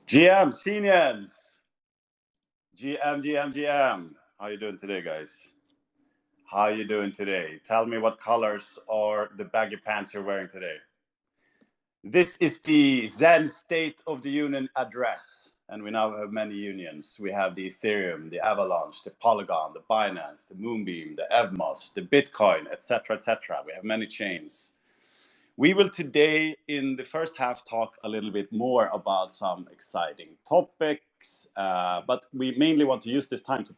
GM, seniors, GM. How you doing today, guys? How you doing today? Tell me what colors are the baggy pants you're wearing today. This is the Zen State of the Union address, and we now have many unions. We have the Ethereum, the Avalanche, the Polygon, the Binance, the Moonbeam, the Evmos, the Bitcoin, etc., etc. We have many chains. We will today, in the first half, talk a little bit more about some exciting topics, but we mainly want to use this time to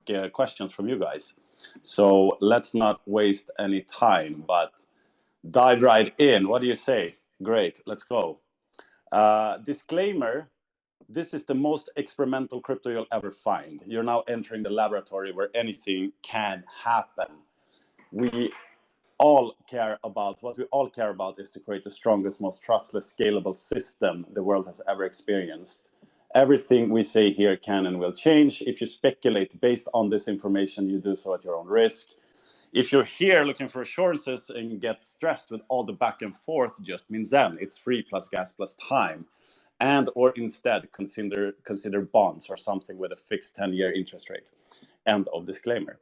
take questions from you guys. So let's not waste any time, but dive right in. What do you say? Great, let's go. Disclaimer, this is the most experimental crypto you'll ever find. You're now entering the laboratory where anything can happen. What we all care about is to create the strongest, most trustless, scalable system the world has ever experienced. Everything we say here can and will change. If you speculate based on this information, you do so at your own risk. If you're here looking for assurances and get stressed with all the back and forth, just means Zen. It's free plus gas plus time. And or instead consider bonds or something with a fixed 10-year interest rate. End of disclaimer.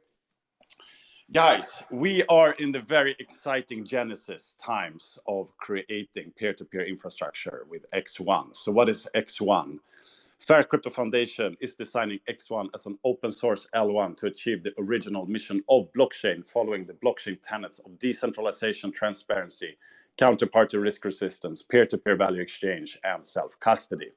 Guys, we are in the very exciting genesis times of creating peer-to-peer infrastructure with X1. So what is X1? Fair Crypto Foundation is designing X1 as an open source L1 to achieve the original mission of blockchain, following the blockchain tenets of decentralization, transparency, counterparty risk resistance, peer-to-peer value exchange, and self-custody.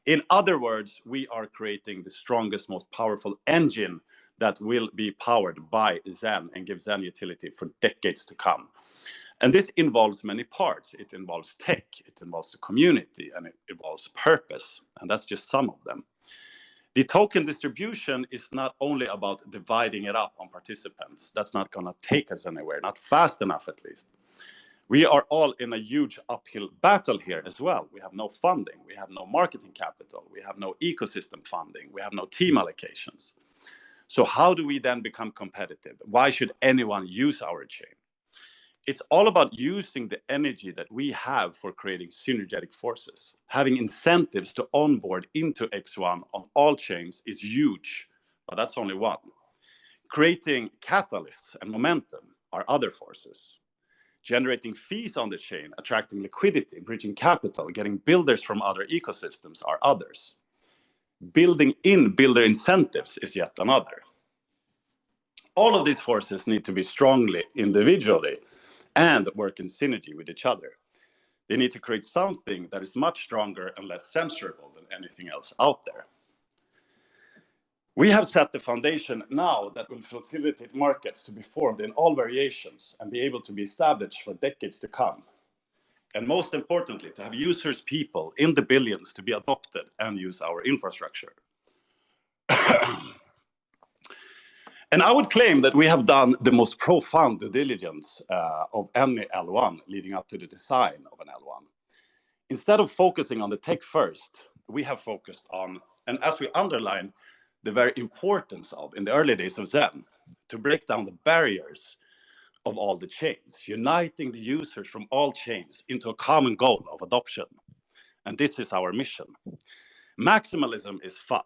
In other words, we are creating the strongest, most powerful engine that will be powered by Zen and give Zen utility for decades to come. And this involves many parts. It involves tech, it involves the community, and it involves purpose. And that's just some of them. The token distribution is not only about dividing it up on participants. That's not going to take us anywhere, not fast enough at least. We are all in a huge uphill battle here as well. We have no funding, we have no marketing capital, we have no ecosystem funding, we have no team allocations. So how do we then become competitive? Why should anyone use our chain? It's all about using the energy that we have for creating synergetic forces. Having incentives to onboard into X1 on all chains is huge, but that's only one. Creating catalysts and momentum are other forces. Generating fees on the chain, attracting liquidity, bridging capital, getting builders from other ecosystems are others. Building in builder incentives is yet another. All of these forces need to be strongly individually and work in synergy with each other. They need to create something that is much stronger and less censorable than anything else out there. We have set the foundation now that will facilitate markets to be formed in all variations and be able to be established for decades to come. And most importantly, to have users, people in the billions to be adopted and use our infrastructure. And I would claim that we have done the most profound due diligence of any L1 leading up to the design of an L1. Instead of focusing on the tech first, we have focused on, and as we underline, the very importance of, in the early days of Zen, to break down the barriers of all the chains, uniting the users from all chains into a common goal of adoption. And this is our mission. Maximalism is FUD.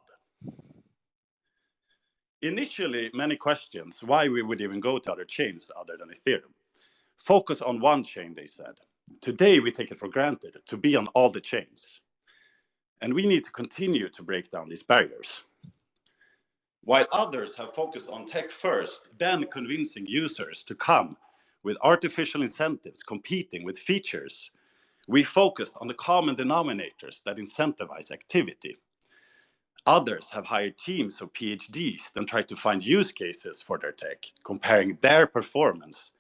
Initially, many questions why we would even go to other chains other than Ethereum. Focus on one chain, they said. Today, we take it for granted to be on all the chains. And we need to continue to break down these barriers. While others have focused on tech first, then convincing users to come with artificial incentives, competing with features, we focused on the common denominators that incentivize activity. Others have hired teams of PhDs and tried to find use cases for their tech, comparing their performance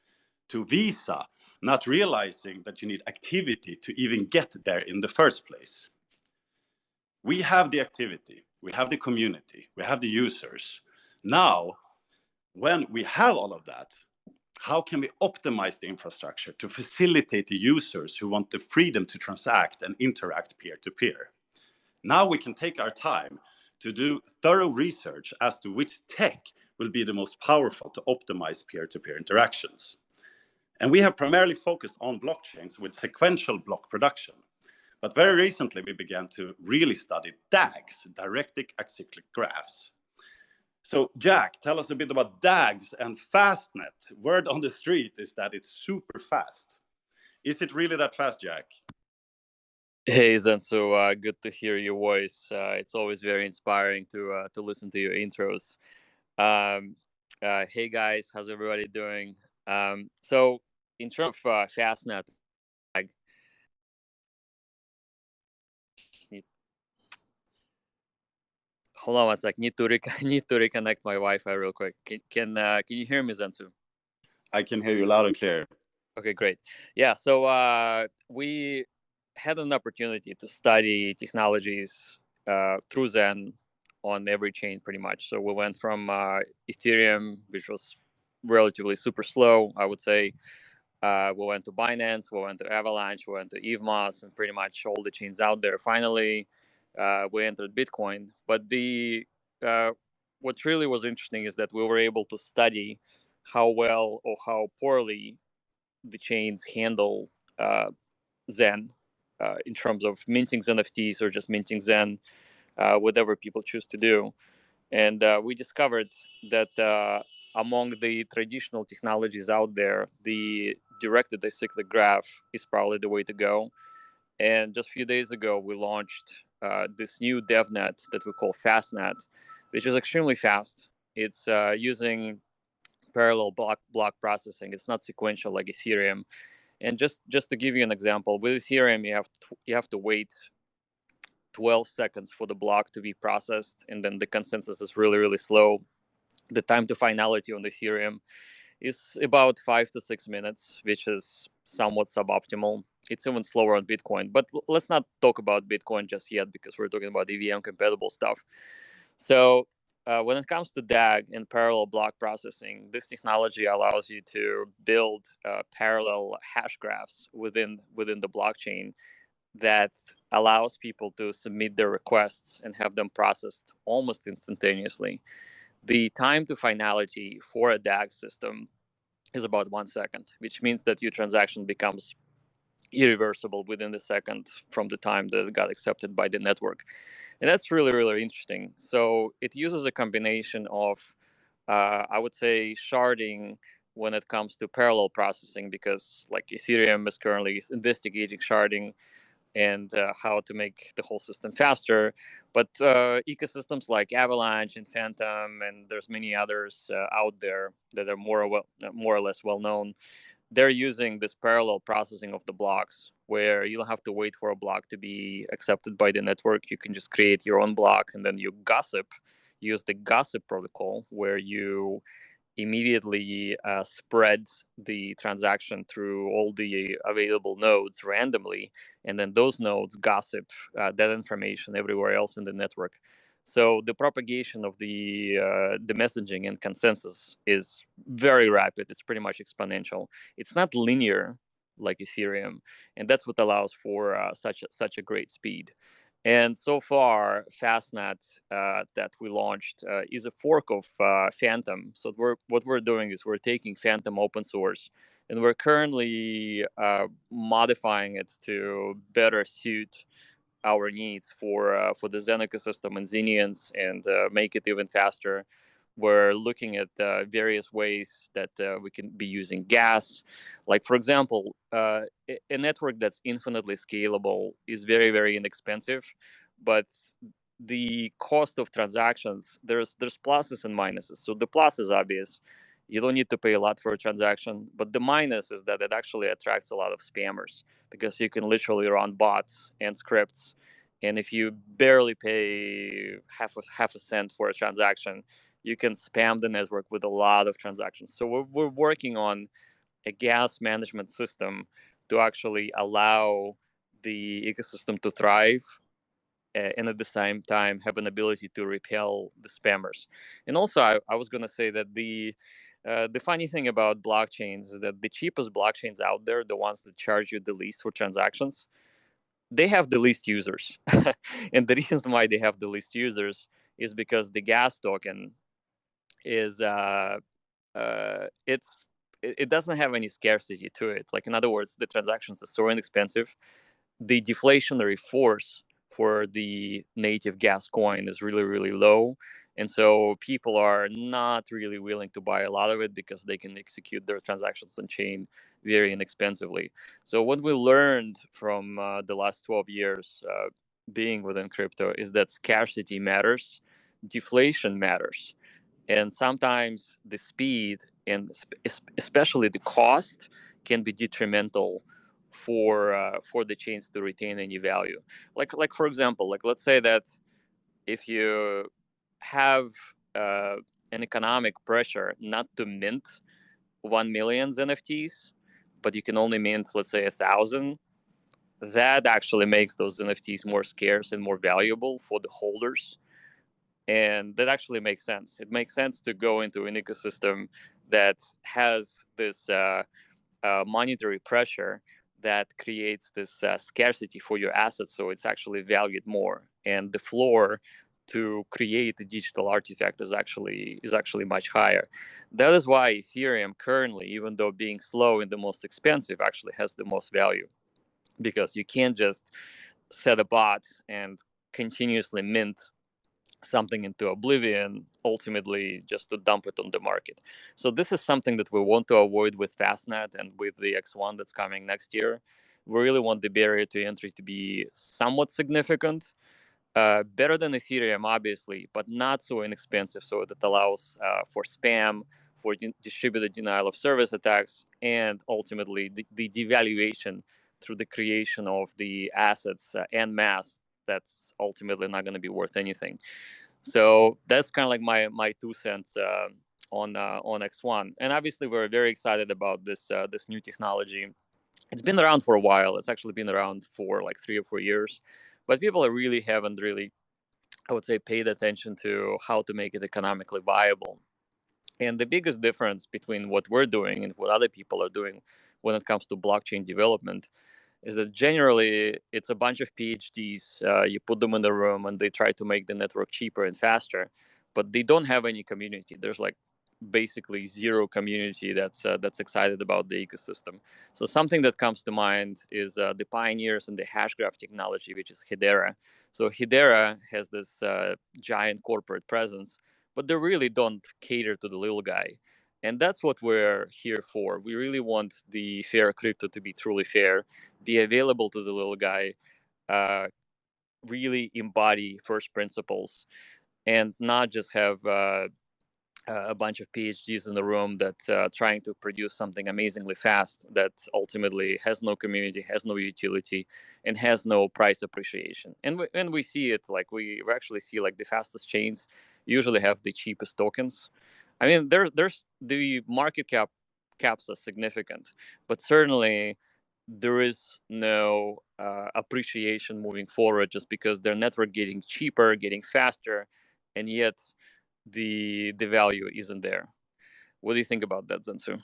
to Visa, not realizing that you need activity to even get there in the first place. We have the activity, we have the community, we have the users. Now, when we have all of that, how can we optimize the infrastructure to facilitate the users who want the freedom to transact and interact peer-to-peer? Now we can take our time to do thorough research as to which tech will be the most powerful to optimize peer-to-peer interactions. And we have primarily focused on blockchains with sequential block production. But very recently, we began to really study DAGs, directed acyclic graphs. So, Jack, tell us a bit about DAGs and fastnet. Word on the street is that it's super fast. Is it really that fast, Jack? Hey Xen Tzu, good to hear your voice. It's always very inspiring to listen to your intros. Um, hey guys, how's everybody doing? So in terms of fastnet, I just hold on one sec. Need to need to reconnect my Wi-Fi real quick. Can you hear me, Xen Tzu? I can hear you loud and clear. Okay, great. Yeah, so we had an opportunity to study technologies through Zen on every chain pretty much. So we went from Ethereum, which was relatively super slow, I would say. We went to Binance, we went to Avalanche, we went to EVMOS, and pretty much all the chains out there. Finally, we entered Bitcoin. But the what really was interesting is that we were able to study how well or how poorly the chains handle Zen in terms of minting NFTs or just minting Zen, whatever people choose to do. And we discovered that among the traditional technologies out there, the directed acyclic graph is probably the way to go. And just a few days ago, we launched this new Devnet that we call fastnet, which is extremely fast. It's using parallel block processing. It's not sequential like Ethereum. And just to give you an example, with Ethereum, you have to wait 12 seconds for the block to be processed, and then the consensus is really really slow. The time to finality on Ethereum is about 5 to 6 minutes, which is somewhat suboptimal. It's even slower on Bitcoin, but let's not talk about Bitcoin just yet because we're talking about EVM compatible stuff. So when it comes to DAG and parallel block processing, this technology allows you to build parallel hash graphs within the blockchain that allows people to submit their requests and have them processed almost instantaneously. The time to finality for a DAG system is about 1 second, which means that your transaction becomes irreversible within the second from the time that it got accepted by the network. And that's really, really interesting. So it uses a combination of, I would say, sharding when it comes to parallel processing, because like Ethereum is currently investigating sharding and how to make the whole system faster. But ecosystems like Avalanche and Phantom, and there's many others out there that are more or less well known. They're using this parallel processing of the blocks, where you don't have to wait for a block to be accepted by the network. You can just create your own block, and then you use the gossip protocol, where you immediately spread the transaction through all the available nodes randomly, and then those nodes gossip that information everywhere else in the network. So the propagation of the messaging and consensus is very rapid. It's pretty much exponential. It's not linear like Ethereum, and that's what allows for such a great speed. And so far, Fastnet that we launched is a fork of Phantom. So what we're doing is we're taking Phantom open source, and we're currently modifying it to better suit our needs for the Zen ecosystem and Zenians, and make it even faster. We're looking at various ways that we can be using gas. Like, for example, a network that's infinitely scalable is very, very inexpensive, but the cost of transactions, there's pluses and minuses. So the plus is obvious. You don't need to pay a lot for a transaction, but the minus is that it actually attracts a lot of spammers, because you can literally run bots and scripts, and if you barely pay half a cent for a transaction, you can spam the network with a lot of transactions. So we're working on a gas management system to actually allow the ecosystem to thrive, and at the same time have an ability to repel the spammers. And also, I was going to say that the funny thing about blockchains is that the cheapest blockchains out there, the ones that charge you the least for transactions, they have the least users. And the reason why they have the least users is because the gas token is it doesn't have any scarcity to it. Like, in other words, the transactions are so inexpensive the deflationary force for the native gas coin is really, really low. And so people are not really willing to buy a lot of it because they can execute their transactions on chain very inexpensively. So what we learned from the last 12 years being within crypto is that scarcity matters, deflation matters, and sometimes the speed and especially the cost can be detrimental for the chains to retain any value. Like for example, like let's say that if you have uh, an economic pressure not to mint 1 million NFTs, but you can only mint, let's say, 1,000. That actually makes those NFTs more scarce and more valuable for the holders, and that actually makes sense. It makes sense to go into an ecosystem that has this monetary pressure that creates this scarcity for your assets, so it's actually valued more, and the floor to create a digital artifact is actually much higher. That is why Ethereum currently, even though being slow and the most expensive, actually has the most value, because you can't just set a bot and continuously mint something into oblivion, ultimately just to dump it on the market. So this is something that we want to avoid with fastnet and with the X1 that's coming next year. We really want the barrier to entry to be somewhat significant, better than Ethereum, obviously, but not so inexpensive, so that allows for spam, for distributed denial of service attacks, and ultimately the devaluation through the creation of the assets en masse that's ultimately not going to be worth anything. So that's kind of like my 2 cents on X1. And obviously, we're very excited about this new technology. It's been around for a while. It's actually been around for like 3 or 4 years, but people really haven't really, I would say, paid attention to how to make it economically viable. And the biggest difference between what we're doing and what other people are doing when it comes to blockchain development is that generally it's a bunch of PhDs. You put them in the room and they try to make the network cheaper and faster, but they don't have any community. There's like basically zero community that's excited about the ecosystem. So something that comes to mind is the pioneers in the hash graph technology, which is Hedera. So Hedera has this giant corporate presence, but they really don't cater to the little guy. And that's what we're here for. We really want the fair crypto to be truly fair, be available to the little guy, uh, really embody first principles, and not just have a bunch of PhDs in the room that trying to produce something amazingly fast that ultimately has no community, has no utility, and has no price appreciation. And we see it, like we actually see like the fastest chains usually have the cheapest tokens. I mean, there's the market caps are significant, but certainly there is no appreciation moving forward just because their network getting cheaper, getting faster, and yet the value isn't there. What do you think about that, Xen Tzu?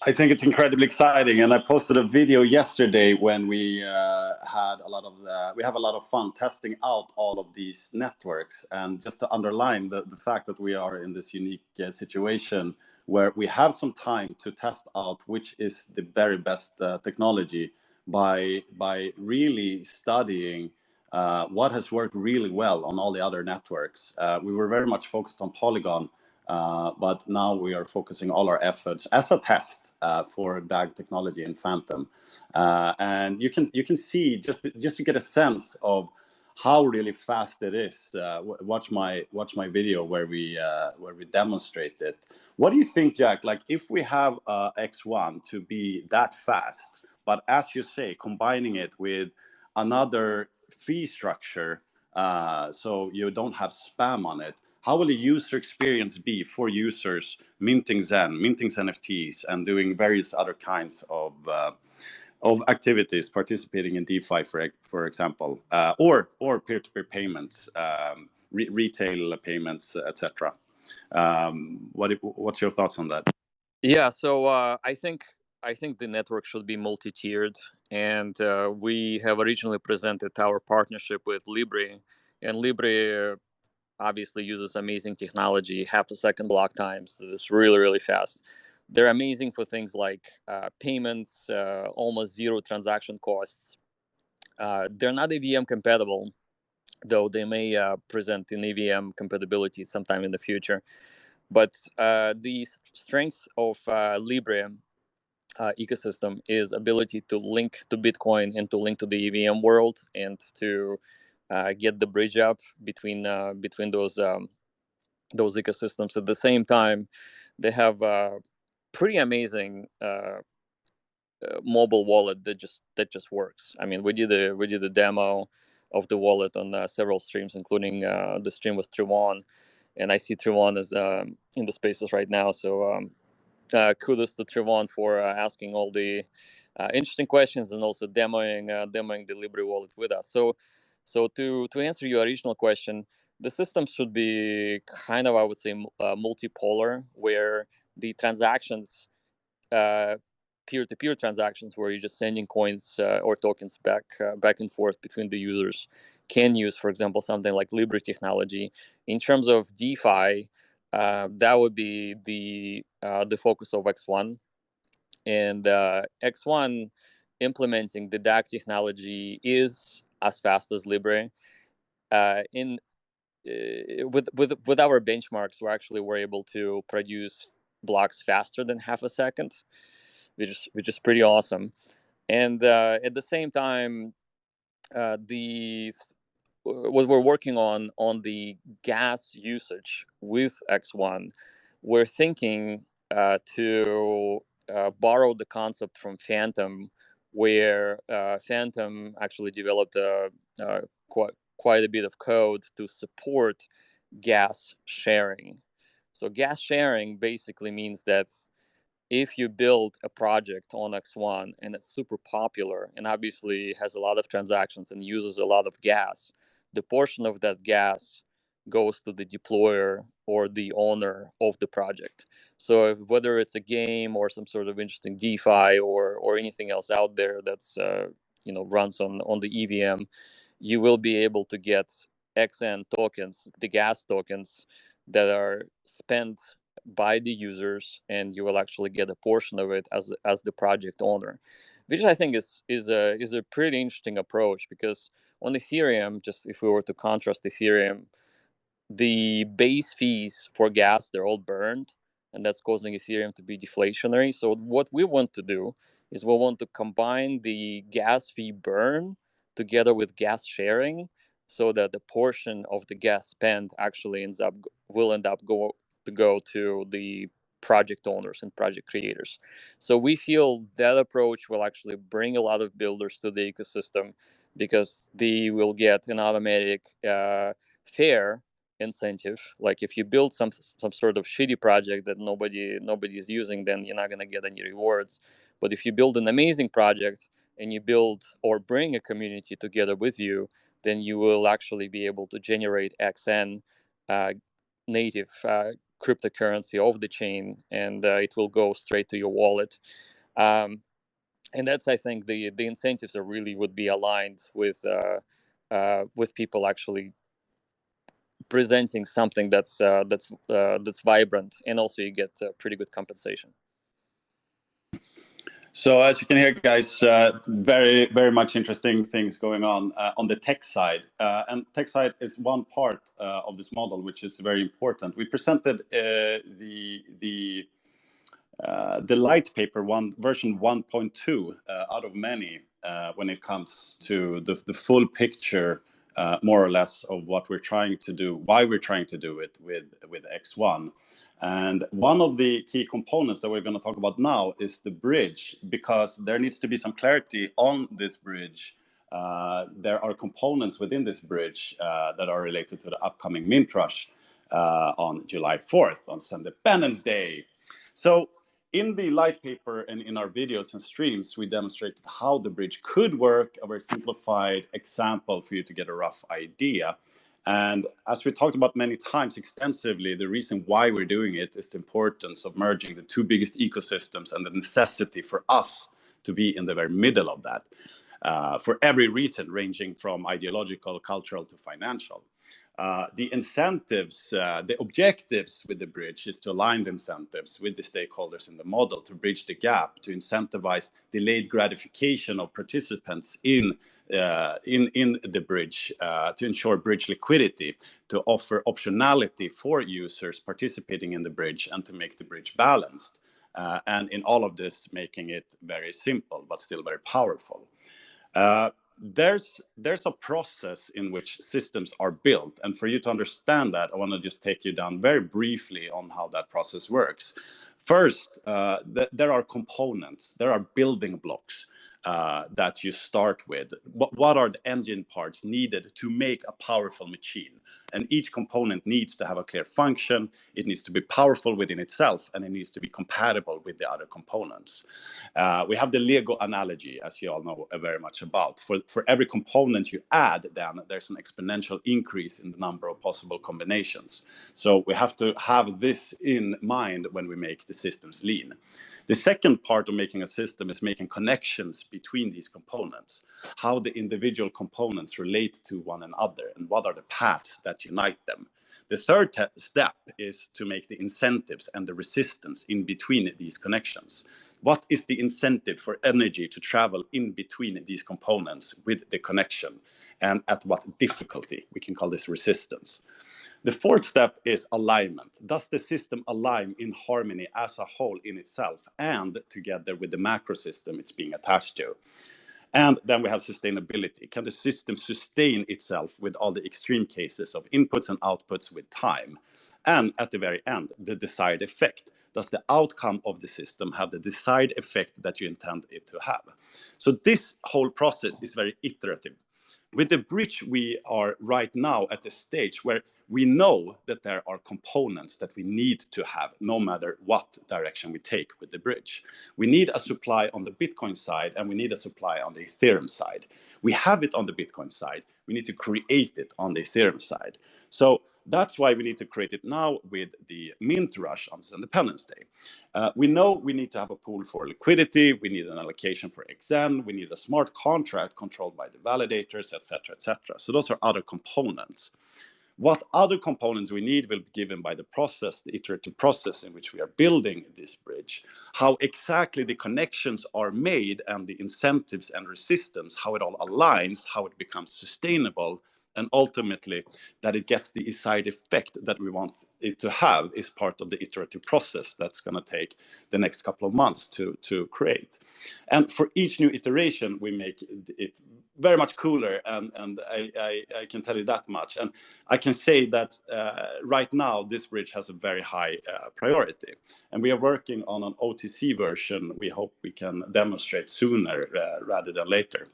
I think it's incredibly exciting, and I posted a video yesterday when we had a lot of we have a lot of fun testing out all of these networks, and just to underline the fact that we are in this unique situation where we have some time to test out which is the very best technology by really studying what has worked really well on all the other networks. We were very much focused on Polygon. But now we are focusing all our efforts as a test for DAG technology in Phantom, and you can see just to get a sense of how really fast it is. Watch my video where we demonstrate it. What do you think, Jack? Like if we have X1 to be that fast, but as you say, combining it with another fee structure, so you don't have spam on it. How will the user experience be for users minting NFTs, and doing various other kinds of activities, participating in DeFi, for example, or peer-to-peer payments, retail payments, etc. What's your thoughts on that? Yeah, so I think the network should be multi-tiered, and we have originally presented our partnership with Libre, and Libre obviously uses amazing technology, half a second block times. It's really, really fast. They're amazing for things like payments, almost zero transaction costs. They're not EVM compatible, though they may present an EVM compatibility sometime in the future. But the strength of Libre ecosystem is ability to link to Bitcoin and to link to the EVM world, and to get the bridge up between those ecosystems. At the same time, they have pretty amazing mobile wallet that just works. I mean, we did a demo of the wallet on several streams, including the stream with Trevon, and I see Trevon is in the spaces right now. So kudos to Trevon for asking all the interesting questions and also demoing the Libre wallet with us. So to answer your original question, the system should be kind of, I would say, multipolar, where the transactions, peer-to-peer transactions, where you're just sending coins or tokens back and forth between the users, can use, for example, something like Libre technology. In terms of DeFi, that would be the focus of X1, and X1 implementing the DAC technology is as fast as Libre. With our benchmarks, we're able to produce blocks faster than half a second, which is pretty awesome. And at the same time, what we're working on the gas usage with X1, we're thinking to borrow the concept from Phantom, where Phantom actually developed quite a bit of code to support gas sharing. So gas sharing basically means that if you build a project on X1 and it's super popular and obviously has a lot of transactions and uses a lot of gas, the portion of that gas goes to the deployer or the owner of the project. So whether it's a game or some sort of interesting DeFi or anything else out there that's runs on the EVM, you will be able to get XN tokens, the gas tokens that are spent by the users, and you will actually get a portion of it as the project owner, which I think is a pretty interesting approach, because on Ethereum, just if we were to contrast Ethereum, the base fees for gas, they're all burned, and that's causing Ethereum to be deflationary. So what we want to do is we want to combine the gas fee burn together with gas sharing, so that the portion of the gas spent actually will end up go to the project owners and project creators. So we feel that approach will actually bring a lot of builders to the ecosystem, because they will get an automatic fair incentive. Like if you build some sort of shitty project that nobody's using, then you're not going to get any rewards. But if you build an amazing project and you build or bring a community together with you, then you will actually be able to generate XN native cryptocurrency off the chain, and it will go straight to your wallet. And that's, I think, the incentives are really would be aligned with people actually presenting something that's vibrant, and also you get pretty good compensation. So as you can hear, guys, very, very much interesting things going on the tech side. And tech side is one part of this model, which is very important. We presented the light paper version 1.2 out of many when it comes to the full picture, more or less, of what we're trying to do, why we're trying to do it with X1. And one of the key components that we're going to talk about now is the bridge, because there needs to be some clarity on this bridge. There are components within this bridge that are related to the upcoming mint rush on July 4th, on St. Independence Day. So in the light paper and in our videos and streams, we demonstrated how the bridge could work, a very simplified example for you to get a rough idea. And as we talked about many times extensively, the reason why we're doing it is the importance of merging the two biggest ecosystems and the necessity for us to be in the very middle of that, for every reason, ranging from ideological, cultural to financial. The incentives, the objectives with the bridge is to align the incentives with the stakeholders in the model to bridge the gap, to incentivize delayed gratification of participants in in the bridge to ensure bridge liquidity, to offer optionality for users participating in the bridge, and to make the bridge balanced. And in all of this, making it very simple, but still very powerful. There's a process in which systems are built. And for you to understand that, I want to just take you down very briefly on how that process works. First, there are components, there are building blocks that you start with. What are the engine parts needed to make a powerful machine? And each component needs to have a clear function, it needs to be powerful within itself, and it needs to be compatible with the other components. We have the Lego analogy, as you all know very much about. For every component you add, then there's an exponential increase in the number of possible combinations. So we have to have this in mind when we make the systems lean. The second part of making a system is making connections between these components, how the individual components relate to one another, and what are the paths that unite them. The third step is to make the incentives and the resistance in between these connections. What is the incentive for energy to travel in between these components with the connection, and at what difficulty? We can call this resistance. The fourth step is alignment. Does the system align in harmony as a whole in itself and together with the macro system it's being attached to? And then we have sustainability. Can the system sustain itself with all the extreme cases of inputs and outputs with time? And at the very end, the desired effect. Does the outcome of the system have the desired effect that you intend it to have? So this whole process is very iterative. With the bridge, we are right now at the stage where we know that there are components that we need to have no matter what direction we take with the bridge. We need a supply on the Bitcoin side, and we need a supply on the Ethereum side. We have it on the Bitcoin side. We need to create it on the Ethereum side. So that's why we need to create it now with the mint rush on Independence Day. We know we need to have a pool for liquidity. We need an allocation for XN. We need a smart contract controlled by the validators, etc., etc. So those are other components. What other components we need will be given by the process, the iterative process in which we are building this bridge. How exactly the connections are made and the incentives and resistance, how it all aligns, how it becomes sustainable, and ultimately that it gets the side effect that we want it to have is part of the iterative process that's going to take the next couple of months to create. And for each new iteration, we make it very much cooler, and I can tell you that much. And I can say that right now, this bridge has a very high priority. And we are working on an OTC version we hope we can demonstrate sooner rather than later.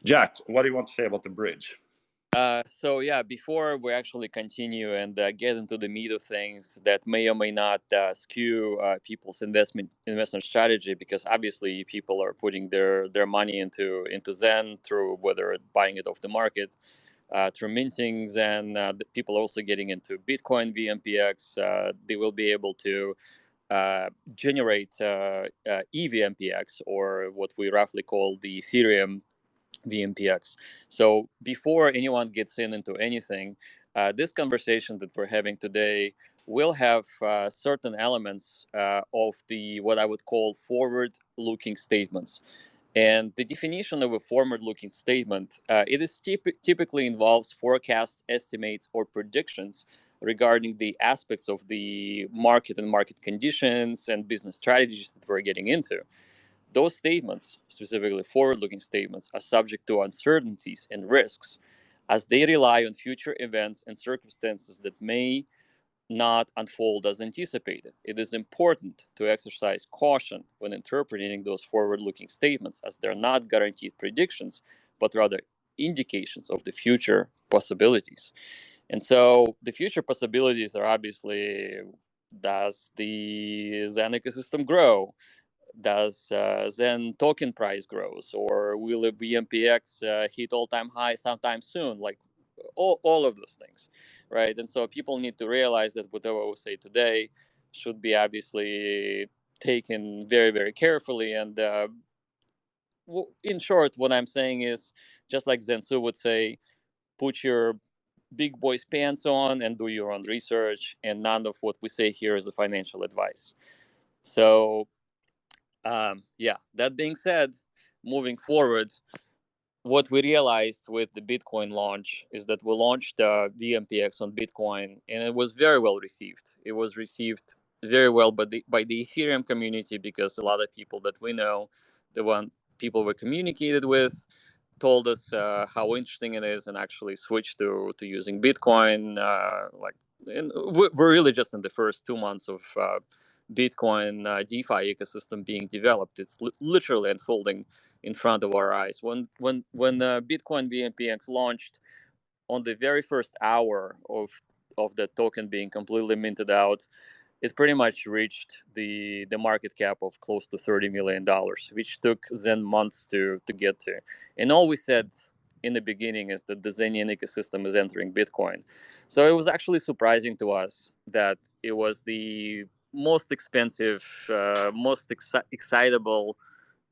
Jack, what do you want to say about the bridge? So yeah, before we actually continue and get into the meat of things that may or may not skew people's investment strategy, because obviously people are putting their money into Xen through whether buying it off the market, through minting Xen. People are also getting into Bitcoin VMPX. They will be able to generate EVMPX, or what we roughly call the Ethereum VMPX. So before anyone gets into anything, this conversation that we're having today will have certain elements of the what I would call forward-looking statements. And the definition of a forward-looking statement, it is typically involves forecasts, estimates, or predictions regarding the aspects of the market and market conditions and business strategies that we're getting into. Those statements, specifically forward-looking statements, are subject to uncertainties and risks as they rely on future events and circumstances that may not unfold as anticipated. It is important to exercise caution when interpreting those forward-looking statements, as they're not guaranteed predictions, but rather indications of the future possibilities. And so the future possibilities are obviously, does the Xen ecosystem grow? Does Xen token price grows, or will a VMPX hit all-time high sometime soon? Like all of those things, right? And so people need to realize that whatever we say today should be obviously taken very, very carefully. And in short, what I'm saying is, just like Xen Tzu would say, put your big boy's pants on and do your own research, and none of what we say here is a financial advice. So yeah, that being said, moving forward, what we realized with the Bitcoin launch is that we launched VMPX on Bitcoin, and it was very well received. It was received very well by the Ethereum community, because a lot of people that we know, the one people we communicated with, told us how interesting it is, and actually switched to using Bitcoin. And we're really just in the first 2 months of Bitcoin DeFi ecosystem being developed. It's literally unfolding in front of our eyes. When Bitcoin VMPX launched, on the very first hour of the token being completely minted out, it pretty much reached the market cap of close to $30 million, which took Zen months to get to. And all we said in the beginning is that the Zenian ecosystem is entering Bitcoin. So it was actually surprising to us that it was the most expensive, most excitable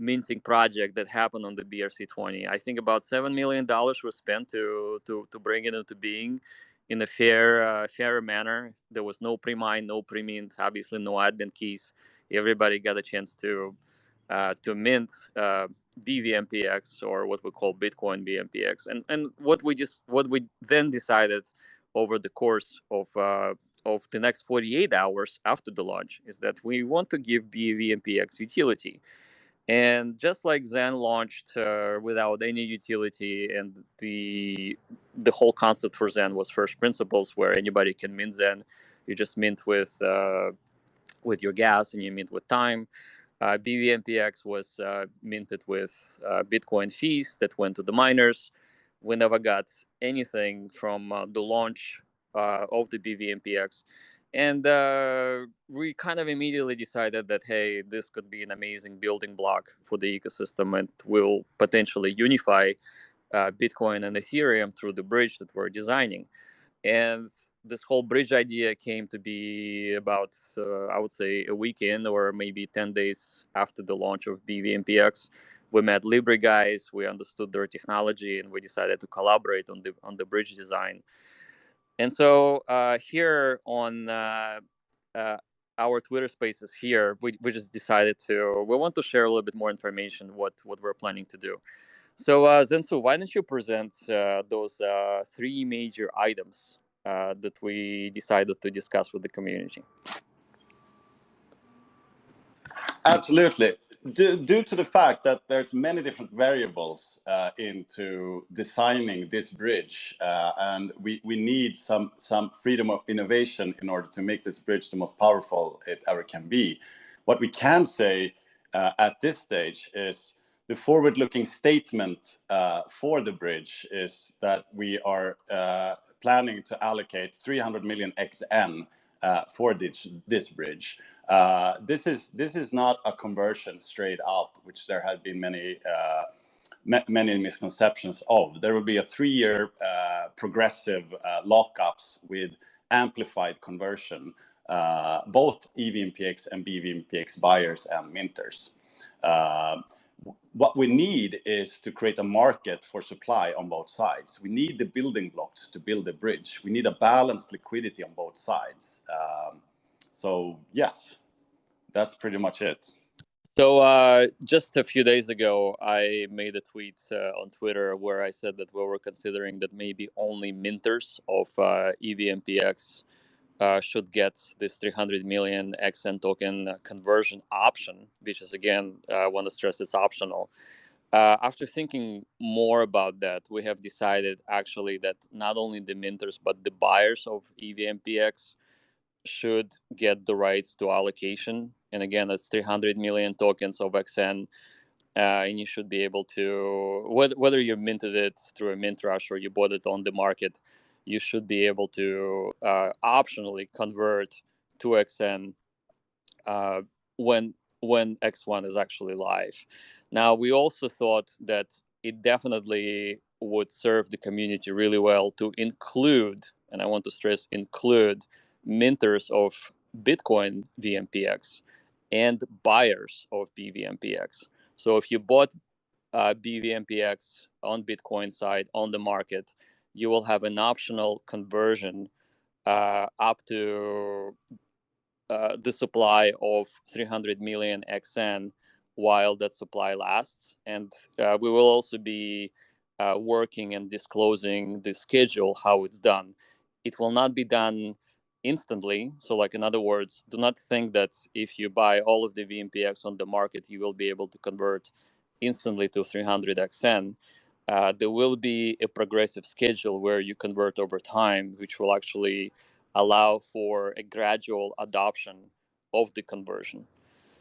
minting project that happened on the BRC20. I think about $7 million was spent to bring it into being in a fairer manner. There was no pre-mine, no pre-mint, obviously no admin keys. Everybody got a chance to mint BVMPX, or what we call Bitcoin BMPX. And what we then decided over the course of the next 48 hours after the launch is that we want to give BVMPX utility. And just like Zen launched without any utility, and the whole concept for Zen was first principles, where anybody can mint Zen. You just mint with your gas, and you mint with time. BVMPX was minted with Bitcoin fees that went to the miners. We never got anything from the launch of the BVMPX. And we kind of immediately decided that, hey, this could be an amazing building block for the ecosystem, and will potentially unify Bitcoin and Ethereum through the bridge that we're designing. And this whole bridge idea came to be about, I would say, a weekend or maybe 10 days after the launch of BVMPX. We met Libre guys, we understood their technology, and we decided to collaborate on the bridge design. And so here on our Twitter Spaces here, we just decided we want to share a little bit more information what we're planning to do. So Xen Tzu, why don't you present those three major items that we decided to discuss with the community? Absolutely. Due to the fact that there's many different variables into designing this bridge, and we need some freedom of innovation in order to make this bridge the most powerful it ever can be. What we can say at this stage is the forward-looking statement for the bridge is that we are planning to allocate 300 million XN for this bridge. This is not a conversion straight up, which there have been many misconceptions of. There will be a 3-year progressive lockups with amplified conversion, both EVMPX and BVMPX buyers and minters. What we need is to create a market for supply on both sides. We need the building blocks to build a bridge. We need a balanced liquidity on both sides. So yes, that's pretty much it. So just a few days ago, I made a tweet on Twitter where I said that we were considering that maybe only minters of EVMPX should get this 300 million XN token conversion option, which is, again, I want to stress it's optional. After thinking more about that, we have decided actually that not only the minters, but the buyers of EVMPX should get the rights to allocation. And again, that's 300 million tokens of XN. And you should be able to, whether you minted it through a mint rush or you bought it on the market, you should be able to optionally convert to XN when X1 is actually live. Now, we also thought that it definitely would serve the community really well to include, and I want to stress include, minters of Bitcoin VMPX and buyers of BVMPX. So if you bought BVMPX on Bitcoin side on the market, you will have an optional conversion up to the supply of 300 million XN while that supply lasts. And we will also be working and disclosing the schedule, how it's done. It will not be done instantly. So, like, in other words, do not think that if you buy all of the VMPX on the market, you will be able to convert instantly to 300xn. There will be a progressive schedule where you convert over time, which will actually allow for a gradual adoption of the conversion.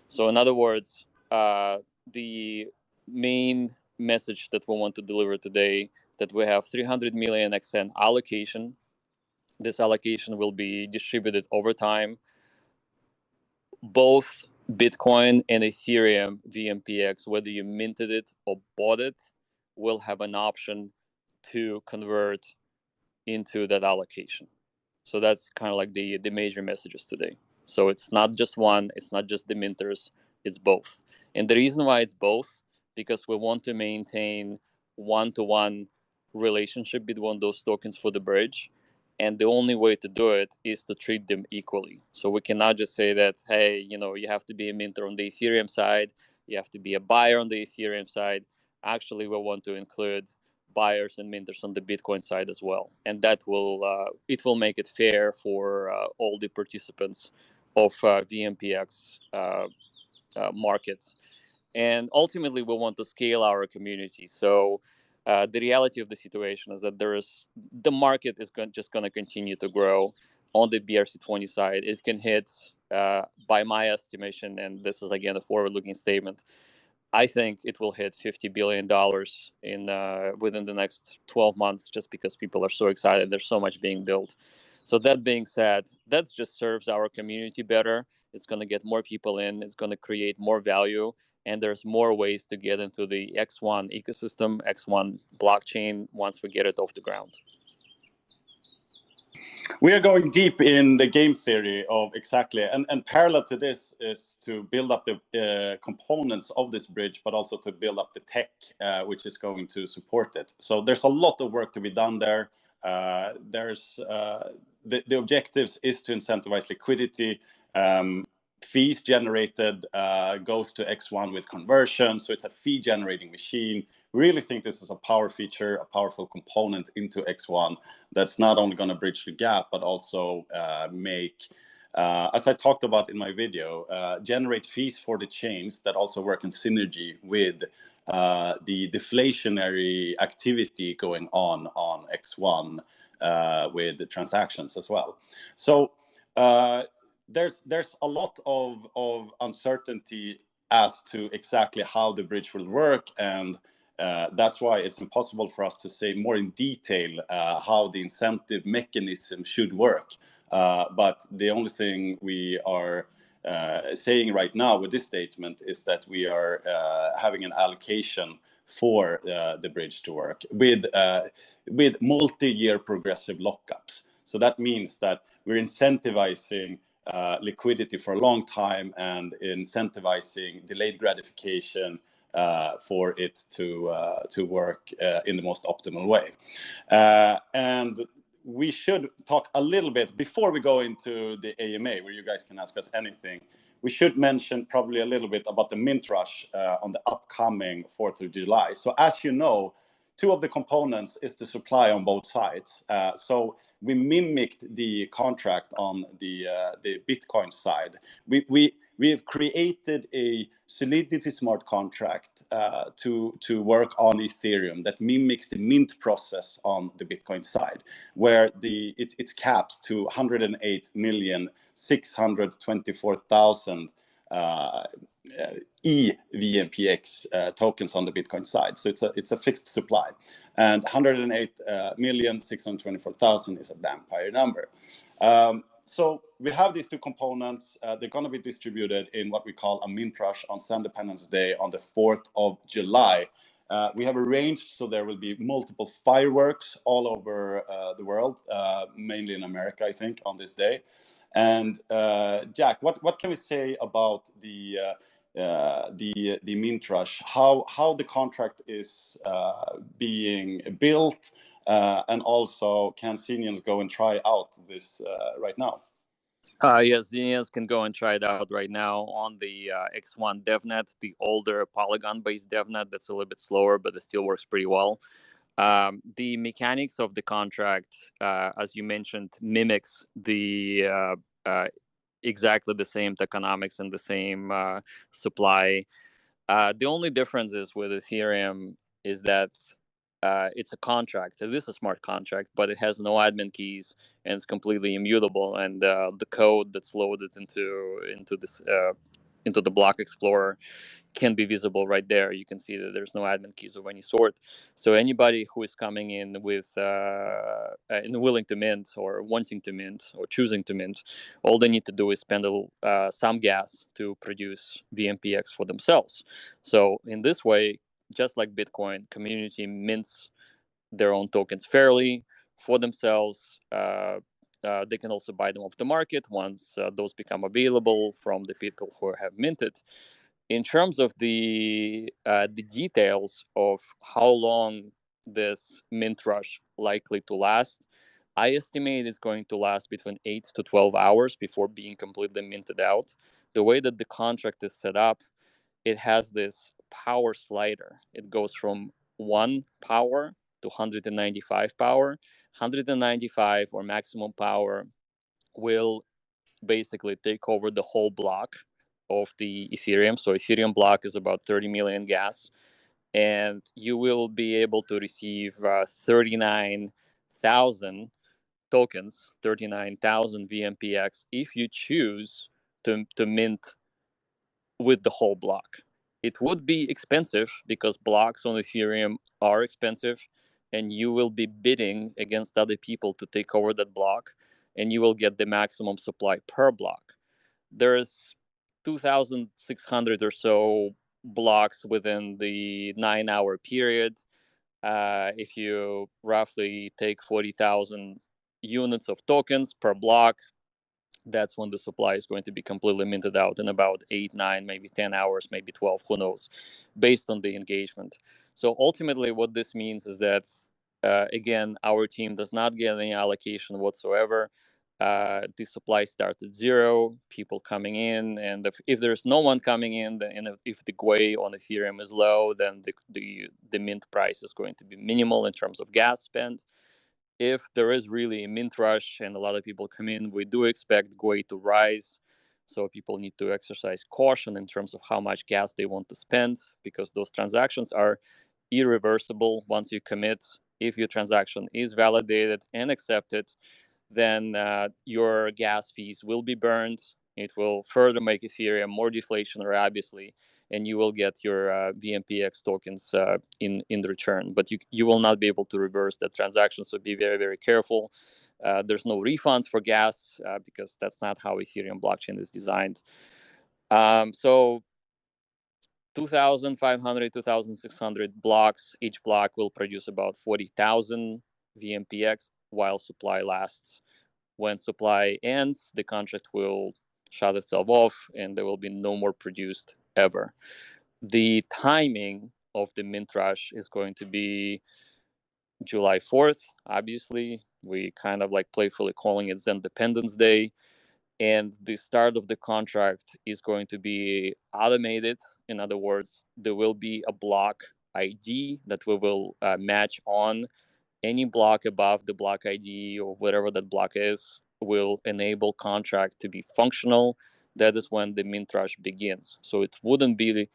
So, in other words, the main message that we want to deliver today, that we have 300 million XN allocation. This allocation will be distributed over time. Both Bitcoin and Ethereum VMPX, whether you minted it or bought it, will have an option to convert into that allocation. So that's kind of like the major messages today. So it's not just one, it's not just the minters, it's both. And the reason why it's both, because we want to maintain one-to-one relationship between those tokens for the bridge. And the only way to do it is to treat them equally. So we cannot just say that, hey, you have to be a minter on the Ethereum side, you have to be a buyer on the Ethereum side. Actually, we want to include buyers and minters on the Bitcoin side as well, and that will make it fair for all the participants of VMPX markets. And ultimately, we want to scale our community. So the reality of the situation is that the market is just going to continue to grow on the BRC20 side. It can hit, by my estimation, and this is again a forward-looking statement, I think it will hit $50 billion within the next 12 months, just because people are so excited. There's so much being built. So that being said, that just serves our community better. It's going to get more people in. It's going to create more value. And there's more ways to get into the X1 ecosystem, X1 blockchain once we get it off the ground. We are going deep in the game theory of exactly, and parallel to this is to build up the components of this bridge, but also to build up the tech which is going to support it. So there's a lot of work to be done there. The objectives is to incentivize liquidity. Fees generated goes to X1 with conversion, so it's a fee generating machine. We really think this is a power feature, a powerful component into X1 that's not only going to bridge the gap, but also make, as I talked about in my video, generate fees for the chains that also work in synergy with the deflationary activity going on X1 with the transactions as well. So there's a lot of uncertainty as to exactly how the bridge will work, and that's why it's impossible for us to say more in detail how the incentive mechanism should work. But the only thing we are saying right now with this statement is that we are having an allocation for the bridge to work with multi-year progressive lockups. So that means that we're incentivizing liquidity for a long time and incentivizing delayed gratification for it to work in the most optimal way. And we should talk a little bit before we go into the AMA, where you guys can ask us anything. We should mention probably a little bit about the mint rush on the upcoming 4th of July. So as you know, two of the components is the supply on both sides. So we mimicked the contract on the Bitcoin side. We have created a Solidity smart contract to work on Ethereum that mimics the mint process on the Bitcoin side, where it's capped to 108,624,000 VMPX tokens on the Bitcoin side. So it's a fixed supply, and 108,624,000 is a vampire number. So we have these two components. They're going to be distributed in what we call a mint rush on Independence Day on the 4th of July. We have arranged so there will be multiple fireworks all over the world, mainly in America, I think, on this day. And Jack, what can we say about the mint rush? How the contract is being built, and also can Xenians go and try out this right now? Yes, Xenians can go and try it out right now on the X1 Devnet, the older Polygon-based Devnet that's a little bit slower, but it still works pretty well. The mechanics of the contract, as you mentioned, mimics the exactly the same tokenomics and the same supply. The only difference is with Ethereum is that it's a contract. It is a smart contract, but it has no admin keys and it's completely immutable. And the code that's loaded into this into the block explorer can be visible right there. You can see that there's no admin keys of any sort. So anybody who is coming in with and willing to mint or wanting to mint or choosing to mint, all they need to do is spend some gas to produce VMPX for themselves. So in this way, just like Bitcoin, community mints their own tokens fairly for themselves. They can also buy them off the market once those become available from the people who have minted. In terms of the details of how long this mint rush likely to last, I estimate it's going to last between 8 to 12 hours before being completely minted out. The way that the contract is set up, it has this power slider. It goes from 1 power to 195 power. 195 or maximum power will basically take over the whole block of the Ethereum. So Ethereum block is about 30 million gas, and you will be able to receive 39,000 tokens, 39,000 VMPX if you choose to mint with the whole block. It would be expensive because blocks on Ethereum are expensive, and you will be bidding against other people to take over that block, and you will get the maximum supply per block. There's 2,600 or so blocks within the 9-hour period. If you roughly take 40,000 units of tokens per block, that's when the supply is going to be completely minted out in about 8, 9, maybe 10 hours, maybe 12, who knows, based on the engagement. So ultimately, what this means is that, again, our team does not get any allocation whatsoever. The supply starts at zero, people coming in, and if there's no one coming in, and if the GUI on Ethereum is low, then the mint price is going to be minimal in terms of gas spent. If there is really a mint rush and a lot of people come in, we do expect GUI to rise. So people need to exercise caution in terms of how much gas they want to spend, because those transactions are irreversible once you commit. If your transaction is validated and accepted, then your gas fees will be burned. It will further make Ethereum more deflationary, obviously, and you will get your VMPX tokens in return. But you will not be able to reverse that transaction, so be very, very careful. There's no refunds for gas because that's not how Ethereum blockchain is designed. So 2,500, 2,600 blocks. Each block will produce about 40,000 VMPX while supply lasts. When supply ends, the contract will shut itself off and there will be no more produced ever. The timing of the mint rush is going to be July 4th, obviously. We kind of like playfully calling it Independence Day. And the start of the contract is going to be automated. In other words, there will be a block ID that we will match on. Any block above the block ID or whatever that block is will enable contract to be functional. That is when the mint rush begins. So it wouldn't be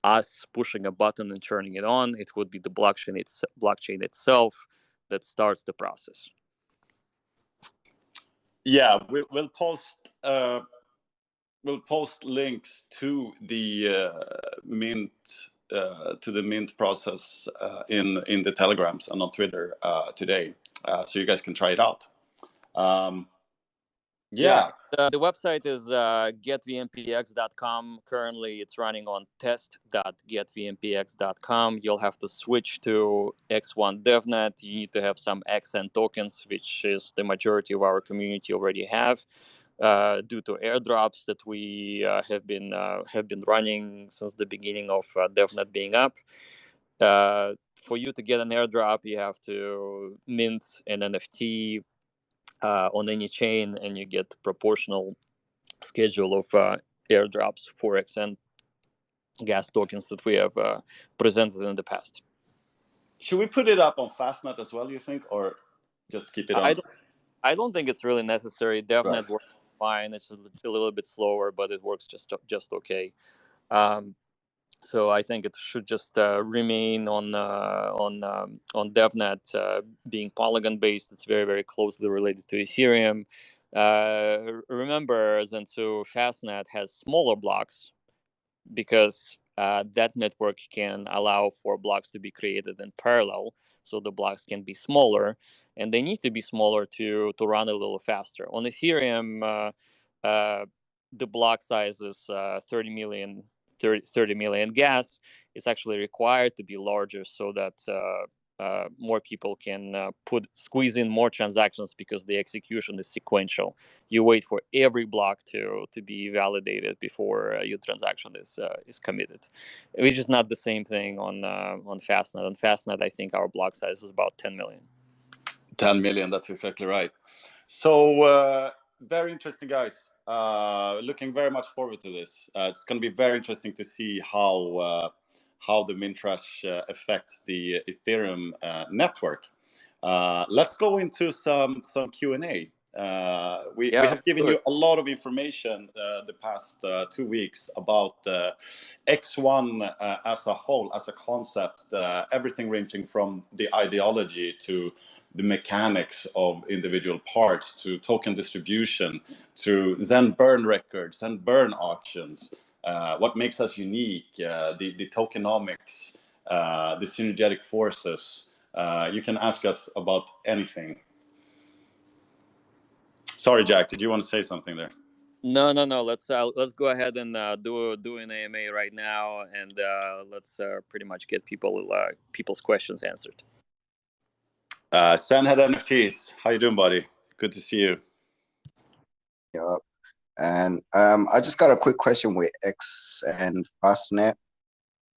us pushing a button and turning it on. It would be the blockchain itself that starts the process. Yeah, we'll post links to the mint process in the Telegrams and on Twitter today, so you guys can try it out. Yeah. The website is getvmpx.com. Currently, it's running on test.getvmpx.com. You'll have to switch to X1 Devnet. You need to have some XN tokens, which is the majority of our community already have, due to airdrops that we have been running since the beginning of Devnet being up. For you to get an airdrop, you have to mint an NFT on any chain, and you get proportional schedule of airdrops for XN gas tokens that we have presented in the past. Should we put it up on fastnet as well, you think, or just keep it on? I don't think it's really necessary. Devnet Right. works fine. It's a little bit slower, but it works just okay. So I think it should just remain on Devnet, being Polygon based. It's very closely related to Ethereum. Remember, Xen Tzu fastnet has smaller blocks because that network can allow for blocks to be created in parallel, so the blocks can be smaller, and they need to be smaller to run a little faster. On Ethereum, the block size is 30 million gas. It's actually required to be larger so that more people can squeeze in more transactions, because the execution is sequential. You wait for every block to be validated before your transaction is committed, which is not the same thing on fastnet. On fastnet, I think our block size is about 10 million. 10 million, that's exactly right. So very interesting, guys. Looking very much forward to this. It's going to be very interesting to see how the mint rush affects the Ethereum network. Let's go into some Q&A. We have given you a lot of information the past 2 weeks about X1 as a whole, as a concept, everything ranging from the ideology to the mechanics of individual parts, to token distribution, to Xen burn records and burn auctions, what makes us unique, the tokenomics, the synergetic forces. You can ask us about anything. Sorry, Jack, did you want to say something there? No. Let's go ahead and do an AMA right now, and let's pretty much get people's questions answered. Sanhead NFTs, how you doing, buddy? Good to see you. Yeah, and I just got a quick question with X and fastnet.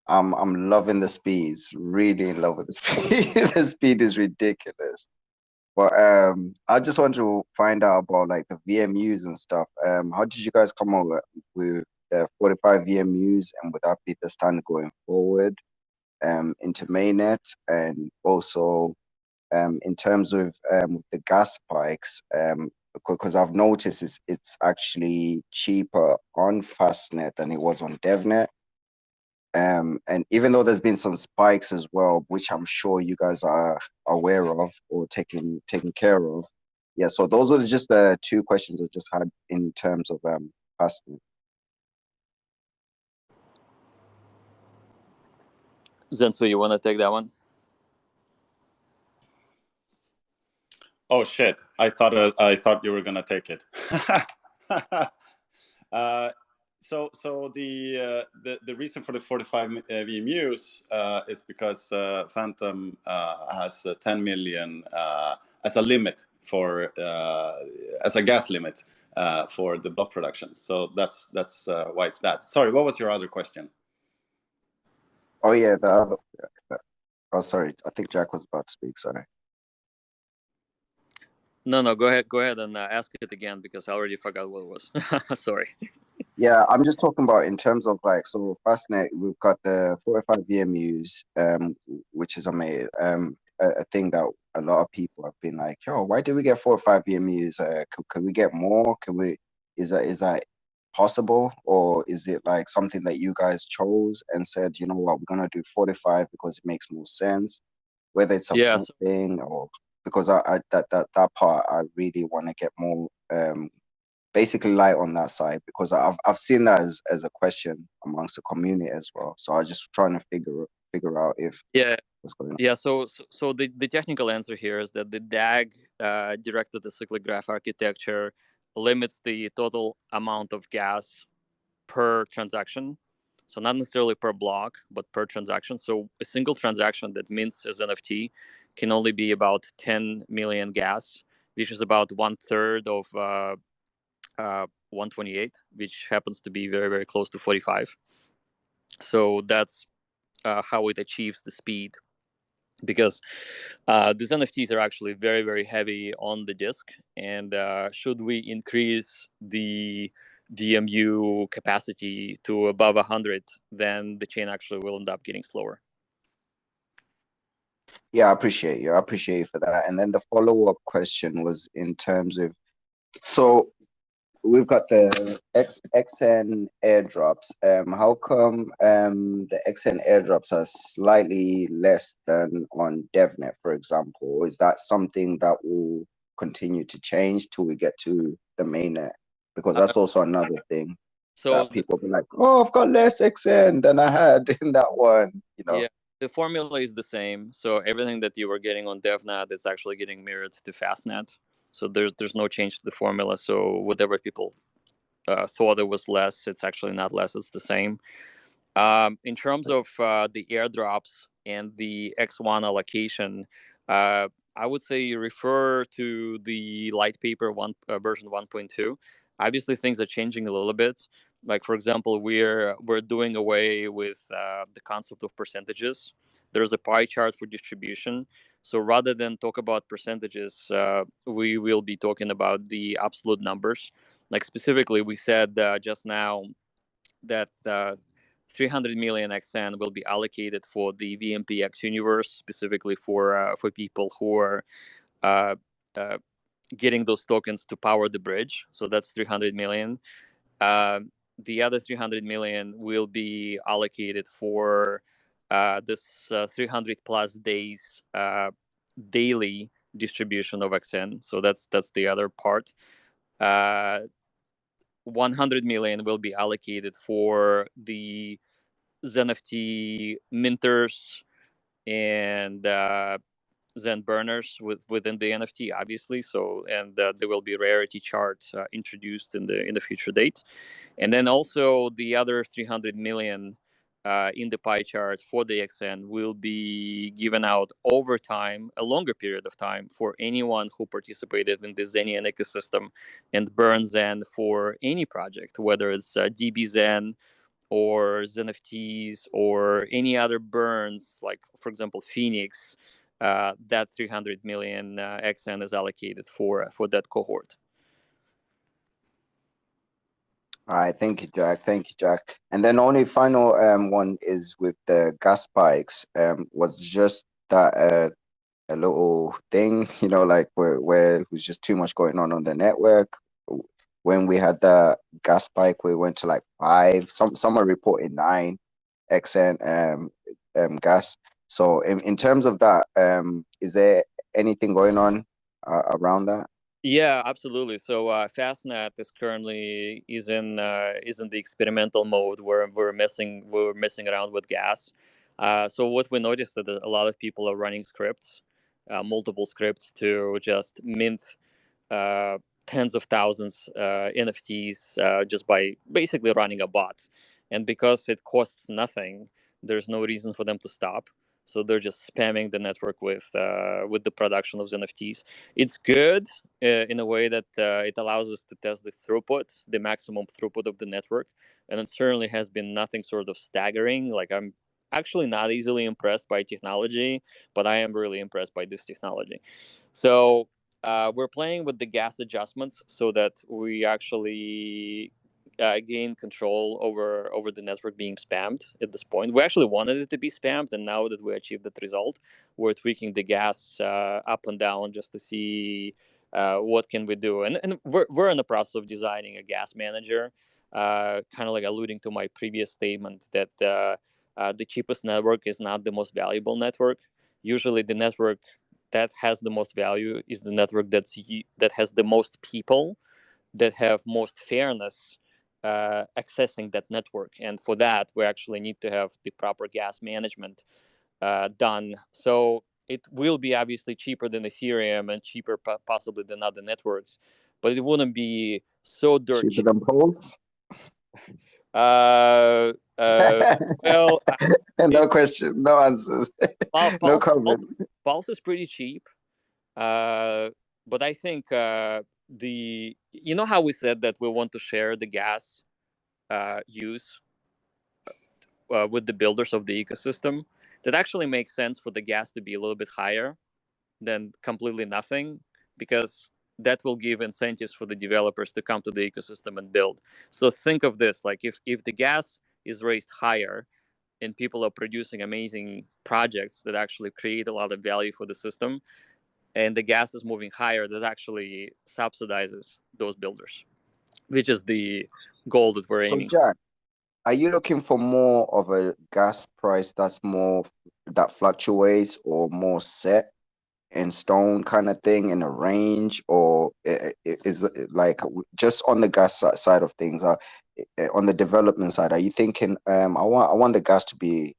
I'm loving the speeds, really in love with the speed. The speed is ridiculous. But I just want to find out about like the VMUs and stuff. How did you guys come up with the 45 VMUs, and would that be the standard going forward into mainnet? And also in terms of the gas spikes, because I've noticed it's actually cheaper on fastnet than it was on Devnet. And even though there's been some spikes as well, which I'm sure you guys are aware of or taking care of. Yeah, so those are just the two questions I just had in terms of fastnet. Xen Tzu, you want to take that one? Oh shit! I thought you were gonna take it. So the reason for the 45 VMUs is because Phantom has 10 million as a limit for as a gas limit for the block production. So that's why it's that. Sorry, what was your other question? Oh yeah, the other. Oh sorry, I think Jack was about to speak. Sorry. No, go ahead and ask it again, because I already forgot what it was. Sorry. Yeah, I'm just talking about in terms of like, so fastnet, we've got the 45 VMUs, which is a thing that a lot of people have been like, yo, why do we get 45 VMUs? Can we get more? Is that possible, or is it like something that you guys chose and said, you know what, we're gonna do 45 because it makes more sense, whether it's a thing or because that part I really want to get more basically light on that side, because I've seen that as a question amongst the community as well. So I was just trying to figure out if what's going on. Yeah, so the technical answer here is that the DAG directed acyclic graph architecture limits the total amount of gas per transaction. So not necessarily per block, but per transaction. So a single transaction that mints as NFT can only be about 10 million gas, which is about 1/3 of 128, which happens to be very close to 45. So that's how it achieves the speed, because these NFTs are actually very heavy on the disk, and should we increase the VMU capacity to above 100, then the chain actually will end up getting slower. Yeah, I appreciate you. I appreciate you for that. And then the follow-up question was in terms of, so we've got the XN airdrops. How come the XN airdrops are slightly less than on Devnet, for example? Is that something that will continue to change till we get to the mainnet? Because that's also another thing So that people be like, oh, I've got less XN than I had in that one, you know? yeah, the formula is the same. So everything that you were getting on DevNet is actually getting mirrored to fastnet. So there's no change to the formula. So whatever people thought it was less, it's actually not less. It's the same. In terms of the airdrops and the X1 allocation, I would say refer to the light paper version 1.2. Obviously, things are changing a little bit. Like for example, we're doing away with the concept of percentages. There's a pie chart for distribution. So rather than talk about percentages, we will be talking about the absolute numbers. Like specifically, we said just now that 300 million XN will be allocated for the VMPX universe, specifically for people who are uh, uh, getting those tokens to power the bridge. So that's 300 million. The other 300 million will be allocated for this 300 plus days daily distribution of XN. So that's the other part. Uh, 100 million will be allocated for the ZenFT minters and Zen burners within the NFT, obviously. So, and there will be rarity charts introduced in the future date, and then also the other 300 million in the pie chart for the XN will be given out over time, a longer period of time, for anyone who participated in the Zenian ecosystem and burned Zen for any project, whether it's DBZen or ZenFTs or any other burns, like for example Phoenix. That 300 million XN is allocated for that cohort. All right, thank you, Jack. Thank you, Jack. And then only final one is with the gas spikes. Was just that a little thing, you know, like where it was just too much going on the network. When we had the gas spike, we went to like 5. Some are reporting 9 XN gas. So in terms of that, is there anything going on around that? Yeah, absolutely. So Fastnet is currently is in the experimental mode where we're messing around with gas. So what we noticed that a lot of people are running scripts, multiple scripts to just mint uh, tens of thousands NFTs just by basically running a bot. And because it costs nothing, there's no reason for them to stop. So they're just spamming the network with the production of NFTs. It's good in a way that it allows us to test the throughput, the maximum throughput of the network, and it certainly has been nothing sort of staggering. Like I'm actually not easily impressed by technology, but I am really impressed by this technology. So we're playing with the gas adjustments so that we actually gain control over the network being spammed at this point. We actually wanted it to be spammed, and now that we achieved that result, we're tweaking the gas up and down just to see what can we do. And we're in the process of designing a gas manager, kind of like alluding to my previous statement that the cheapest network is not the most valuable network. Usually the network that has the most value is the network that has the most people that have most fairness accessing that network. And for that, we actually need to have the proper gas management done. So it will be obviously cheaper than Ethereum and cheaper possibly than other networks, but it wouldn't be so dirt Cheaper cheap. than Pulse? Uh, well, No question, no answers, no comment. Pulse is pretty cheap. But I think the you know how we said that we want to share the gas use with the builders of the ecosystem. That actually makes sense for the gas to be a little bit higher than completely nothing, because that will give incentives for the developers to come to the ecosystem and build. So think of this, like if the gas is raised higher and people are producing amazing projects that actually create a lot of value for the system, and the gas is moving higher, that actually subsidizes those builders, which is the goal that we're So aiming. Jack, are you looking for more of a gas price that's more that fluctuates or more set in stone kind of thing in a range, or is it like just on the gas side of things? On the development side, are you thinking I want the gas to be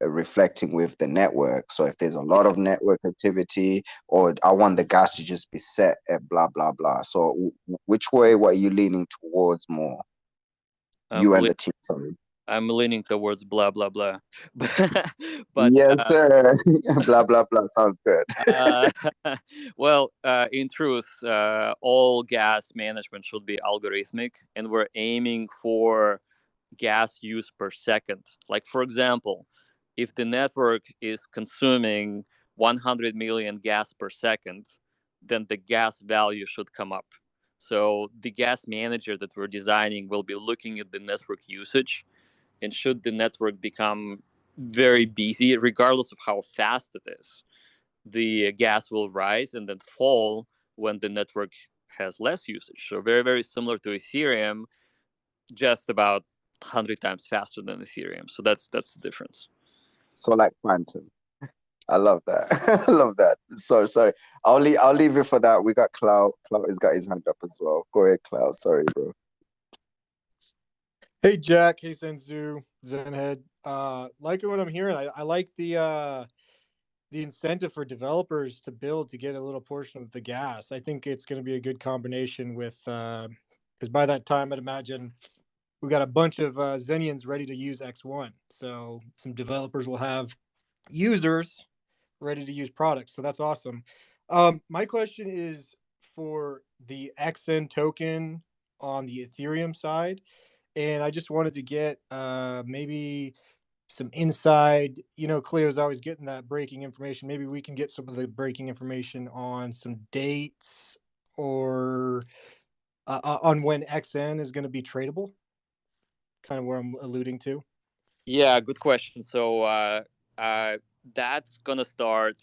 reflecting with the network? So if there's a lot of network activity, or I want the gas to just be set at blah blah blah. So which way, what are you leaning towards more? I'm, You and le- the team, sorry. I'm leaning towards blah blah blah, but Yes, sir. Blah blah blah sounds good. uh, well, in truth, all gas management should be algorithmic, and we're aiming for gas use per second. Like, for example, if the network is consuming 100 million gas per second, then the gas value should come up. So the gas manager that we're designing will be looking at the network usage, and should the network become very busy, regardless of how fast it is, the gas will rise and then fall when the network has less usage. So very, very similar to Ethereum, just about 100 times faster than Ethereum. So that's the difference. So like quantum. I love that. I love that. So sorry. I'll leave it for that. We got Cloud. Cloud has got his hand up as well. Go ahead, Cloud. Sorry, bro. Hey Jack, hey Xen Tzu, Zenhead. Liking what I'm hearing. I like the incentive for developers to build to get a little portion of the gas. I think it's going to be a good combination with because by that time I'd imagine we got a bunch of Zenians ready to use X1. So some developers will have users ready to use products. So that's awesome. My question is for the XN token on the Ethereum side. And I just wanted to get maybe some inside, Cleo's always getting that breaking information. Maybe we can get some of the breaking information on some dates or on when XN is going to be tradable, kind of where I'm alluding to. Yeah, good question. So that's gonna start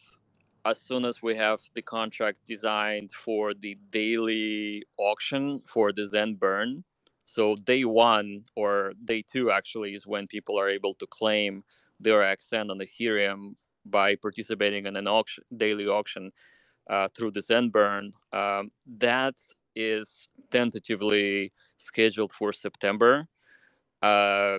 as soon as we have the contract designed for the daily auction for the Zen burn. So day one or day two actually is when people are able to claim their XN on Ethereum by participating in an auction, daily auction through the Zen burn. That is tentatively scheduled for September. Uh,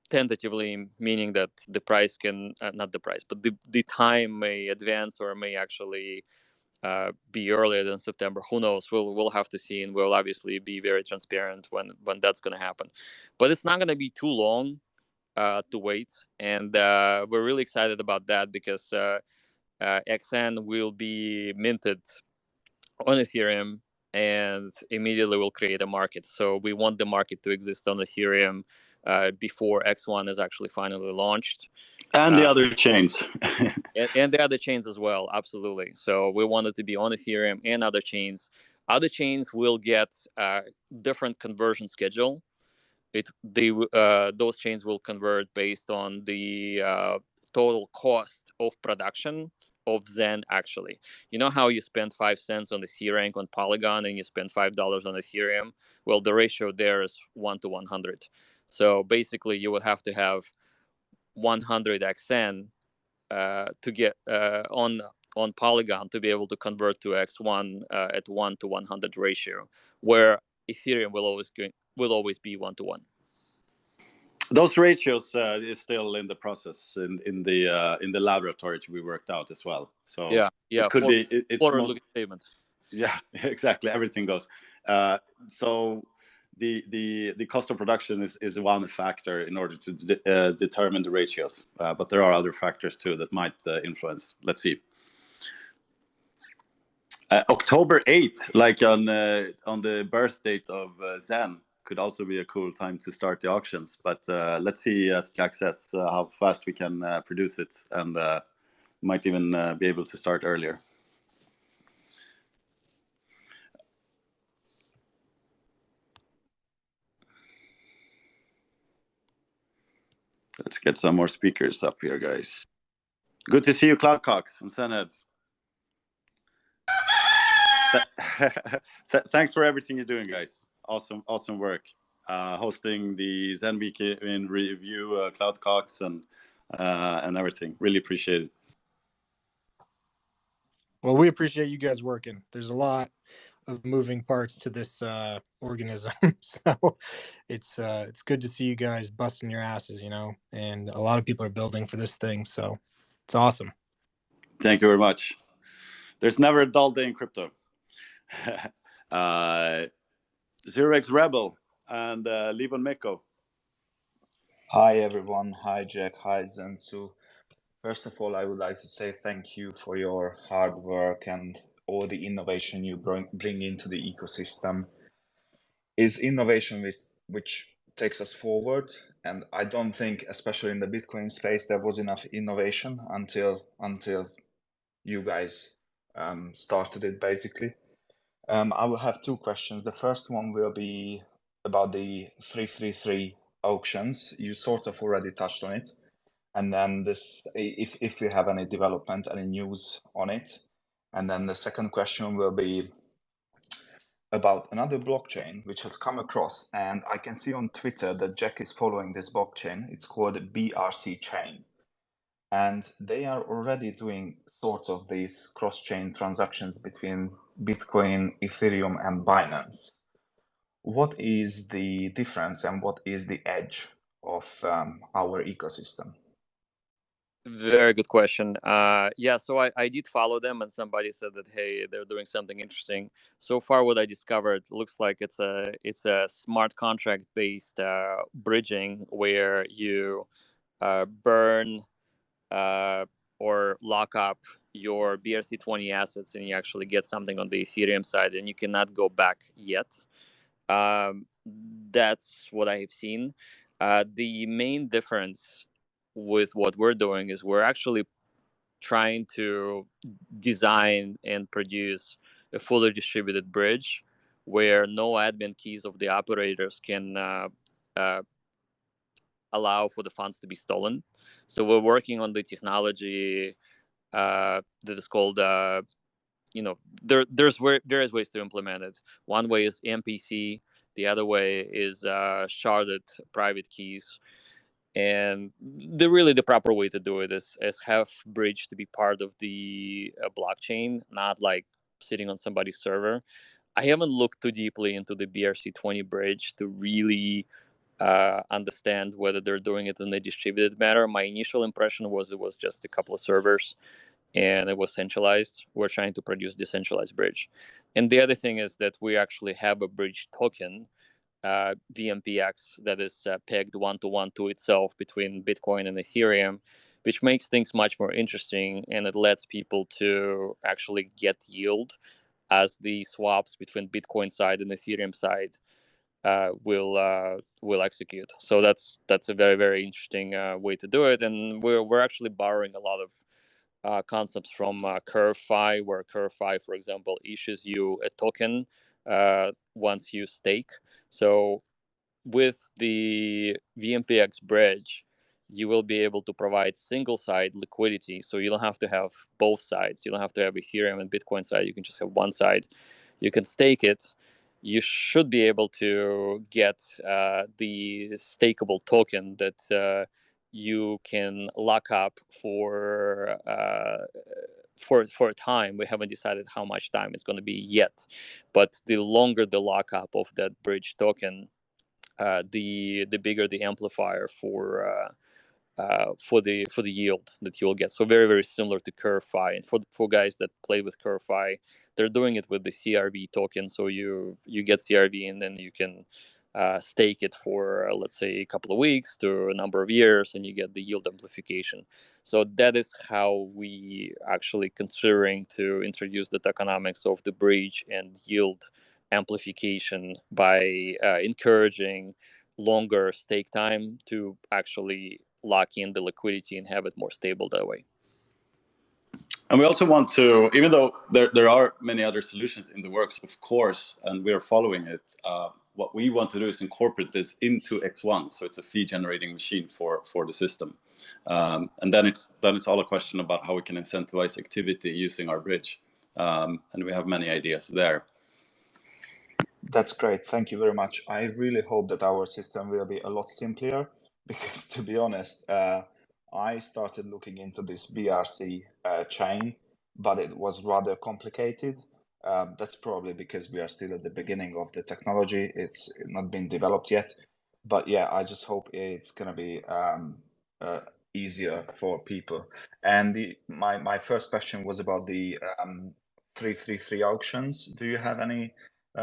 Tentatively meaning that the price can not the price but the time may advance or may actually be earlier than September. Who knows? We'll have to see, and we'll obviously be very transparent when that's going to happen. But it's not going to be too long to wait, and we're really excited about that because XN will be minted on Ethereum and immediately will create a market. So we want the market to exist on Ethereum before X1 is actually finally launched. And the other chains. And the other chains as well, absolutely. So we want it to be on Ethereum and other chains. Other chains will get different conversion schedule. Those chains will convert based on the total cost of production of Zen. Actually, you know how you spend 5 cents on the C rank on Polygon and you spend $5 on Ethereum. Well, the ratio there is 1 to 100. So basically, you would have to have 100 XN to get on Polygon to be able to convert to X1 at 1 to 100 ratio, where Ethereum will always be 1 to 1. Those ratios is still in the process in the laboratory to be worked out as well. So yeah, it could be it's forward-looking statements. Yeah, exactly. Everything goes. So the cost of production is one factor in order to determine the ratios, but there are other factors too that might influence. Let's see. October 8th, like on the birth date of Zen, could also be a cool time to start the auctions. But let's see, as Jack says, how fast we can produce it, and might even be able to start earlier. Let's get some more speakers up here, guys. Good to see you, Cloudcox and Senheads. Thanks for everything you're doing, guys. Awesome work. Hosting the Zen Week in review, Cloudcox and everything. Really appreciate it. Well, we appreciate you guys working. There's a lot of moving parts to this organism, so it's good to see you guys busting your asses, and a lot of people are building for this thing, so it's awesome. Thank you very much. There's never a dull day in crypto. Xerox Rebel and Levon Meko. Hi everyone, hi Jack, hi Xen Tzu. First of all, I would like to say thank you for your hard work and all the innovation you bring into the ecosystem. It's innovation which takes us forward, and I don't think, especially in the Bitcoin space, there was enough innovation until you guys started it, basically. I will have two questions. The first one will be about the 333 auctions. You sort of already touched on it. And then this, if we have any development, any news on it. And then the second question will be about another blockchain which has come across, and I can see on Twitter that Jack is following this blockchain. It's called BRC chain. And they are already doing sort of these cross-chain transactions between Bitcoin, Ethereum, and Binance. What is the difference and what is the edge of our ecosystem? Very good question. Yeah, so I did follow them, and somebody said that, hey, they're doing something interesting. So far, what I discovered looks like it's a smart contract based bridging where you burn or lock up your BRC20 assets, and you actually get something on the Ethereum side, and you cannot go back yet. That's what I have seen. The main difference with what we're doing is we're actually trying to design and produce a fully distributed bridge where no admin keys of the operators can allow for the funds to be stolen. So we're working on the technology that is called there's various ways to implement it. One way is MPC, the other way is sharded private keys. And the proper way to do it is have bridge to be part of the blockchain, not like sitting on somebody's server. I haven't looked too deeply into the BRC20 bridge to really understand whether they're doing it in a distributed manner. My initial impression was it was just a couple of servers and it was centralized. We're trying to produce decentralized bridge. And the other thing is that we actually have a bridge token, VMPX, that is pegged one-to-one to itself between Bitcoin and Ethereum, which makes things much more interesting, and it lets people to actually get yield as the swaps between Bitcoin side and Ethereum side will execute. So that's a very, very interesting way to do it, and we're actually borrowing a lot of concepts from CurveFi, where CurveFi, for example, issues you a token once you stake. So with the VMPX bridge, you will be able to provide single side liquidity. So you don't have to have both sides. You don't have to have Ethereum and Bitcoin side. You can just have one side. You can stake it. You should be able to get the stakeable token that you can lock up for a time. We haven't decided how much time it's going to be yet, but the longer the lockup of that bridge token, the bigger the amplifier for the yield that you'll get. So very, very similar to CurveFi. And for guys that play with CurveFi, they're doing it with the CRV token. So you get CRV and then you can stake it for let's say a couple of weeks to a number of years, and you get the yield amplification. So that is how we actually considering to introduce the tokenomics of the bridge and yield amplification by encouraging longer stake time to actually lock in the liquidity and have it more stable that way. And we also want to, even though there are many other solutions in the works, of course, and we are following it, what we want to do is incorporate this into X1, so it's a fee generating machine for the system. And then it's all a question about how we can incentivize activity using our bridge. And we have many ideas there. That's great. Thank you very much. I really hope that our system will be a lot simpler because, to be honest, I started looking into this BRC chain, but it was rather complicated. That's probably because we are still at the beginning of the technology. It's not been developed yet. But yeah, I just hope it's going to be easier for people. And my first question was about the 333 auctions. Do you have any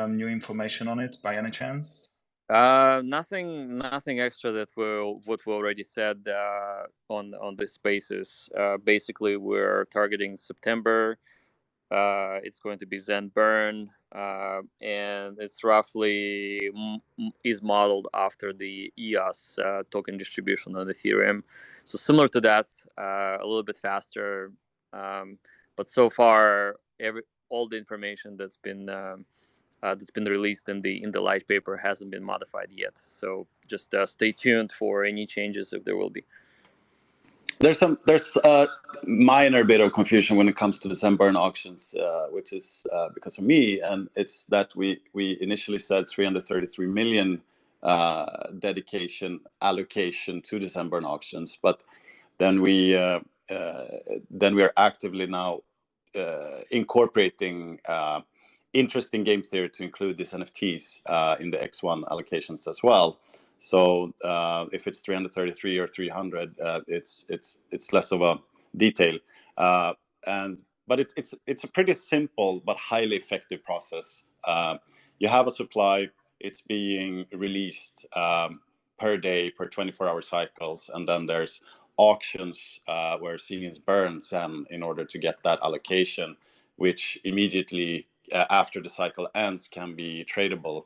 new information on it by any chance? Nothing extra that what we already said on the spaces. Basically, we're targeting September. It's going to be Zen Burn, and it's roughly is modeled after the EOS token distribution on Ethereum. So similar to that, a little bit faster. But so far, all the information that's been released in the light paper hasn't been modified yet. So just stay tuned for any changes if there will be. There's a minor bit of confusion when it comes to the Zen Burn auctions, which is because of me, and it's that we initially said 333 million dedication allocation to the Zen Burn auctions, but then we are actively now incorporating interesting game theory to include these NFTs in the X1 allocations as well. So if it's 333 or 300, it's less of a detail, but it's a pretty simple but highly effective process. You have a supply; it's being released per day, per 24-hour cycles, and then there's auctions where Seniors burns in order to get that allocation, which immediately after the cycle ends can be tradable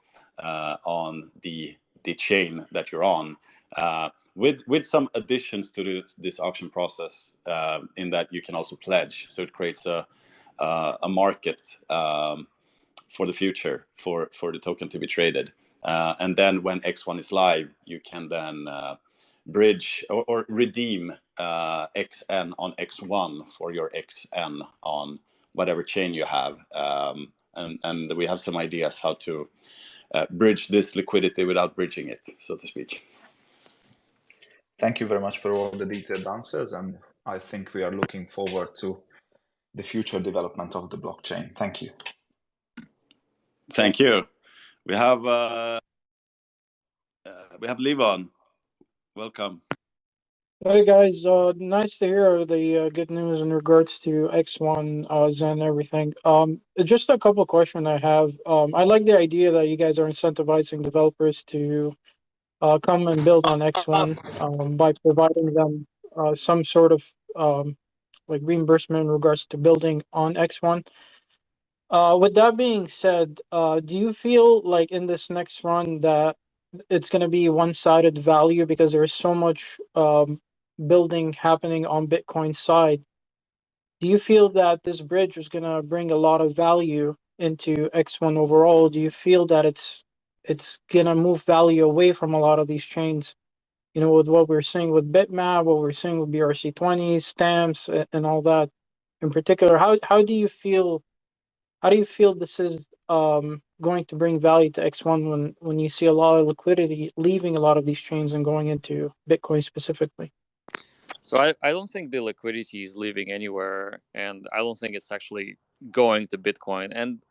on the chain that you're on, with some additions to this auction process, in that you can also pledge. So it creates a market for the future for the token to be traded. And then when X1 is live, you can then bridge or redeem XN on X1 for your XN on whatever chain you have. And we have some ideas how to bridge this liquidity without bridging it, so to speak. Thank you very much for all the detailed answers, and I think we are looking forward to the future development of the blockchain. Thank you. Thank you. We have Levon. Welcome. Hey guys, nice to hear the good news in regards to X1, Zen, and everything. Just a couple of questions I have. I like the idea that you guys are incentivizing developers to come and build on X1 by providing them some sort of like reimbursement in regards to building on X1. With that being said, do you feel like in this next run that it's going to be one-sided value because there's so much building happening on Bitcoin's side? Do you feel that this bridge is going to bring a lot of value into X1 overall? Do you feel that it's going to move value away from a lot of these chains? You know, with what we're seeing with Bitmap, what we're seeing with BRC20, stamps, and all that. In particular, how do you feel? How do you feel this is going to bring value to X1 when you see a lot of liquidity leaving a lot of these chains and going into Bitcoin specifically? So I don't think the liquidity is leaving anywhere, and I don't think it's actually going to Bitcoin. And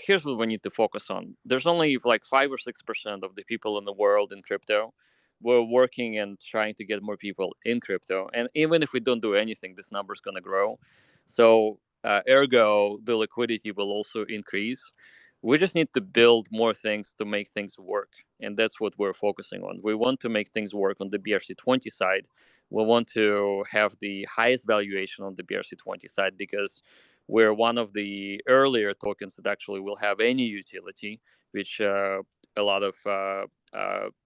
here's what we need to focus on. There's only like 5 or 6% of the people in the world in crypto. We're working and trying to get more people in crypto. And even if we don't do anything, this number is going to grow. So ergo, the liquidity will also increase. We just need to build more things to make things work. And that's what we're focusing on. We want to make things work on the BRC20 side. We want to have the highest valuation on the BRC20 side because we're one of the earlier tokens that actually will have any utility, which a lot of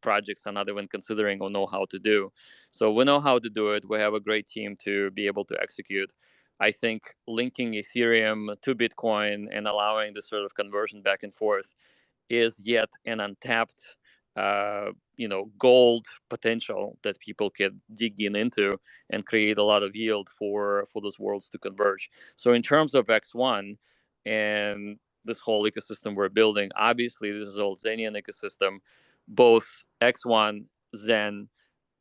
projects are not even considering or know how to do. So we know how to do it. We have a great team to be able to execute. I think linking Ethereum to Bitcoin and allowing this sort of conversion back and forth is yet an untapped, gold potential that people can dig into and create a lot of yield for those worlds to converge. So in terms of X1 and this whole ecosystem we're building, obviously this is all Xenian ecosystem, both X1, Zen,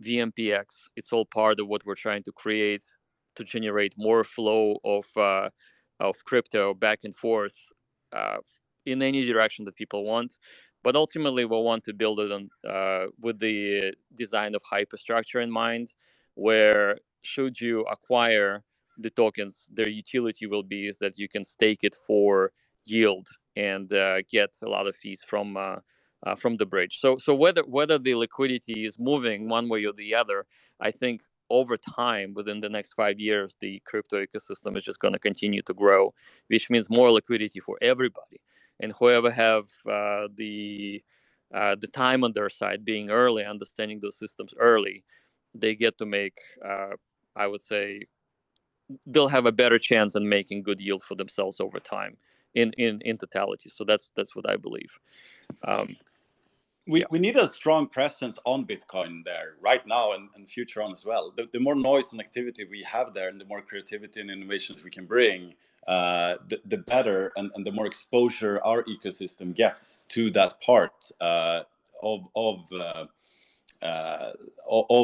VMPX. It's all part of what we're trying to create to generate more flow of crypto back and forth uh, in any direction that people want. But ultimately, we'll want to build it on with the design of hyperstructure in mind, where should you acquire the tokens, their utility will be is that you can stake it for yield and get a lot of fees from the bridge. So whether the liquidity is moving one way or the other, I think over time, within the next 5 years, the crypto ecosystem is just going to continue to grow, which means more liquidity for everybody. And whoever have the time on their side, being early, understanding those systems early, they get to make, I would say, they'll have a better chance in making good yield for themselves over time in totality. So that's what I believe. We need a strong presence on Bitcoin there right now and future on as well. The more noise and activity we have there, and the more creativity and innovations we can bring, the better, and the more exposure our ecosystem gets to that part of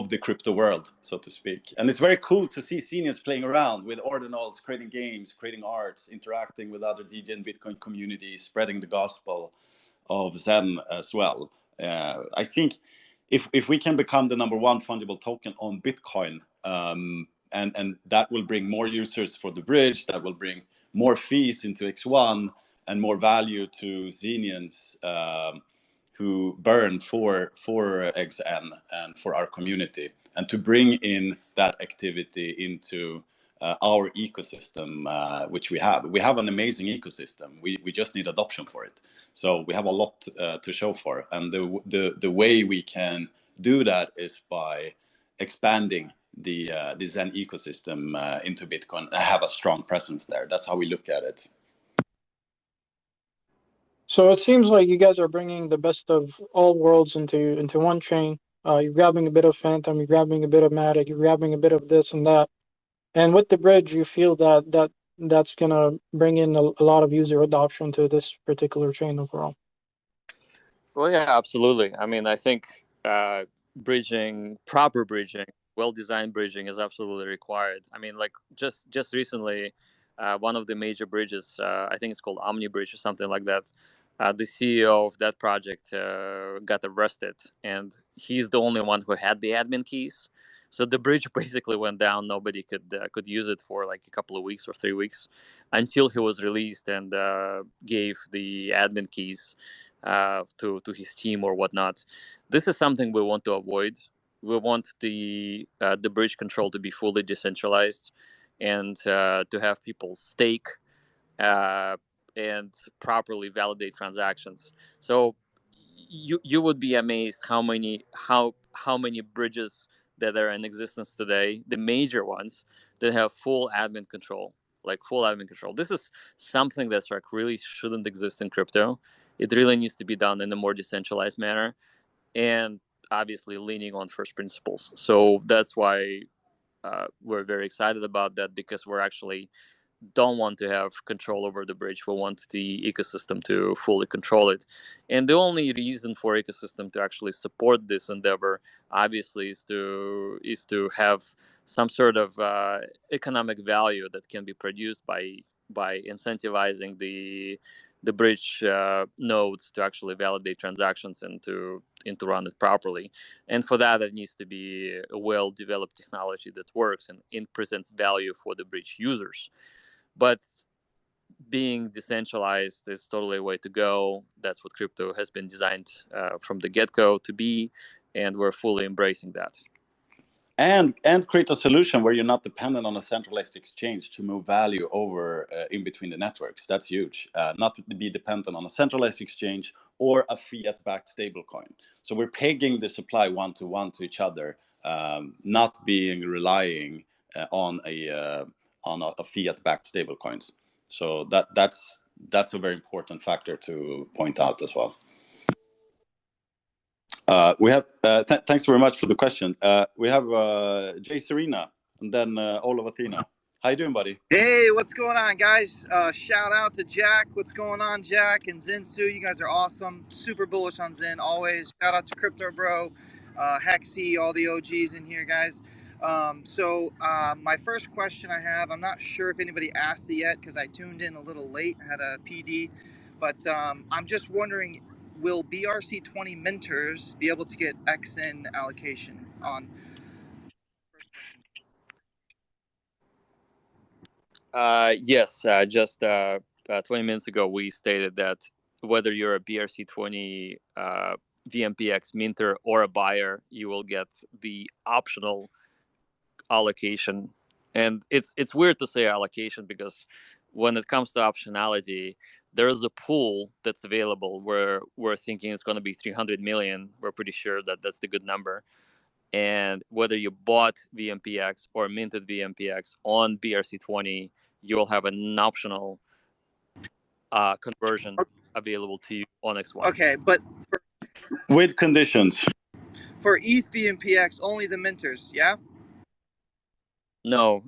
the crypto world, so to speak. And it's very cool to see seniors playing around with ordinals, creating games, creating arts, interacting with other DJ and Bitcoin communities, spreading the gospel of Zen as well. I think if we can become the number one fungible token on Bitcoin, and that will bring more users for the bridge, that will bring more fees into X1 and more value to Xenians who burn for XN and for our community, and to bring in that activity into our ecosystem, which we have. We have an amazing ecosystem. We just need adoption for it. So we have a lot to show for, and the way we can do that is by expanding the Zen ecosystem into Bitcoin and have a strong presence there. That's how we look at it. So it seems like you guys are bringing the best of all worlds into one chain. You're grabbing a bit of Phantom, you're grabbing a bit of Matic, you're grabbing a bit of this and that. And with the bridge, you feel that's gonna bring in a lot of user adoption to this particular chain overall. Well, yeah, absolutely. I mean, I think proper bridging, well-designed bridging is absolutely required. I mean, like just recently, one of the major bridges, I think it's called Omni Bridge or something like that. The CEO of that project got arrested, and he's the only one who had the admin keys. So the bridge basically went down. Nobody could use it for like a couple of weeks or 3 weeks, until he was released and gave the admin keys to his team or whatnot. This is something we want to avoid. We want the bridge control to be fully decentralized, and to have people stake uh, and properly validate transactions. So you would be amazed how many bridges that are in existence today, the major ones that have full admin control, like full admin control. This is something that's like really shouldn't exist in crypto. It really needs to be done in a more decentralized manner, and obviously leaning on first principles. So that's why we're very excited about that, because we're actually don't want to have control over the bridge. We want the ecosystem to fully control it. And the only reason for ecosystem to actually support this endeavor, obviously, is to have some sort of economic value that can be produced by incentivizing the bridge nodes to actually validate transactions and to run it properly. And for that, it needs to be a well-developed technology that works and it presents value for the bridge users. But being decentralized is totally a way to go. That's what crypto has been designed from the get-go to be, and we're fully embracing that. And create a solution where you're not dependent on a centralized exchange to move value over in between the networks. That's huge. Not to be dependent on a centralized exchange or a fiat-backed stablecoin. So we're pegging the supply one-to-one to each other, not being relying on a fiat-backed stablecoins. So that's a very important factor to point out as well. We have thanks very much for the question. We have Jay Serena and then Olav Athena. How you doing, buddy? Hey, what's going on, guys? Shout out to Jack. What's going on, Jack and Xen Tzu? You guys are awesome. Super bullish on Zen always. Shout out to Crypto Bro, Hexy, all the OGs in here, guys. My first question I have, I'm not sure if anybody asked it yet because I tuned in a little late, had a PD, but I'm just wondering, will BRC20 minters be able to get XN allocation on? Yes, just 20 minutes ago, we stated that whether you're a BRC20 VMPX minter or a buyer, you will get the optional allocation. And it's weird to say allocation because when it comes to optionality, there's a pool that's available where we're thinking it's going to be 300 million. We're pretty sure that that's the good number. And whether you bought VMPX or minted VMPX on BRC20, you will have an optional conversion available to you on X1. Okay, but With conditions. for ETH VMPX, only the minters, yeah? No,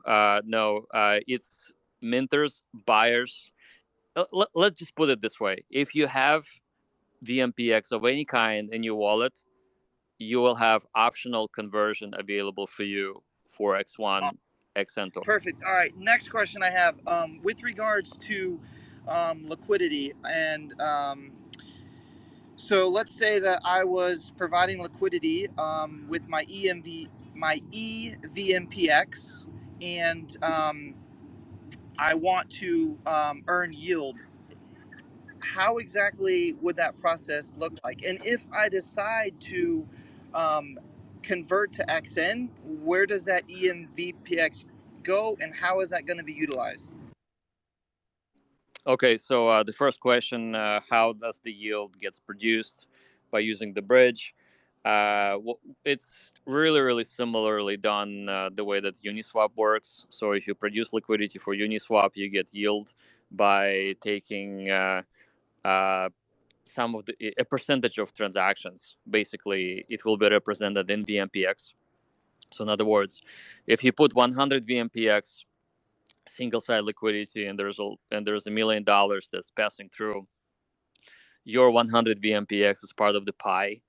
it's minters, buyers. Let's just put it this way. If you have VMPX of any kind in your wallet, you will have optional conversion available for you for X1, Xen token. Perfect. All right. Next question I have, with regards to liquidity, and so let's say that I was providing liquidity with my EVMPX, and I want to earn yield. How exactly would that process look like? And if I decide to convert to XN, where does that EMVPX go, and how is that going to be utilized? Okay, so the first question, how does the yield gets produced by using the bridge? It's really similarly done the way that Uniswap works. So if you produce liquidity for Uniswap, you get yield by taking some of a percentage of transactions. Basically, it will be represented in VMPX. So in other words, if you put 100 VMPX single side liquidity and there's $1 million that's passing through, your 100 VMPX is part of the pie,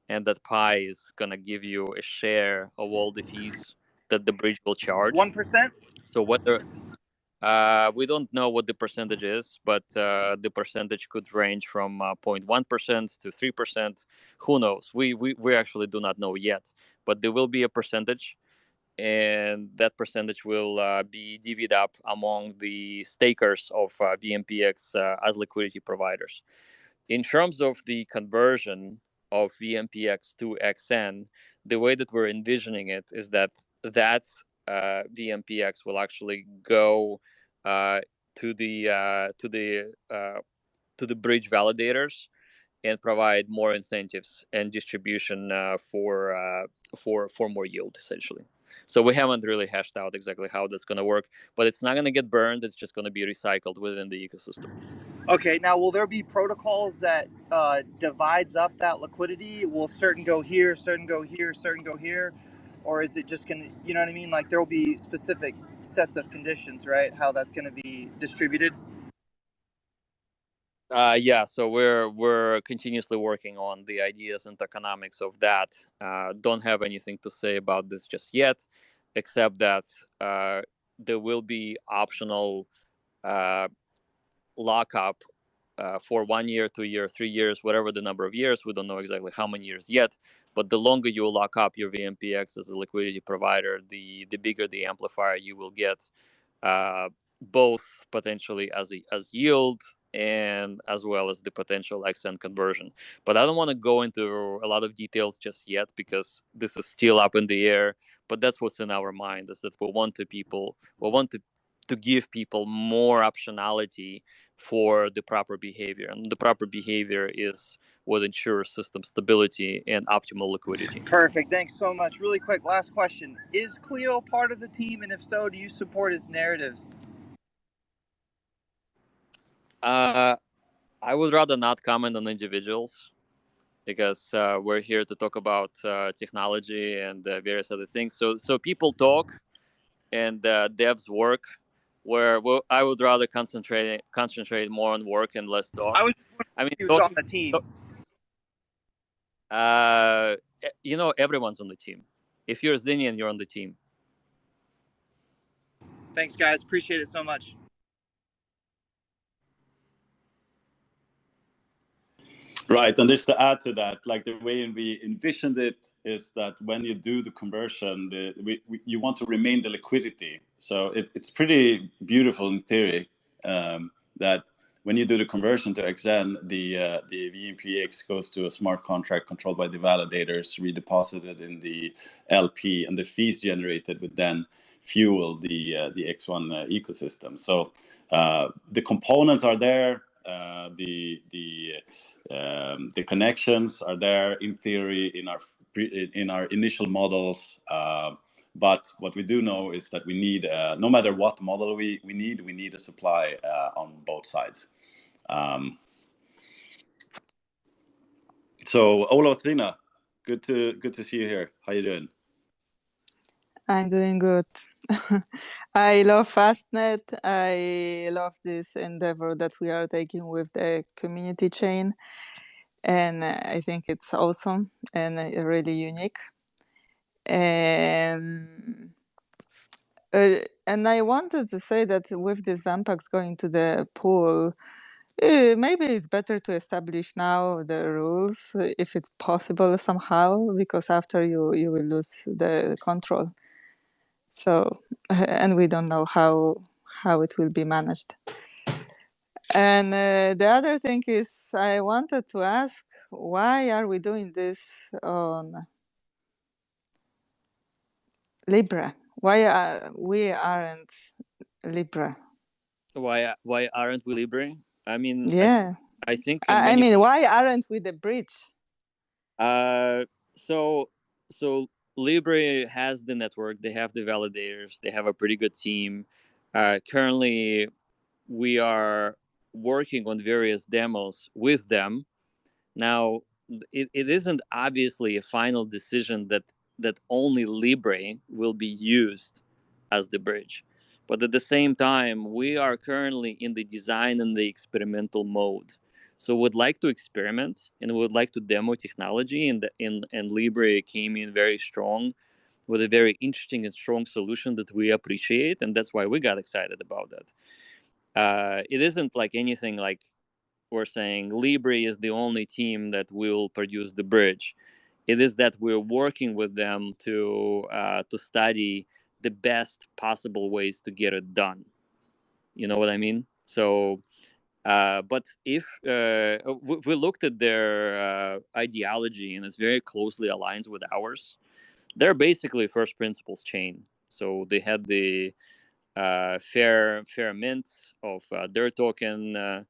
and that pie is gonna give you a share of all the fees that the bridge will charge. 1%? So whether we don't know what the percentage is, but the percentage could range from 0.1% to 3%. Who knows? We actually do not know yet, but there will be a percentage, and that percentage will be divvied up among the stakers of VMPX as liquidity providers. In terms of the conversion of VMPX to XN, the way that we're envisioning it is that VMPX will actually go to the bridge validators and provide more incentives and distribution for more yield, essentially. So we haven't really hashed out exactly how that's going to work, but it's not going to get burned. It's just going to be recycled within the ecosystem. Okay, now will there be protocols that divides up that liquidity? Will certain go here, certain go here, certain go here? Or is it just going to, you know what I mean? Like there will be specific sets of conditions, right? How that's going to be distributed? Yeah, so we're continuously working on the ideas and economics of that. Don't have anything to say about this just yet, except that there will be optional lockup for 1 year, 2 year, 3 years, whatever the number of years. We don't know exactly how many years yet, but the longer you lock up your VMPX as a liquidity provider, the bigger the amplifier you will get, both potentially as yield and as well as the potential XN conversion. But I don't want to go into a lot of details just yet because this is still up in the air. But that's what's in our mind, is that we want to give people more optionality for the proper behavior, and the proper behavior is what ensures system stability and optimal liquidity. Perfect. Thanks so much. Really quick, last question. Is Cleo part of the team? And if so, do you support his narratives? I would rather not comment on individuals because we're here to talk about technology and various other things. So people talk and devs work. Where I would rather concentrate more on work and less talk. I was I mean, who's on the team. Everyone's on the team. If you're Xenian, you're on the team. Thanks, guys. Appreciate it so much. Right, and just to add to that, like the way we envisioned it is that when you do the conversion, you want to remain the liquidity. So it's pretty beautiful in theory that when you do the conversion to XN, the VMPX goes to a smart contract controlled by the validators, redeposited in the LP, and the fees generated would then fuel the X1 ecosystem. So the components are there. The connections are there in theory in our initial models, but what we do know is that we need, no matter what model we need a supply on both sides. So Ola, Tina, good to see you here. How you doing? I'm doing good. I love fastnet. I love this endeavor that we are taking with the community chain, and I think it's awesome and really unique. And I wanted to say that with this VMPX going to the pool, maybe it's better to establish now the rules if it's possible somehow, because after you will lose the control. So, and we don't know how it will be managed. And the other thing is, I wanted to ask, why are we doing this on Libre? Why we aren't Libre? Why aren't we Libre? I mean, yeah, I think. I mean, why aren't we the bridge? So Libre has the network. They have the validators. They have a pretty good team. Currently, we are working on various demos with them. Now, it isn't obviously a final decision that only Libre will be used as the bridge. But at the same time, we are currently in the design and the experimental mode. So we'd like to experiment and we would like to demo technology, and Libre came in very strong with a very interesting and strong solution that we appreciate, and that's why we got excited about that. It isn't like anything like we're saying Libre is the only team that will produce the bridge. It is that we're working with them to study the best possible ways to get it done. You know what I mean? So, but if we looked at their ideology and it's very closely aligns with ours, they're basically first principles chain. So they had the fair mint of their token.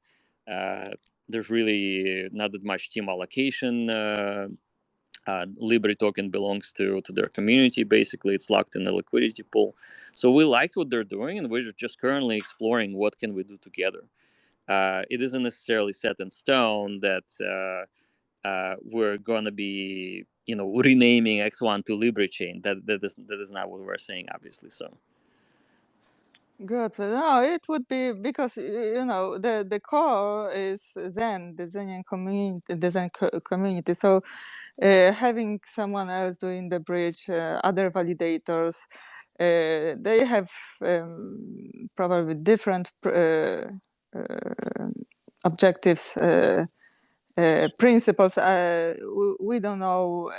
There's really not that much team allocation. Libre token belongs to their community. Basically, it's locked in a liquidity pool. So we liked what they're doing, and we're just currently exploring what can we do together. It isn't necessarily set in stone that we're going to be, renaming X1 to Libre chain. That is not what we're saying, obviously. So. Good. But no, it would be because the core is Zen, the Zenian community, the Zen community. So having someone else doing the bridge, other validators, they have probably different objectives, principles. We don't know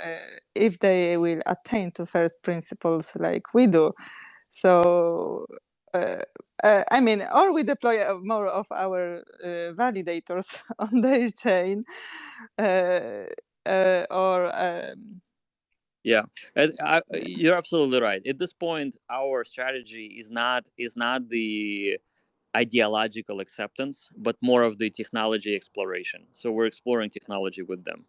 if they will attain to first principles like we do. So, I mean, or we deploy more of our validators on their chain, or yeah, you're absolutely right. At this point, our strategy is not the ideological acceptance, but more of the technology exploration. So we're exploring technology with them.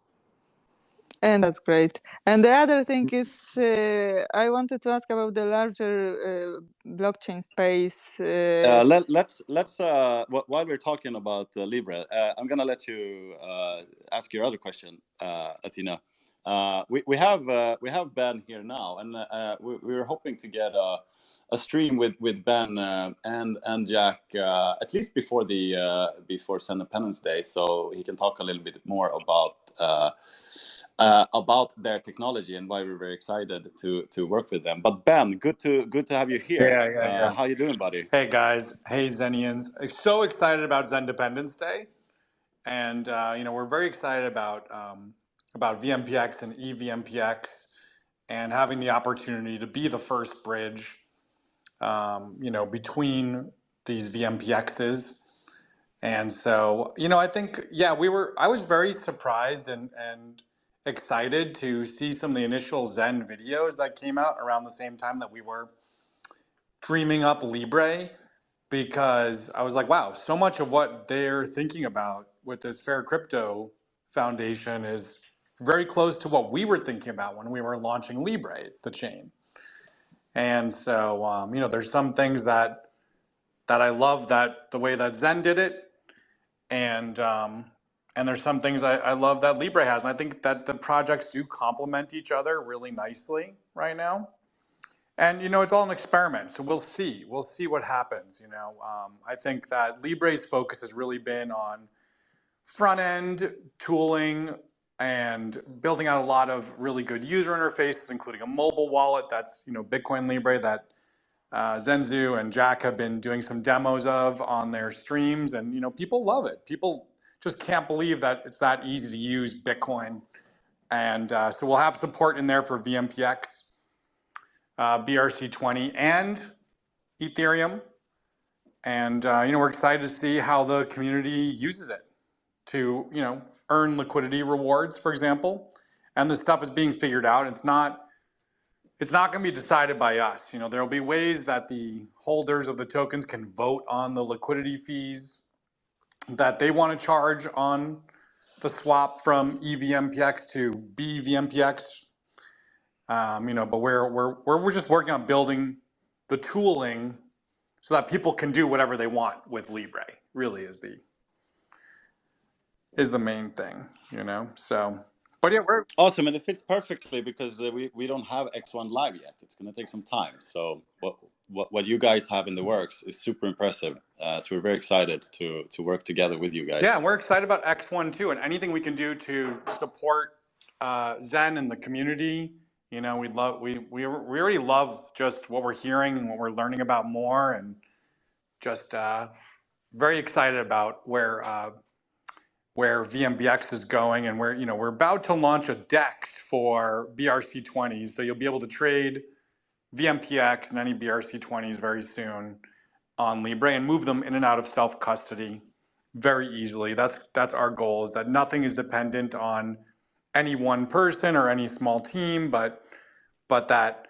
And that's great. And the other thing is, I wanted to ask about the larger blockchain space. Let's while we're talking about Libre, I'm gonna let you ask your other question, Athena. We have Ben here now, and we were hoping to get a stream with Ben and Jack at least before St. Independence Day, so he can talk a little bit more about their technology and why we're very excited to work with them. But Ben, good to have you here. Yeah. How you doing, buddy? Hey guys, hey Zenians. So excited about Zen Independence Day, and we're very excited about VMPX and eVMPX, and having the opportunity to be the first bridge, between these VMPXs. And so, I think, I was very surprised and excited to see some of the initial Zen videos that came out around the same time that we were dreaming up Libre, because I was like, wow, so much of what they're thinking about with this Fair Crypto Foundation is very close to what we were thinking about when we were launching Libre, the chain. And so, there's some things that I love that the way that Zen did it, and there's some things I love that Libre has, and I think that the projects do complement each other really nicely right now. And it's all an experiment, so we'll see what happens. I think that Libre's focus has really been on front end tooling and building out a lot of really good user interfaces, including a mobile wallet that's Bitcoin Libre that Xen Tzu and Jack have been doing some demos of on their streams, and people love it. People just can't believe that it's that easy to use Bitcoin, and so we'll have support in there for VMPX, BRC20, and Ethereum, and we're excited to see how the community uses it to earn liquidity rewards, for example. And this stuff is being figured out. It's not going to be decided by us. There will be ways that the holders of the tokens can vote on the liquidity fees that they want to charge on the swap from eVMPX to BVMPX. But we're just working on building the tooling so that people can do whatever they want with Libre. Really is the main thing, So, but yeah, we're Awesome, and it fits perfectly because we don't have X1 live yet. It's going to take some time. So what you guys have in the works is super impressive. So we're very excited to work together with you guys. Yeah, and we're excited about X1 too, and anything we can do to support Zen and the community. We already love just what we're hearing and what we're learning about more, and just very excited about where VMPX is going, and we're about to launch a DEX for BRC20s, so you'll be able to trade VMPX and any BRC20s very soon on Libre and move them in and out of self-custody very easily. That's our goal, is that nothing is dependent on any one person or any small team, but that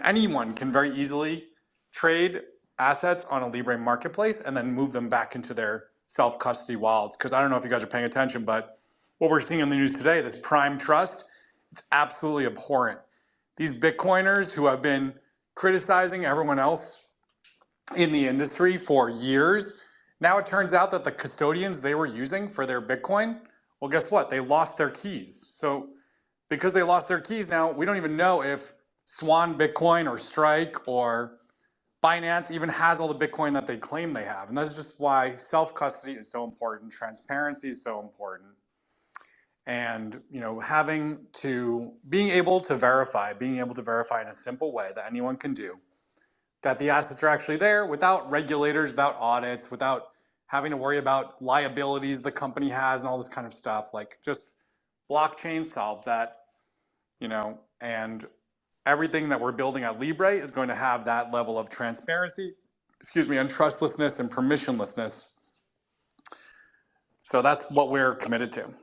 anyone can very easily trade assets on a Libre marketplace and then move them back into their self-custody wallets. Because I don't know if you guys are paying attention, but what we're seeing in the news today, this prime trust, it's absolutely abhorrent. These Bitcoiners who have been criticizing everyone else in the industry for years, now it turns out that the custodians they were using for their Bitcoin, well, guess what? They lost their keys. So because they lost their keys, now we don't even know if Swan Bitcoin or Strike or Binance even has all the Bitcoin that they claim they have. And that's just why self-custody is so important. Transparency is so important. And being able to verify in a simple way that anyone can do that the assets are actually there without regulators, without audits, without having to worry about liabilities the company has and all this kind of stuff. Like, just blockchain solves that, and everything that we're building at Libre is going to have that level of transparency, and trustlessness and permissionlessness. So that's what we're committed to.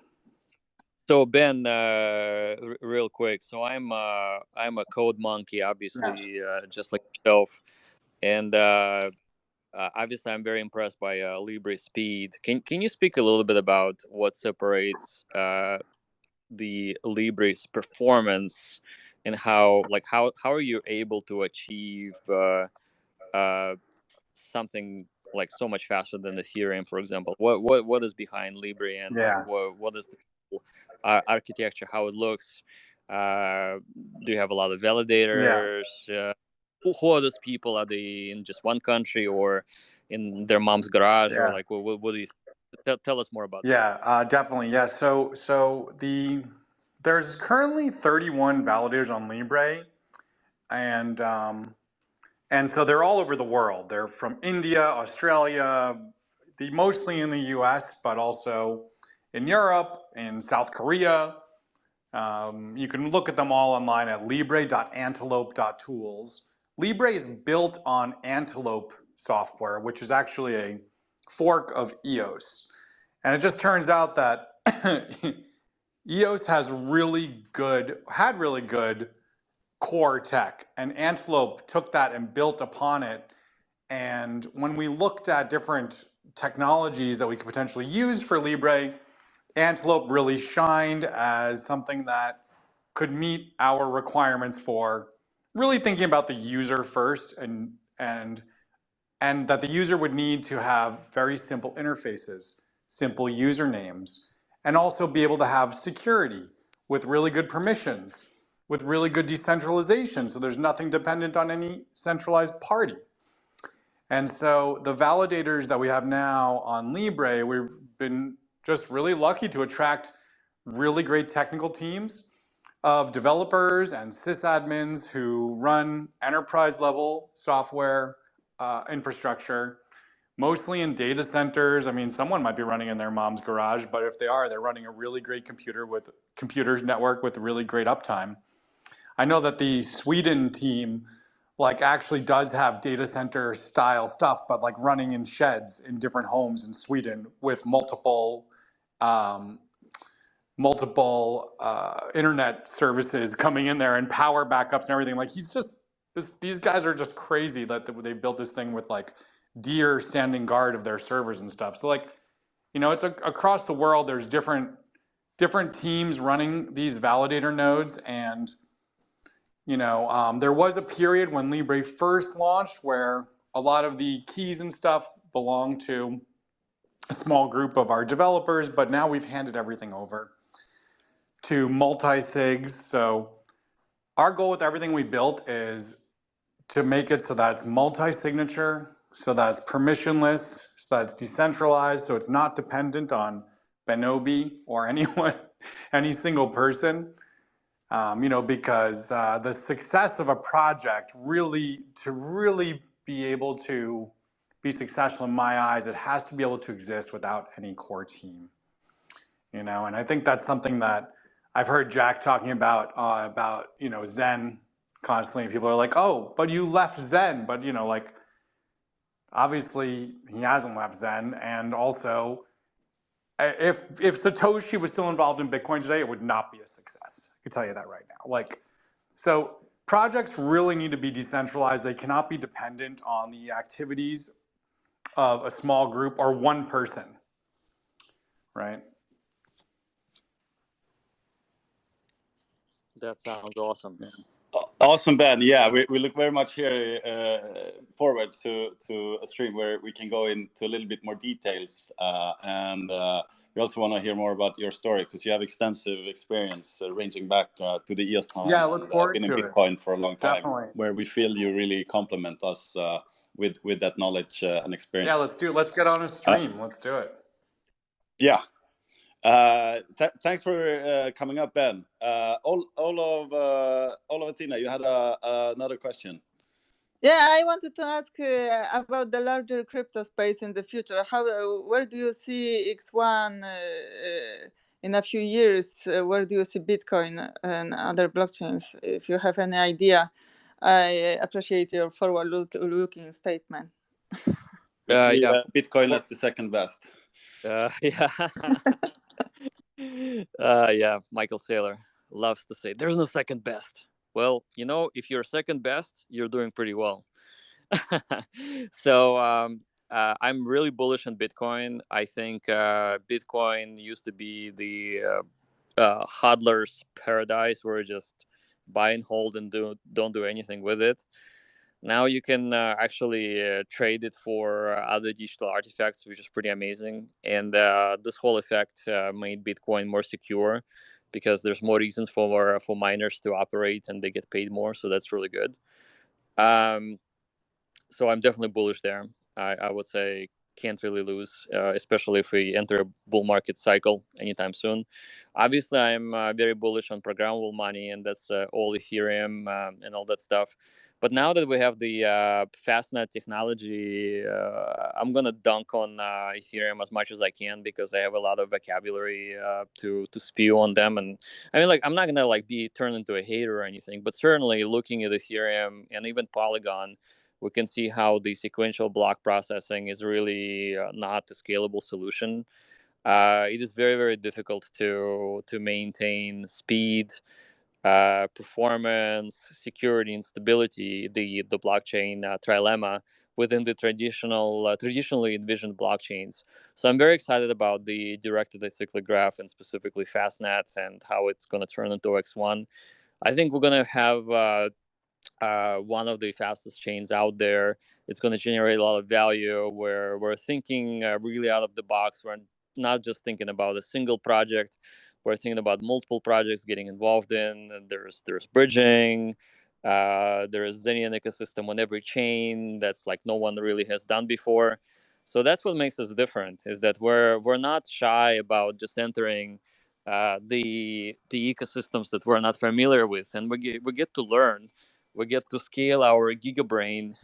So Ben, real quick. So I'm a code monkey, obviously, just like yourself, and obviously, I'm very impressed by Libre speed. Can you speak a little bit about what separates the Libre's performance and how are you able to achieve something like so much faster than Ethereum, for example? What is behind Libre, and like Yeah. what is the architecture, how it looks? Do you have a lot of Yeah. validators? Who are those people? Are they in just one country or in their mom's garage, or Yeah. like what do you tell us more about that? Yeah, definitely. Yeah. So there's currently 31 validators on Libre, and so they're all over the world. They're from India, Australia, mostly in the U.S., but also in Europe, in South Korea. You can look at them all online at libre.antelope.tools. Libre is built on Antelope software, which is actually a fork of EOS. And it just turns out that EOS had really good core tech, and Antelope took that and built upon it. And when we looked at different technologies that we could potentially use for Libre, Antelope really shined as something that could meet our requirements for really thinking about the user first, and that the user would need to have very simple interfaces, simple usernames, and also be able to have security with really good permissions, with really good decentralization, so there's nothing dependent on any centralized party. And so the validators that we have now on Libre, we've been just really lucky to attract really great technical teams of developers and sysadmins who run enterprise level software infrastructure, mostly in data centers. I mean, someone might be running in their mom's garage, but if they are, they're running a really great computer network with really great uptime. I know that the Sweden team actually does have data center style stuff, but running in sheds in different homes in Sweden with multiple internet services coming in there and power backups and everything. These guys are just crazy that they built this thing with deer standing guard of their servers and stuff. So it's across the world. There's different teams running these validator nodes, and there was a period when Libre first launched where a lot of the keys and stuff belonged to a small group of our developers, but now we've handed everything over to multi-sigs. So our goal with everything we built is to make it so that it's multi-signature, so that it's permissionless, so that it's decentralized, so it's not dependent on Benobi or anyone, any single person. Because the success of a project to really be able to be successful in my eyes, it has to be able to exist without any core team. And I think that's something that I've heard Jack talking about Xen constantly. People are like, oh, but you left Xen. But obviously he hasn't left Xen. And also, if Satoshi was still involved in Bitcoin today, it would not be a success. I can tell you that right now. So projects really need to be decentralized. They cannot be dependent on the activities of a small group or one person, right? That sounds awesome. Yeah. Awesome, Ben. Yeah, we look very much here forward to a stream where we can go into a little bit more details, and we also want to hear more about your story, because you have extensive experience ranging back to the EOS time. Yeah, I look forward been in to Bitcoin it. for a long time. Definitely. Where we feel you really complement us with that knowledge and experience. Yeah, let's get on a stream. Let's do it. Yeah. Thanks for coming up, Ben. All of Athena, you had another question. Yeah, I wanted to ask about the larger crypto space in the future. Where do you see X1 in a few years? Where do you see Bitcoin and other blockchains? If you have any idea, I appreciate your forward-looking statement. Yeah. Bitcoin is the second best. Yeah. Yeah. Michael Saylor loves to say there's no second best. Well, if you're second best, you're doing pretty well. So I'm really bullish on Bitcoin. I think Bitcoin used to be the hodler's paradise, where you just buy and hold and don't do anything with it. Now you can actually trade it for other digital artifacts, which is pretty amazing. And this whole effect made Bitcoin more secure, because there's more reasons for miners to operate, and they get paid more. So that's really good. Um, so I'm definitely bullish there. I would say can't really lose, especially if we enter a bull market cycle anytime soon. Obviously, I'm very bullish on programmable money, and that's all Ethereum and all that stuff. But now that we have the fastnet technology, I'm gonna dunk on Ethereum as much as I can, because I have a lot of vocabulary to spew on them. And I mean, like, I'm not gonna like be turned into a hater or anything, but certainly looking at Ethereum and even Polygon, we can see how the sequential block processing is really not a scalable solution. It is very, very difficult to maintain speed, performance, security, and stability, the blockchain trilemma within the traditionally envisioned blockchains. So I'm very excited about the directed acyclic graph, and specifically fastnets, and how it's going to turn into X1. I think we're going to have one of the fastest chains out there. It's going to generate a lot of value, where we're thinking really out of the box. We're not just thinking about a single project. We're thinking about multiple projects getting involved in. And there's bridging. There is Zenian ecosystem on every chain that's like no one really has done before. So that's what makes us different, is that we're not shy about just entering the ecosystems that we're not familiar with, and we get to learn. We get to scale our gigabrain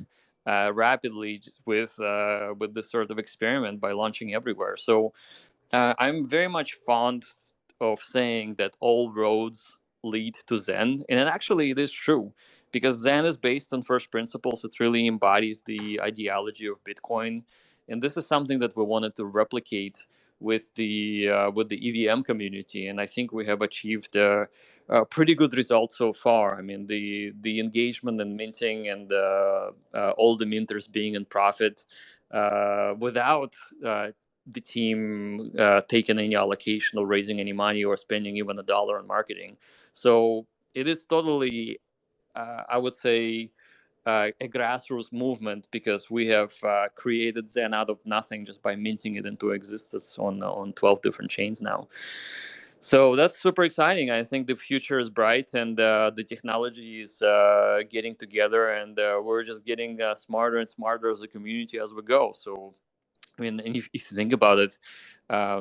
rapidly, just with this sort of experiment, by launching everywhere. So I'm very much fond of saying that all roads lead to Zen, and actually it is true, because Zen is based on first principles. It really embodies the ideology of Bitcoin, and this is something that we wanted to replicate with the EVM community, and I think we have achieved pretty good results so far. I mean, the engagement and minting, and all the minters being in profit without the team taking any allocation, or raising any money, or spending even $1 on marketing. So it is totally, I would say, a grassroots movement, because we have created Zen out of nothing, just by minting it into existence on 12 different chains now. So that's super exciting. I think the future is bright, and the technology is getting together, and we're just getting smarter and smarter as a community as we go. So I mean, and if you think about it,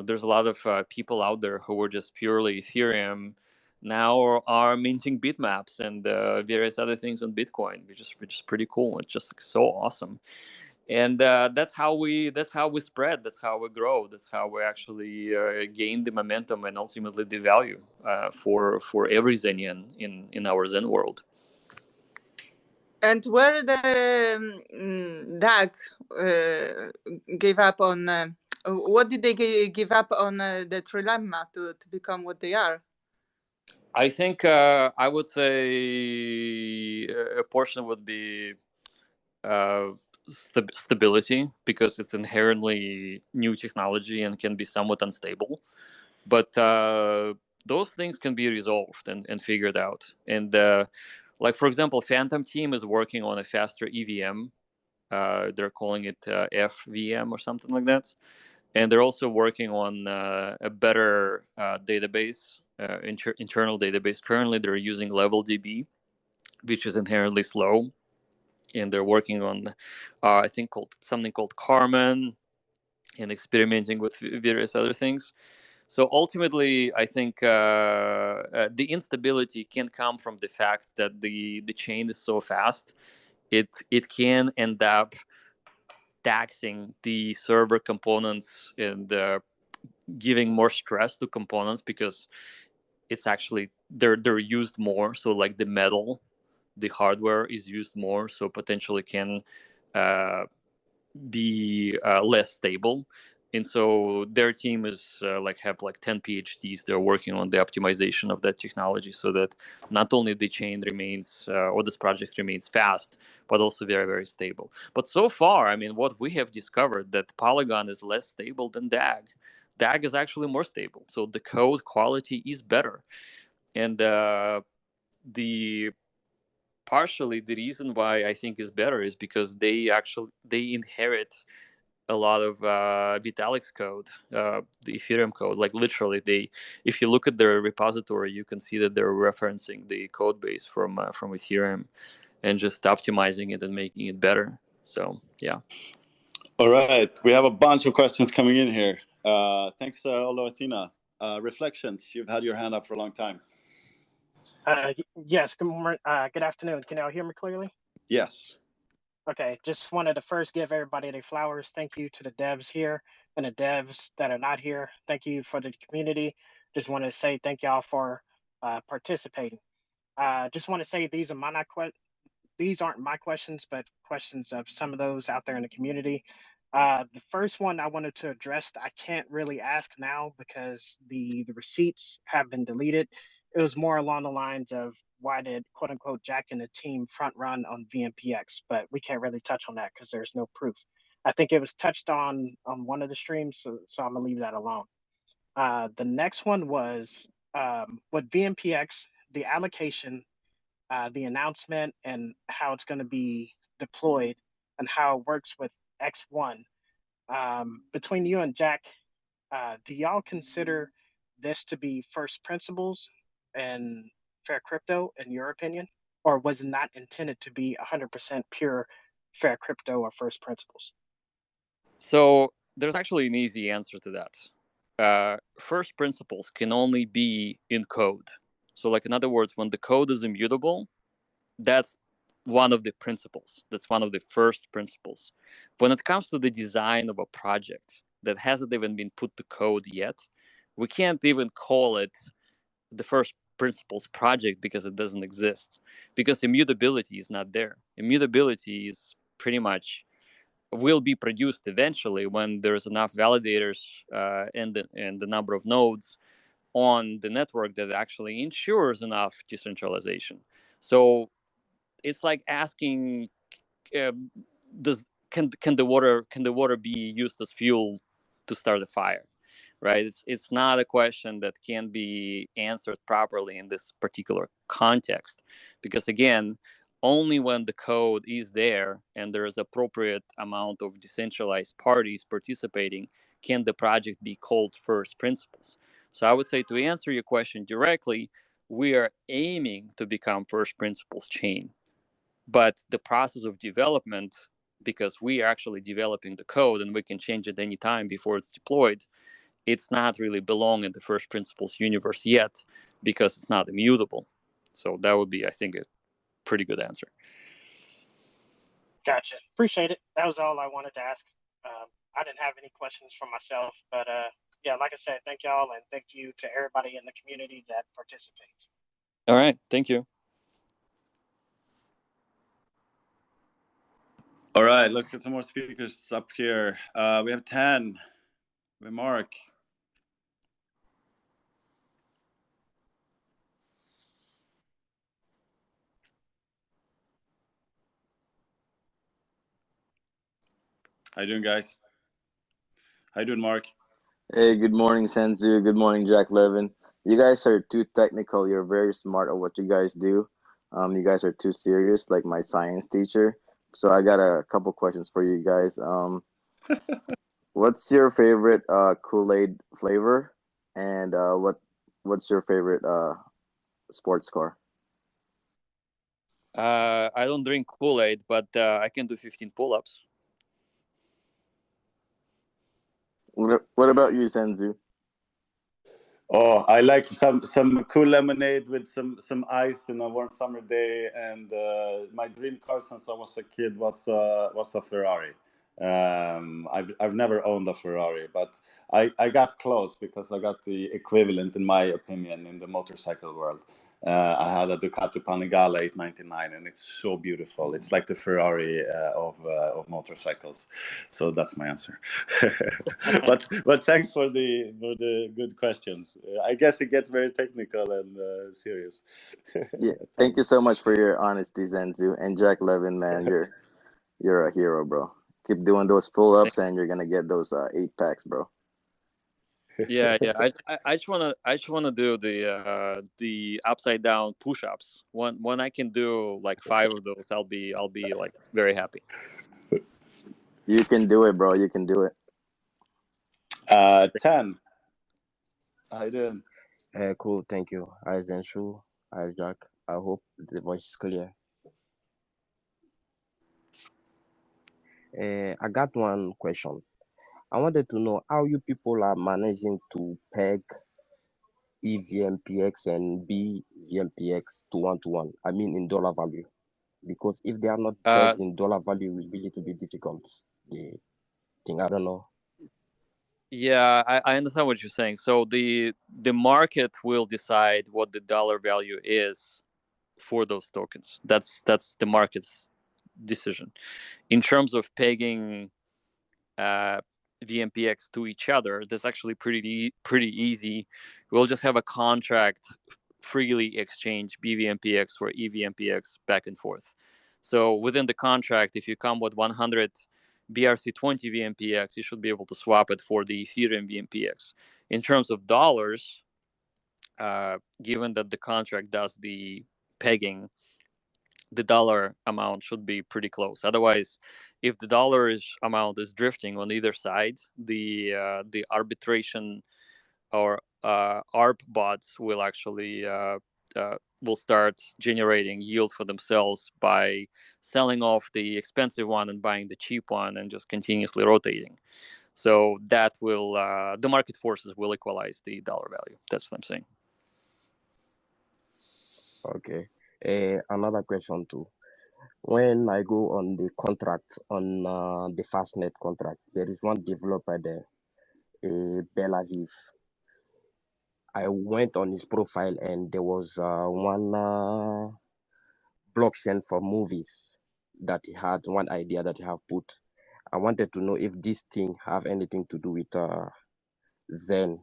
there's a lot of people out there who were just purely Ethereum, now are minting bitmaps and various other things on Bitcoin, which is pretty cool. It's just so awesome, and that's how we spread. That's how we grow. That's how we actually gain the momentum, and ultimately the value for every Zenian in our Zen world. And where the DAG gave up on, what did they give up on the trilemma to become what they are? I think I would say a portion would be stability, because it's inherently new technology and can be somewhat unstable. But those things can be resolved and figured out. And like, for example, Phantom Team is working on a faster EVM. They're calling it FVM or something like that. And they're also working on a better database, internal database. Currently, they're using LevelDB, which is inherently slow. And they're working on, I think, something called Carmen, and experimenting with various other things. So ultimately, I think the instability can come from the fact that the chain is so fast. It can end up taxing the server components, and giving more stress to components, because it's actually they're used more. So like the metal, the hardware is used more, so potentially can be less stable. And so their team is have 10 PhDs. They're working on the optimization of that technology so that not only the chain remains or this project remains fast, but also very, very stable. But so far, I mean, what we have discovered that Polygon is less stable than DAG. DAG is actually more stable. So the code quality is better. And partially the reason why I think is better is because they inherit a lot of Vitalik's code, the Ethereum code. Like literally, if you look at their repository, you can see that they're referencing the code base from Ethereum and just optimizing it and making it better. So yeah. All right, we have a bunch of questions coming in here. Thanks, Olo Athena. Reflections. You've had your hand up for a long time. Yes. Good morning. Good afternoon. Can y'all hear me clearly? Yes. Okay, just wanted to first give everybody their flowers. Thank you to the devs here and the devs that are not here. Thank you for the community. Just want to say thank y'all for participating. Just want to say these aren't my questions, but questions of some of those out there in the community. The first one I wanted to address, I can't really ask now because the receipts have been deleted. It was more along the lines of why did quote unquote Jack and the team front run on VMPX, but we can't really touch on that because there's no proof. I think it was touched on one of the streams, so I'm gonna leave that alone. The next one was with VMPX, the allocation, the announcement, and how it's going to be deployed and how it works with X1. Between you and Jack, do y'all consider this to be first principles and fair crypto, in your opinion? Or was it not intended to be 100% pure fair crypto or first principles? So there's actually an easy answer to that. First principles can only be in code. So like in other words, when the code is immutable, that's one of the principles. That's one of the first principles. When it comes to the design of a project that hasn't even been put to code yet, we can't even call it the first principles project because it doesn't exist. Because immutability is not there. Immutability is pretty much will be produced eventually when there's enough validators and the number of nodes on the network that actually ensures enough decentralization. So it's like asking, can the water be used as fuel to start a fire, right? It's not a question that can be answered properly in this particular context, because again, only when the code is there and there is appropriate amount of decentralized parties participating can the project be called first principles. So I would say, to answer your question directly, we are aiming to become first principles chain. But the process of development, because we are actually developing the code and we can change it anytime before it's deployed, it's not really belong in the first principles universe yet because it's not immutable. So that would be, I think, a pretty good answer. Gotcha. Appreciate it. That was all I wanted to ask. I didn't have any questions for myself, but yeah, like I said, thank y'all, and thank you to everybody in the community that participates. All right. Thank you. All right, let's get some more speakers up here. We have 10. We have Mark. How you doing, guys? How you doing, Mark? Hey, good morning, Xen Tzu. Good morning, Jack Levin. You guys are too technical. You're very smart at what you guys do. You guys are too serious, like my science teacher. So I got a couple questions for you guys. What's your favorite Kool-Aid flavor, and what's your favorite sports car? I don't drink Kool-Aid, but I can do 15 pull-ups. What about you, Xen Tzu? Oh, I like some cool lemonade with some ice in a warm summer day. And my dream car since I was a kid was a Ferrari. I've never owned a Ferrari, but I got close because I got the equivalent, in my opinion, in the motorcycle world. I had a Ducati Panigale 899, and it's so beautiful. It's like the Ferrari of motorcycles. So that's my answer. but thanks for the good questions. I guess it gets very technical and serious. Yeah, thank you so much for your honesty, Xen Tzu. And Jack Levin, man, you're a hero, bro. Keep doing those pull-ups, and you're gonna get those 8-packs, bro. Yeah. I just wanna do the upside down push-ups. When I can do like 5 of those, I'll be like very happy. You can do it, bro. You can do it. 10. How you doing? Cool, thank you. Hi, Xen Tzu. Hi, Jack. I hope the voice is clear. I got one question. I wanted to know how you people are managing to peg EVMPX and BVMPX to 1-to-1. I mean, in dollar value. Because if they are not pegged in dollar value, it will be a little bit difficult. The thing, I don't know. Yeah, I understand what you're saying. So the market will decide what the dollar value is for those tokens. That's the market's decision. In terms of pegging VMPX to each other, that's actually pretty easy. We'll just have a contract freely exchange BVMPX for EVMPX back and forth. So within the contract, if you come with 100 BRC20 VMPX, you should be able to swap it for the Ethereum VMPX. In terms of dollars, given that the contract does the pegging, the dollar amount should be pretty close. Otherwise, if the amount is drifting on either side, the arbitration or ARB bots will actually will start generating yield for themselves by selling off the expensive one and buying the cheap one and just continuously rotating. So that will the market forces will equalize the dollar value. That's what I'm saying. Okay. Another question too. When I go on the contract, on the fastnet contract, there is one developer there, Bel Aviv. I went on his profile and there was one blockchain for movies that he had, one idea that he have put. I wanted to know if this thing have anything to do with Zen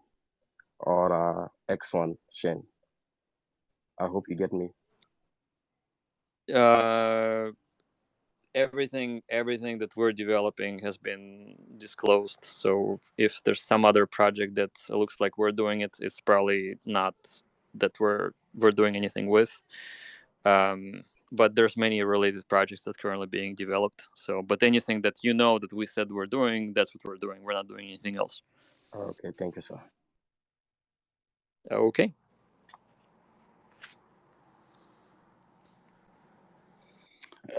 or X1 chain. I hope you get me. Everything that we're developing has been disclosed. So if there's some other project that looks like we're doing it, it's probably not that we're doing anything with. But there's many related projects that are currently being developed. So, but anything that that we said we're doing, that's what we're doing. We're not doing anything else. Okay, thank you, sir. Okay.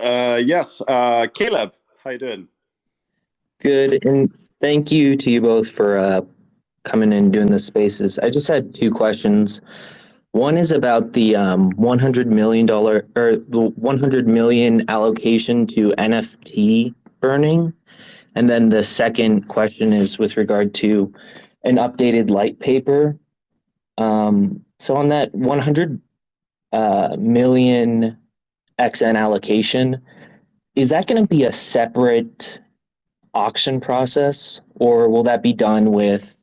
Yes, Caleb, how you doing? Good, and thank you to you both for coming and doing the spaces. I just had 2 questions. One is about the $100 million or the 100 million allocation to NFT burning, and then the second question is with regard to an updated light paper. So on that 100 million XN allocation, is that going to be a separate auction process, or will that be done with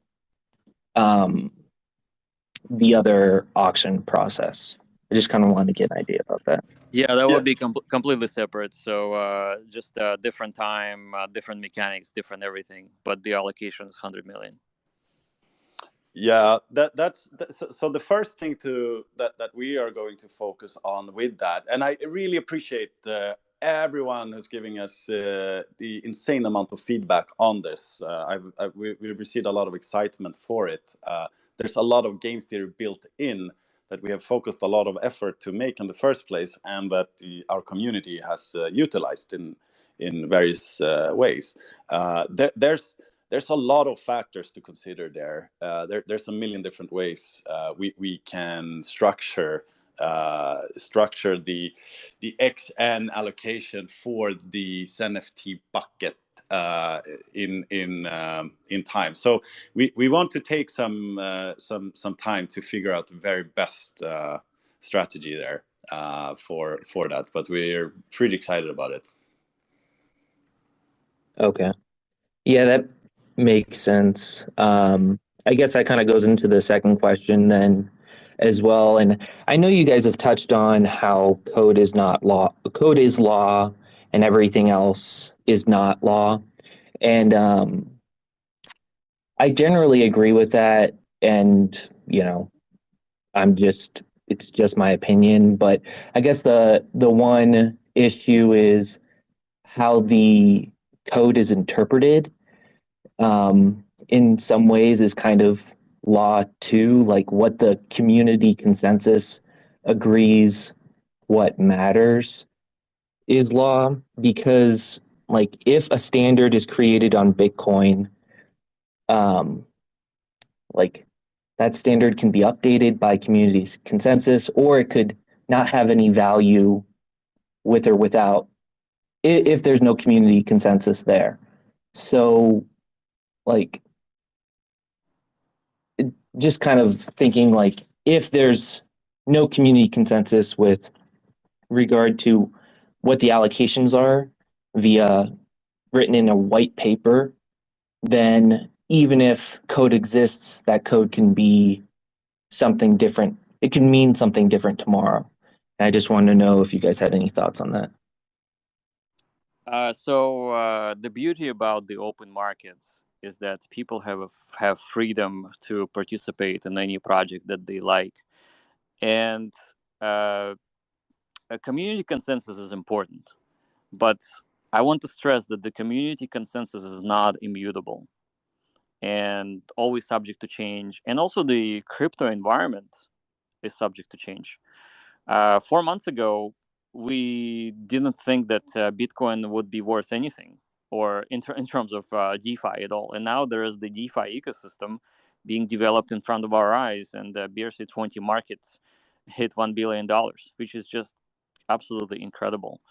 the other auction process? I just kind of wanted to get an idea about that. Yeah, that would be completely separate. So just different time, different mechanics, different everything. But the allocation is 100 million. Yeah, that's so the first thing that we are going to focus on with that, and I really appreciate everyone who's giving us the insane amount of feedback on this. We received a lot of excitement for it. There's a lot of game theory built in that we have focused a lot of effort to make in the first place, and that our community has utilized in various ways. There's a lot of factors to consider there. There's a million different ways we can structure the XN allocation for the NFT bucket in time. So we want to take some time to figure out the very best strategy there for that. But we're pretty excited about it. Okay. Yeah, that makes sense. I guess that kind of goes into the second question then as well. And I know you guys have touched on how code is not law. Code is law and everything else is not law. And I generally agree with that. And, you know, it's just my opinion. But I guess the one issue is how the code is interpreted. In some ways is kind of law too, like what the community consensus agrees what matters is law, because like if a standard is created on Bitcoin, like that standard can be updated by community's consensus, or it could not have any value with or without if there's no community consensus there. So like just kind of thinking like if there's no community consensus with regard to what the allocations are via written in a white paper, then even if code exists, that code can be something different. It can mean something different tomorrow. And I just wanted to know if you guys had any thoughts on that. So the beauty about the open markets is that people have freedom to participate in any project that they like, and a community consensus is important. But I want to stress that the community consensus is not immutable and always subject to change, and also the crypto environment is subject to change. 4 months ago, we didn't think that Bitcoin would be worth anything, or in terms of DeFi at all. And now there is the DeFi ecosystem being developed in front of our eyes, and the BRC20 market hit $1 billion, which is just absolutely incredible.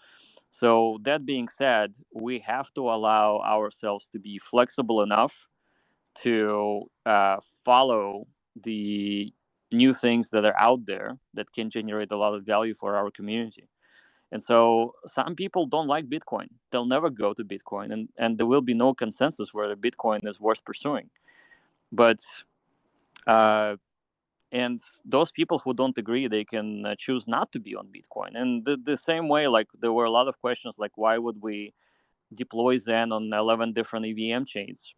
So that being said, we have to allow ourselves to be flexible enough to follow the new things that are out there that can generate a lot of value for our community. And so some people don't like Bitcoin. They'll never go to Bitcoin, and there will be no consensus whether Bitcoin is worth pursuing. But and those people who don't agree, they can choose not to be on Bitcoin. And the same way, like there were a lot of questions like, why would we deploy Zen on 11 different EVM chains?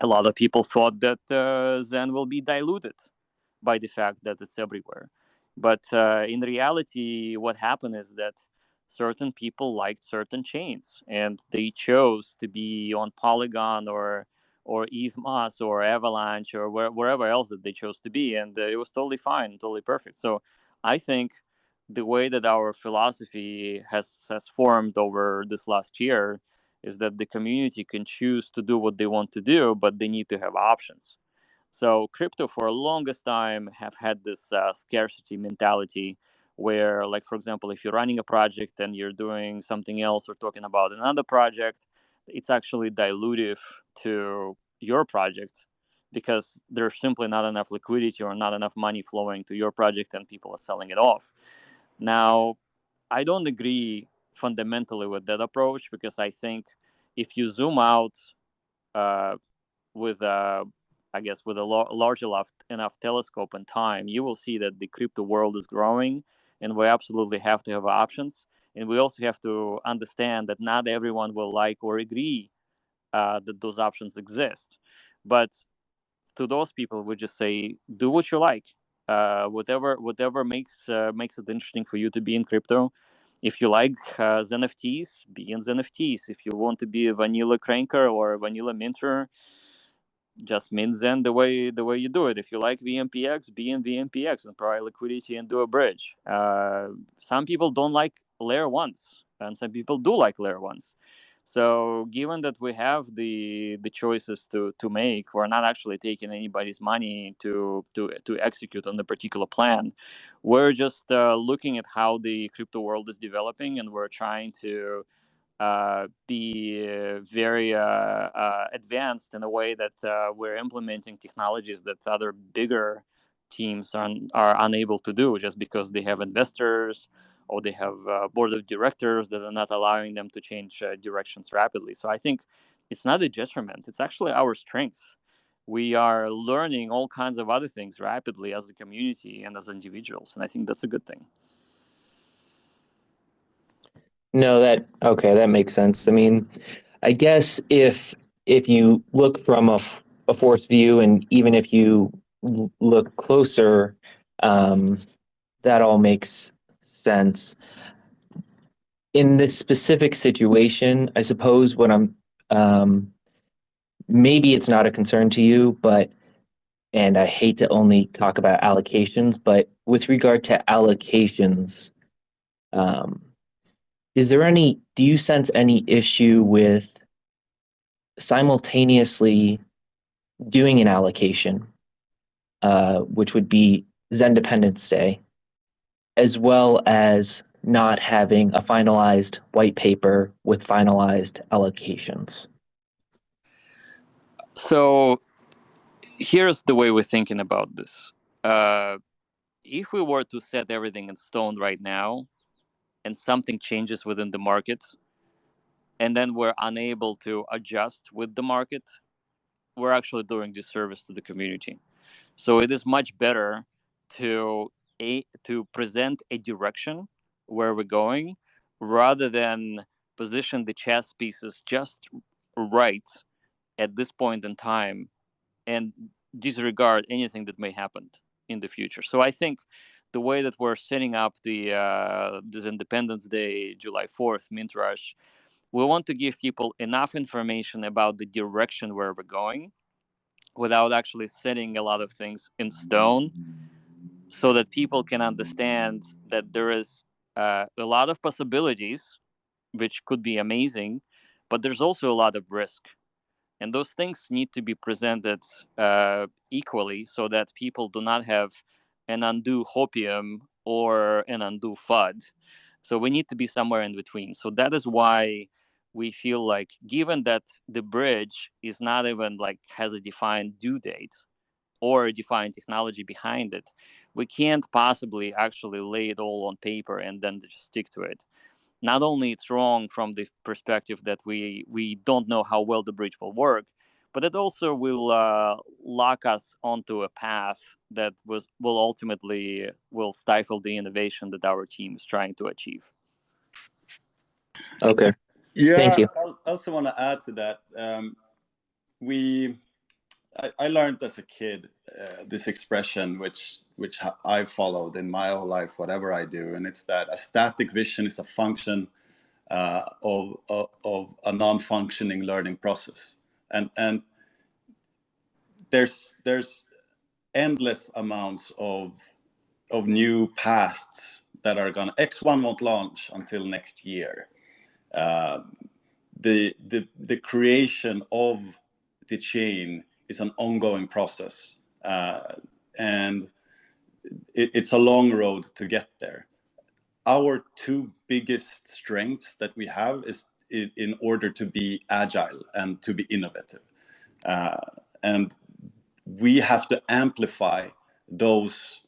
A lot of people thought that Zen will be diluted by the fact that it's everywhere. But in reality, what happened is that certain people liked certain chains, and they chose to be on Polygon or ETHMOS or Avalanche or wherever else that they chose to be, and it was totally fine, totally perfect. So I think the way that our philosophy has formed over this last year is that the community can choose to do what they want to do, but they need to have options. So crypto for the longest time have had this scarcity mentality where, like, for example, if you're running a project and you're doing something else or talking about another project, it's actually dilutive to your project because there's simply not enough liquidity or not enough money flowing to your project and people are selling it off. Now, I don't agree fundamentally with that approach because I think if you zoom out uh, with I guess with a large enough telescope and time, you will see that the crypto world is growing, and we absolutely have to have options. And we also have to understand that not everyone will like or agree that those options exist. But to those people, we just say, do what you like. Whatever makes it interesting for you to be in crypto. If you like NFTs, be in NFTs. If you want to be a vanilla cranker or a vanilla minter, just mint Zen the way you do it. If you like VMPX, be in VMPX and provide liquidity and do a bridge. Some people don't like layer ones, and some people do like layer ones. So given that we have the choices to make, we're not actually taking anybody's money to execute on the particular plan. We're just looking at how the crypto world is developing, and we're trying to be very advanced in a way that we're implementing technologies that other bigger teams are unable to do, just because they have investors or they have board of directors that are not allowing them to change directions rapidly. So I think it's not a detriment, it's actually our strength. We are learning all kinds of other things rapidly as a community and as individuals, and I think that's a good thing. No, that makes sense. I mean, I guess if you look from a force view, and even if you look closer, that all makes sense. In this specific situation, I suppose what maybe it's not a concern to you, and I hate to only talk about allocations, but with regard to allocations, do you sense any issue with simultaneously doing an allocation, which would be Zen Dependence Day, as well as not having a finalized white paper with finalized allocations? So here's the way we're thinking about this. If we were to set everything in stone right now and something changes within the market, and then we're unable to adjust with the market, we're actually doing disservice to the community. So it is much better to present a direction where we're going, rather than position the chess pieces just right at this point in time and disregard anything that may happen in the future. So I think the way that we're setting up this Independence Day, July 4th mint rush, we want to give people enough information about the direction where we're going without actually setting a lot of things in stone, so that people can understand that there is a lot of possibilities, which could be amazing, but there's also a lot of risk. And those things need to be presented equally, so that people do not have an undue hopium or an undue FUD. So we need to be somewhere in between. So that is why we feel like, given that the bridge is not even like has a defined due date or a defined technology behind it, we can't possibly actually lay it all on paper and then just stick to it. Not only it's wrong from the perspective that we don't know how well the bridge will work, but it also will lock us onto a path that will ultimately stifle the innovation that our team is trying to achieve. Okay. Yeah, Thank you. I also want to add to that. I learned as a kid this expression, which I followed in my whole life, whatever I do, and it's that a static vision is a function of a non-functioning learning process, and there's endless amounts of new paths that are gonna. X1 won't launch until next year. The creation of the chain is an ongoing process, and it's a long road to get there. Our two biggest strengths that we have is in order to be agile and to be innovative, and we have to amplify those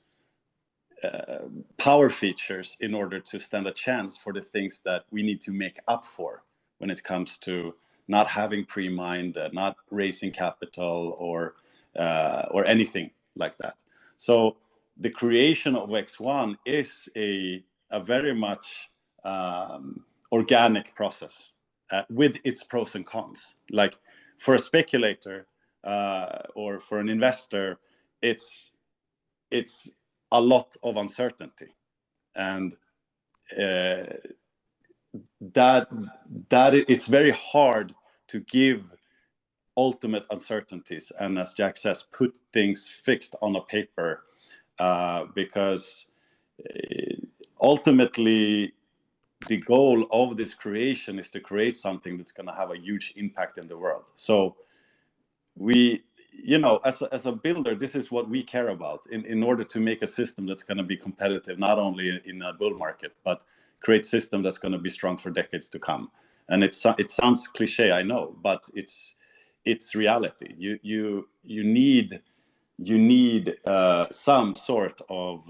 power features in order to stand a chance for the things that we need to make up for when it comes to not having pre-mined, not raising capital, or anything like that. So the creation of X1 is a very much organic process with its pros and cons. Like for a speculator or for an investor, it's a lot of uncertainty, and that it's very hard to give ultimate uncertainties, and as Jack says, put things fixed on a paper, because ultimately the goal of this creation is to create something that's going to have a huge impact in the world. So we, as a builder, this is what we care about in order to make a system that's going to be competitive, not only in a bull market, but create system that's going to be strong for decades to come. And it sounds cliche, I know, but it's reality. You need some sort of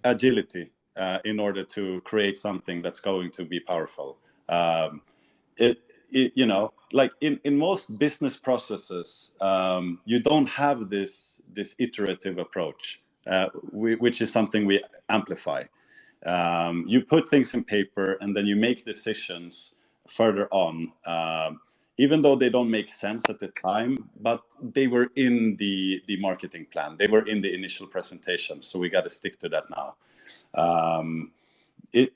agility in order to create something that's going to be powerful. You know, like in most business processes, you don't have this iterative approach, which is something we amplify. You put things in paper and then you make decisions further on, even though they don't make sense at the time, but they were in the marketing plan, they were in the initial presentation, so we got to stick to that now. It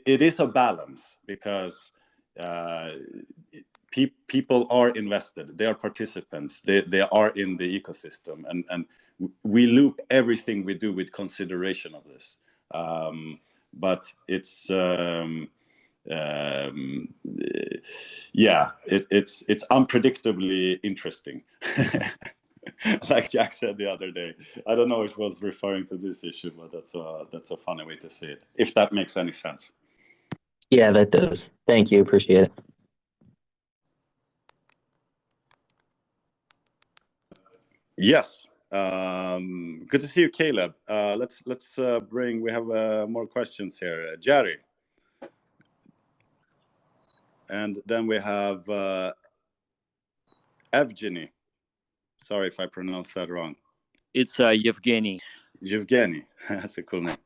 is a balance, because people are invested, they are participants, they are in the ecosystem, and we loop everything we do with consideration of this. But it's yeah, it's unpredictably interesting. Like Jack said the other day, I don't know if it was referring to this issue, but that's a funny way to see it, if that makes any sense. Yeah, that does. Thank you. Appreciate it. Yes. Good to see you, Caleb. Let's bring. We have more questions here. Jerry, and then we have Evgeny. Sorry if I pronounced that wrong. It's Yevgeny. Yevgeny. That's a cool name.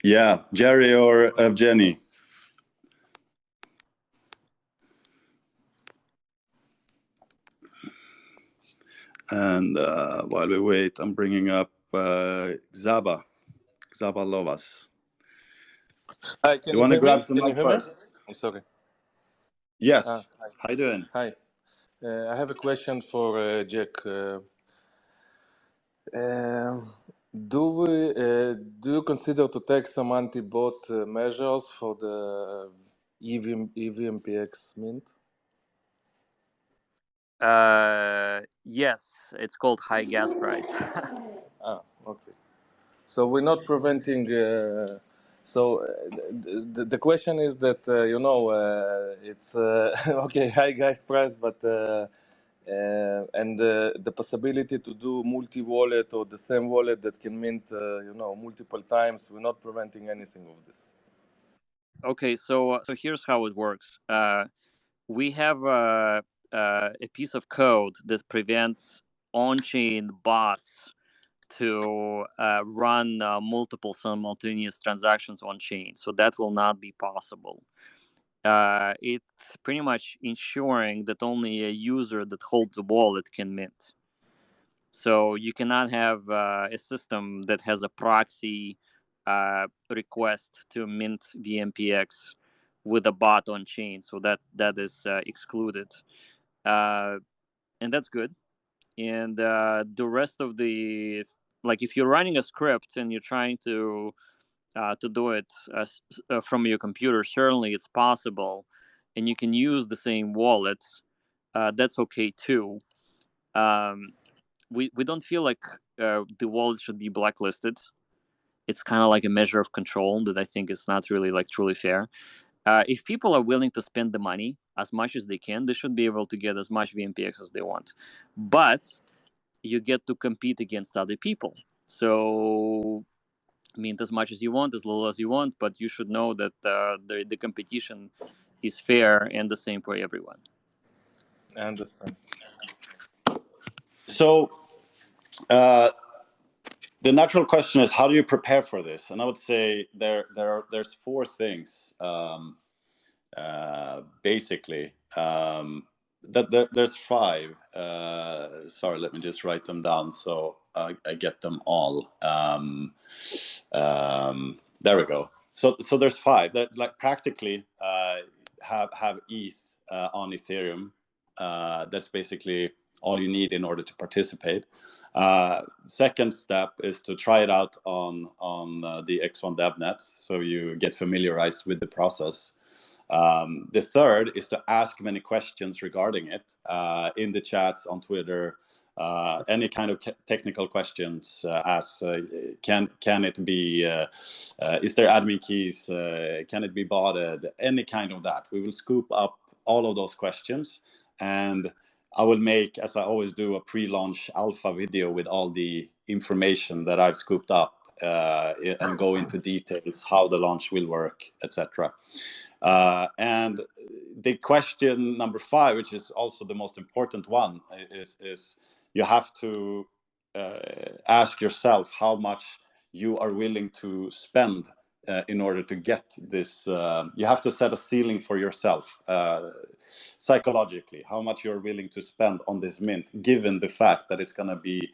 Yeah, Jerry or Evgeny. And while we wait, I'm bringing up Xaba Lovas. Hi, can You want to grab some Can you mic hear me? first? I'm sorry. Yes. Hi. How you doing? I have a question for Jack. Do you consider to take some anti-bot measures for the EVMPX mint? Yes, it's called high gas price. Okay. So we're not preventing. The question is that it's okay, high gas price, but and the possibility to do multi-wallet or the same wallet that can mint multiple times. We're not preventing anything of this. Okay, so here's how it works. We have a piece of code that prevents on-chain bots to run multiple simultaneous transactions on chain. So that will not be possible. It's pretty much ensuring that only a user that holds the wallet can mint. So you cannot have a system that has a proxy request to mint VMPX with a bot on chain. So that is excluded, and that's good. And the rest of the, like, if you're running a script and you're trying to do it from your computer, certainly it's possible, and you can use the same wallet. That's okay too. We don't feel like the wallet should be blacklisted. It's kind of like a measure of control that I think is not really like truly fair. If people are willing to spend the money as much as they can, they should be able to get as much VMPX as they want. But you get to compete against other people. So mint as much as you want, as little as you want, but you should know that the competition is fair and the same for everyone. I understand. So the natural question is, how do you prepare for this? And I would say there's four things basically. There's five. Sorry, let me just write them down so I get them all. There we go. So there's five that, like, practically have ETH on Ethereum. That's basically all you need in order to participate. Second step is to try it out on the X1 Devnet, so you get familiarized with the process. The third is to ask many questions regarding it in the chats on Twitter. Any kind of technical questions, as can it be, is there admin keys, can it be botted, any kind of that. We will scoop up all of those questions, and I will make, as I always do, a pre-launch alpha video with all the information that I've scooped up and go into details how the launch will work, etc. And the question number 5, which is also the most important one, is you have to ask yourself how much you are willing to spend in order to get this. You have to set a ceiling for yourself psychologically, how much you're willing to spend on this mint, given the fact that it's going to be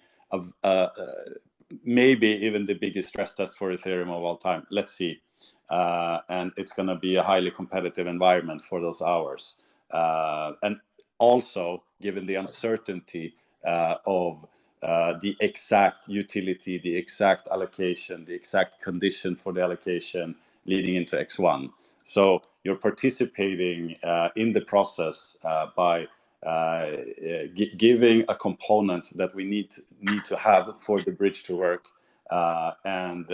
maybe even the biggest stress test for Ethereum of all time. Let's see. And it's going to be a highly competitive environment for those hours. And also, given the uncertainty of the exact utility, the exact allocation, the exact condition for the allocation leading into X1. So you're participating in the process by giving a component that we need to have for the bridge to work. And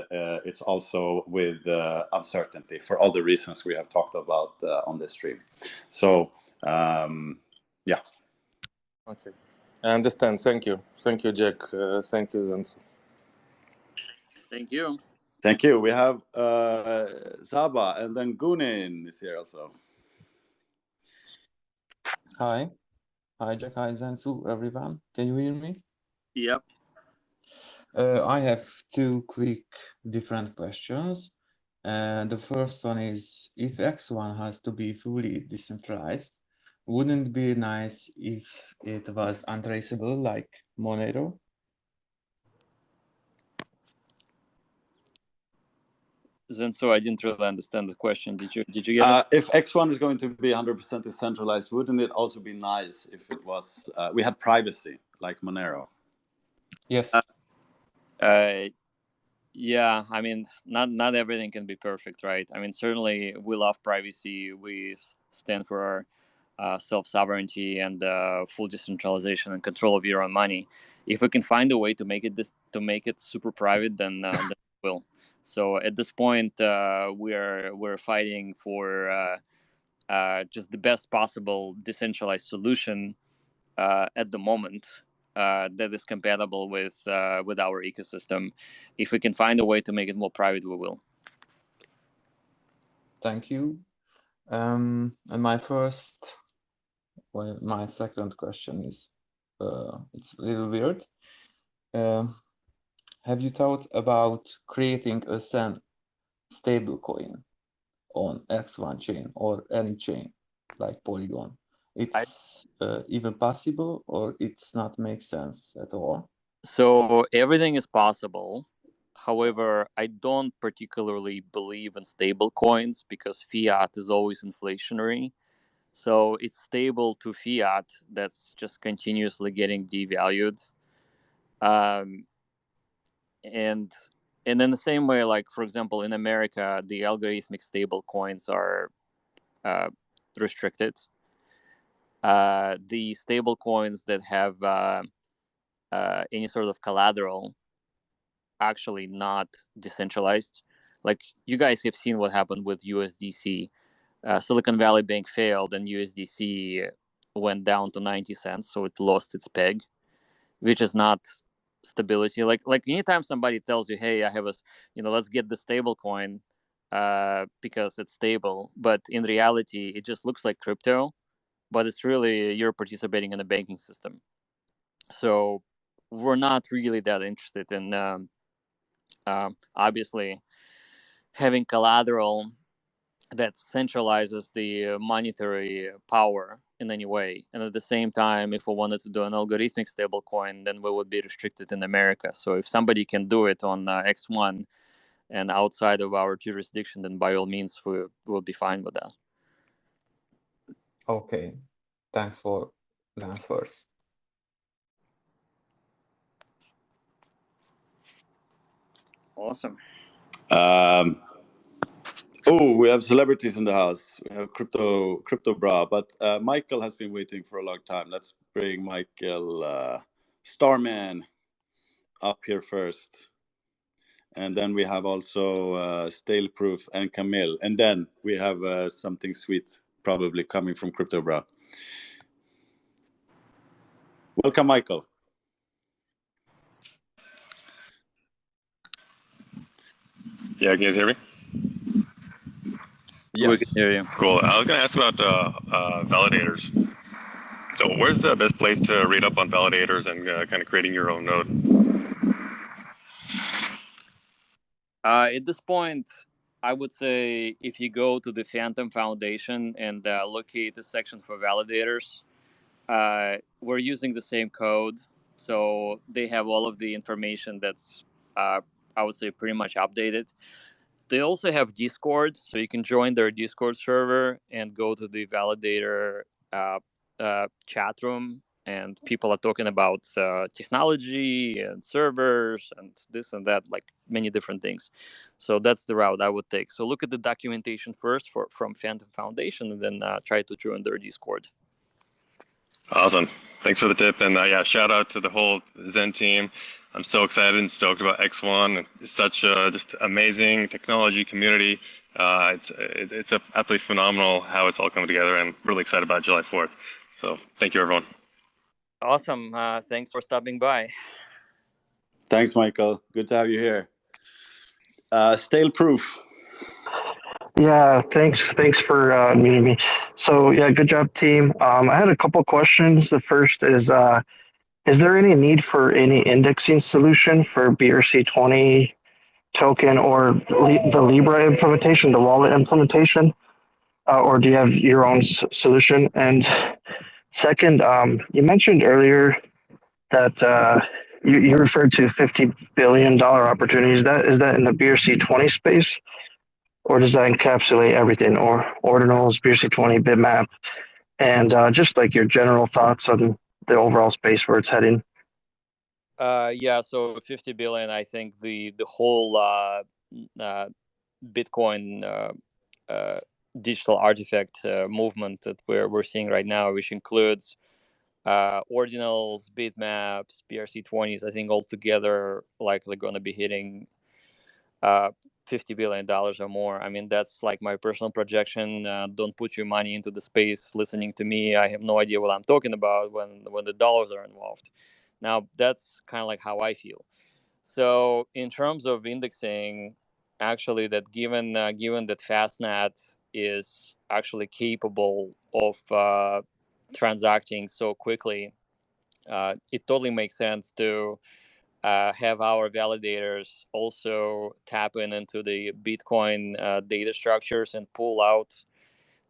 it's also with uncertainty for all the reasons we have talked about on this stream. So, yeah. Okay, I understand. Thank you, Jack. Thank you, Xen Tzu. Thank you. Thank you. We have Saba, and then Gunin is here also. Hi, Jack, hi Xen Tzu, everyone. Can you hear me? Yep. I have 2 quick different questions. And the first one is, if X1 has to be fully decentralized, wouldn't it be nice if it was untraceable like Monero? Xen Tzu, I didn't really understand the question. Did you get it? If X1 is going to be 100% decentralized, wouldn't it also be nice if it was we had privacy like Monero? Yes. Yeah, I mean, not everything can be perfect, right? I mean, certainly we love privacy. We stand for our self-sovereignty and full decentralization and control of your own money. If we can find a way to make it super private, then we will. So at this point, we're fighting for just the best possible decentralized solution at the moment. That is compatible with our ecosystem. If we can find a way to make it more private, we will. Thank you. And my second question is, it's a little weird. Have you thought about creating a stablecoin on X1 chain or any chain like Polygon? It's even possible, or it's not make sense at all? So everything is possible. However, I don't particularly believe in stable coins because fiat is always inflationary. So it's stable to fiat that's just continuously getting devalued. And in the same way, like, for example, in America, the algorithmic stable coins are restricted. The stable coins that have any sort of collateral actually not decentralized. Like, you guys have seen what happened with USDC. Silicon Valley Bank failed and USDC went down to 90 cents, so it lost its peg, which is not stability. Like anytime somebody tells you, hey, I have let's get the stable coin because it's stable, but in reality it just looks like crypto, but it's really you're participating in the banking system. So we're not really that interested in obviously having collateral that centralizes the monetary power in any way. And at the same time, if we wanted to do an algorithmic stablecoin, then we would be restricted in America. So if somebody can do it on X1 and outside of our jurisdiction, then by all means, we will be fine with that. Okay, thanks for the answers. Awesome. Oh, we have celebrities in the house. We have crypto bra, but Michael has been waiting for a long time. Let's bring Michael Starman up here first, and then we have also Stale Proof and Camille, and then we have something sweet probably coming from Crypto Bra. Welcome, Michael. Yeah, can you guys hear me? Yes. We can hear you. Cool. I was going to ask about validators. So where's the best place to read up on validators and kind of creating your own node? At this point, I would say if you go to the Phantom Foundation and locate the section for validators, we're using the same code. So they have all of the information that's, I would say, pretty much updated. They also have Discord, so you can join their Discord server and go to the validator chat room, and people are talking about technology and servers and this and that, like many different things. So that's the route I would take. So look at the documentation first from Phantom Foundation, and then try to join their Discord. Awesome. Thanks for the tip. And yeah, shout out to the whole Xen team. I'm so excited and stoked about X1. It's such a just amazing technology community. It's absolutely phenomenal how it's all coming together. I'm really excited about July 4th. So thank you, everyone. Awesome. Thanks for stopping by. Thanks, Michael. Good to have you here. Stale Proof. Yeah, thanks for meeting me. So yeah, good job, team. I had a couple questions. The first is there any need for any indexing solution for BRC20 token or the Libre implementation, the wallet implementation, or do you have your own solution? And second, you mentioned earlier that you referred to $50 billion opportunity. Is that in the BRC20 space? Or does that encapsulate everything, or ordinals, BRC20, bitmap, and just like your general thoughts on the overall space where it's heading? Yeah, so 50 billion. I think the whole Bitcoin digital artifact movement that we're seeing right now, which includes ordinals, bitmaps, BRC20s. I think altogether likely going to be hitting $50 billion or more. I mean, that's like my personal projection. Don't put your money into the space listening to me. I have no idea what I'm talking about when the dollars are involved. Now, that's kind of like how I feel. So in terms of indexing, actually, that given that fastnet is actually capable of transacting so quickly, it totally makes sense to have our validators also tap into the Bitcoin data structures and pull out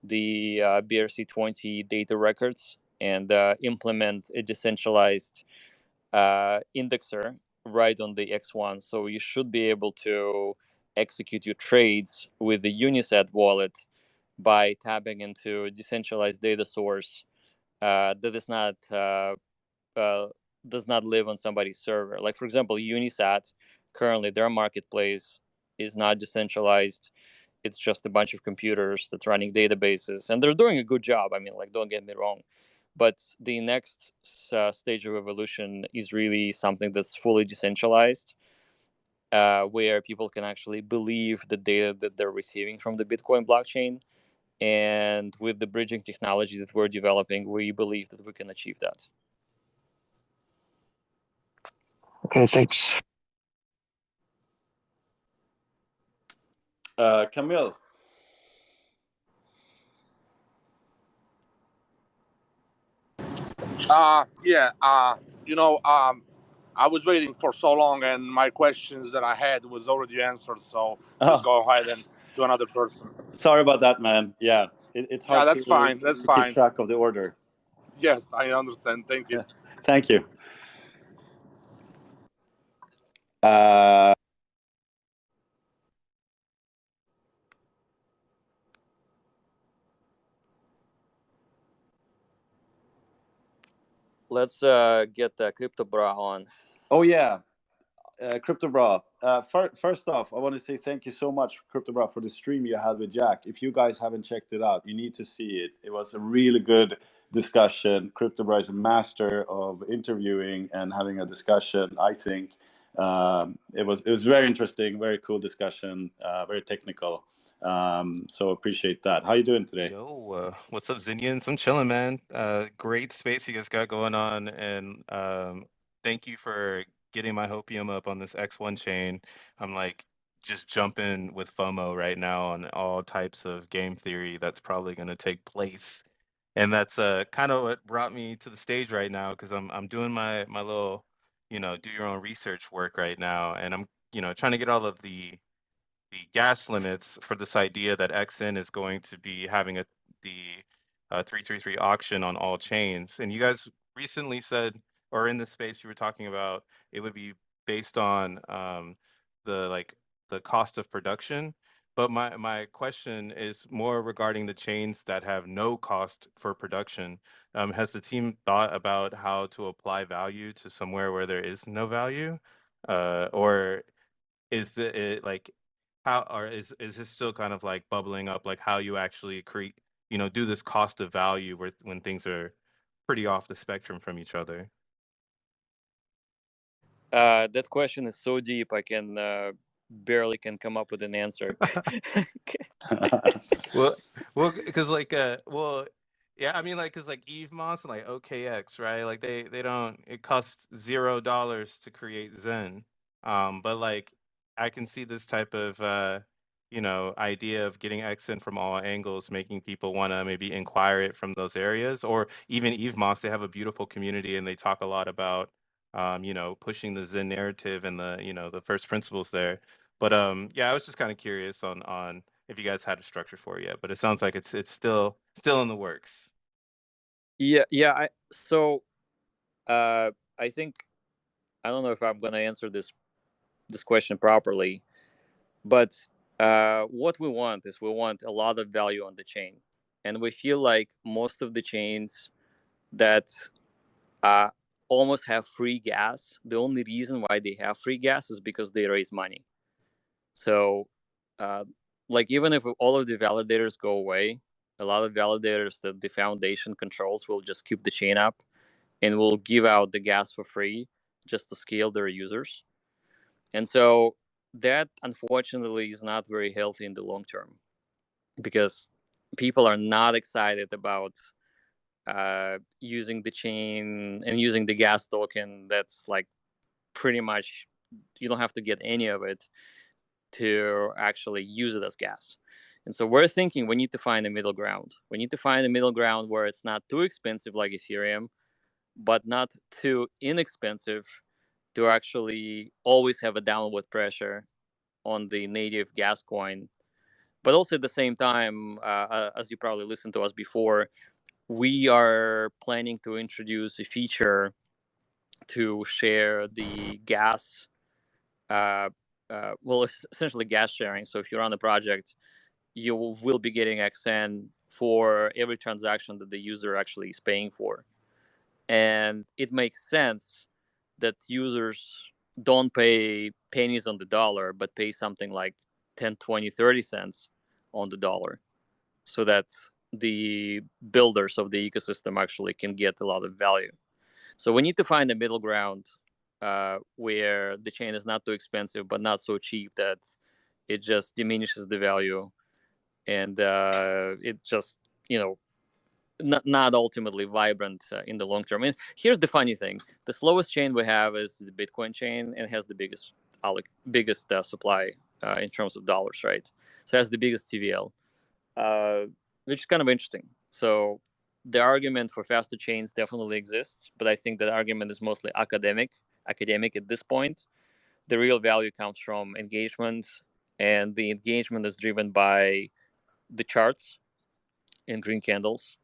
the BRC20 data records and implement a decentralized indexer right on the X1. So you should be able to execute your trades with the Unisat wallet by tapping into a decentralized data source that is not does not live on somebody's server. Like, for example, Unisat, currently their marketplace is not decentralized. It's just a bunch of computers that's running databases, and they're doing a good job. I mean, like, don't get me wrong. But the next stage of evolution is really something that's fully decentralized, where people can actually believe the data that they're receiving from the Bitcoin blockchain. And with the bridging technology that we're developing, we believe that we can achieve that. Okay, thanks. Camille. Yeah. I was waiting for so long, and my questions that I had was already answered. So just go ahead and do another person. Sorry about that, man. Yeah, it's hard that's fine. That's to fine. keep track of the order. Yes, I understand. Thank you. Thank you. Let's get Crypto Bra on. Oh yeah, Crypto Bra. first off, I want to say thank you so much, CryptoBro, for the stream you had with Jack. If you guys haven't checked it out, you need to see it. It was a really good discussion. CryptoBro is a master of interviewing and having a discussion. I think it was very interesting, very cool discussion, very technical. So appreciate that. How you doing today? Yo, what's up, Zinians? I'm chilling, man. Great space you guys got going on, and thank you for getting my hopium up on this X1 chain. I'm like just jumping with FOMO right now on all types of game theory that's probably going to take place, and that's kind of what brought me to the stage right now because I'm doing my little, do your own research work right now, and I'm trying to get all of the gas limits for this idea that XN is going to be having the 333 auction on all chains. And you guys recently said, or in this space you were talking about, it would be based on the cost of production. But my question is more regarding the chains that have no cost for production. Has the team thought about how to apply value to somewhere where there is no value, or is it like how, or is it still kind of like bubbling up, like how you actually create, do this cost of value where when things are pretty off the spectrum from each other? That question is so deep, I can barely can come up with an answer. Well, because yeah, I mean, like, because like EVMOS and like OKX, right? Like they don't. It costs $0 to create Zen, but like I can see this type of idea of getting XN from all angles, making people want to maybe inquire it from those areas, or even EVMOS. They have a beautiful community and they talk a lot about pushing the Zen narrative and the first principles there. But yeah, I was just kind of curious on if you guys had a structure for it yet, but it sounds like it's still in the works. Yeah. I think I don't know if I'm gonna answer this question properly, but what we want is we want a lot of value on the chain, and we feel like most of the chains that almost have free gas, the only reason why they have free gas is because they raise money. So like even if all of the validators go away, a lot of validators that the foundation controls will just keep the chain up and will give out the gas for free just to scale their users. And so that unfortunately is not very healthy in the long term because people are not excited about using the chain and using the gas token. That's like pretty much you don't have to get any of it to actually use it as gas. And so we're thinking we need to find a middle ground. We need to find a middle ground where it's not too expensive like Ethereum, but not too inexpensive to actually always have a downward pressure on the native gas coin. But also at the same time, as you probably listened to us before, we are planning to introduce a feature to share the gas, essentially gas sharing. So if you're on the project, you will be getting XN for every transaction that the user actually is paying for. And it makes sense that users don't pay pennies on the dollar, but pay something like 10, 20, 30 cents on the dollar so that the builders of the ecosystem actually can get a lot of value. So we need to find a middle ground where the chain is not too expensive, but not so cheap that it just diminishes the value and it just, not ultimately vibrant in the long term. And here's the funny thing: the slowest chain we have is the Bitcoin chain, and has the biggest supply in terms of dollars, right? So it has the biggest TVL, which is kind of interesting. So the argument for faster chains definitely exists, but I think that argument is mostly academic at this point. The real value comes from engagement, and the engagement is driven by the charts and green candles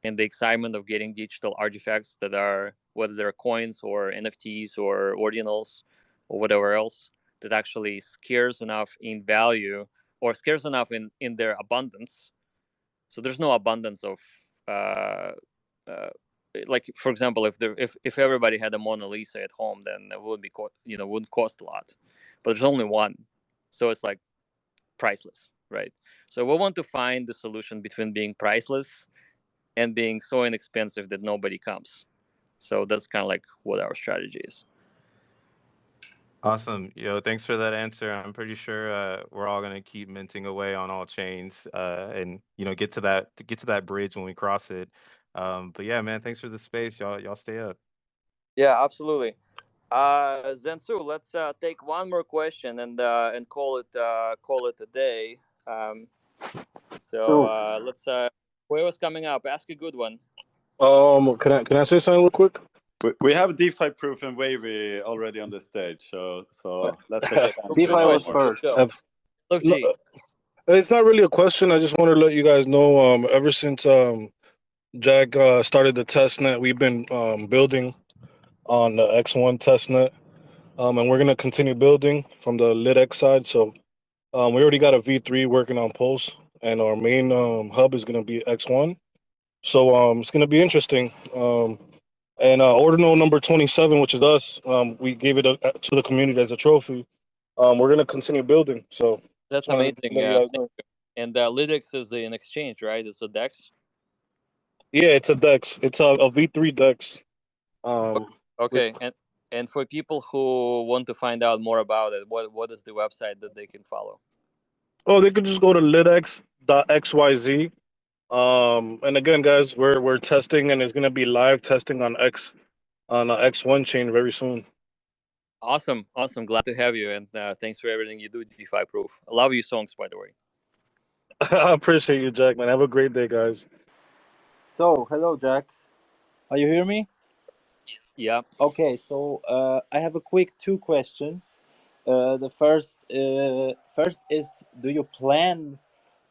and the excitement of getting digital artifacts that are, whether they're coins or NFTs or ordinals or whatever else, that actually scarce enough in value or scarce enough in their abundance. So there's no abundance of like for example, if everybody had a Mona Lisa at home, then it would be wouldn't cost a lot, but there's only one, so it's like priceless, right? So we want to find the solution between being priceless and being so inexpensive that nobody comes. So that's kind of like what our strategy is. Awesome. Thanks for that answer. I'm pretty sure we're all gonna keep minting away on all chains, and get to that bridge when we cross it. But yeah, man, thanks for the space. Y'all stay up. Yeah, absolutely. Xen Tzu, let's take one more question and call it a day. Let's whoever's coming up, ask a good one. Can I say something real quick? We have DeFi Proof and Wavy already on the stage, so let's take DeFi was first. It's not really a question. I just want to let you guys know. Ever since Jack started the testnet, we've been building on the X1 testnet, and we're gonna continue building from the LitX side. So we already got a V3 working on Pulse, and our main hub is gonna be X1. So it's gonna be interesting. And ordinal number 27, which is us, we gave it to the community as a trophy. We're gonna continue building. So that's amazing. And LitX is an exchange, right? It's a DEX. Yeah, it's a DEX. It's a V3 DEX. Okay, and for people who want to find out more about it, what is the website that they can follow? Oh, they could just go to litx.xyz. And again, guys, we're testing, and it's gonna be live testing on X1 chain very soon. Awesome. Glad to have you, and thanks for everything you do, DeFi Proof. I love your songs, by the way. I appreciate you, Jack, man. Have a great day, guys. So, hello, Jack. Are you hear me? Yeah. Okay, so I have a quick two questions. The first is, do you plan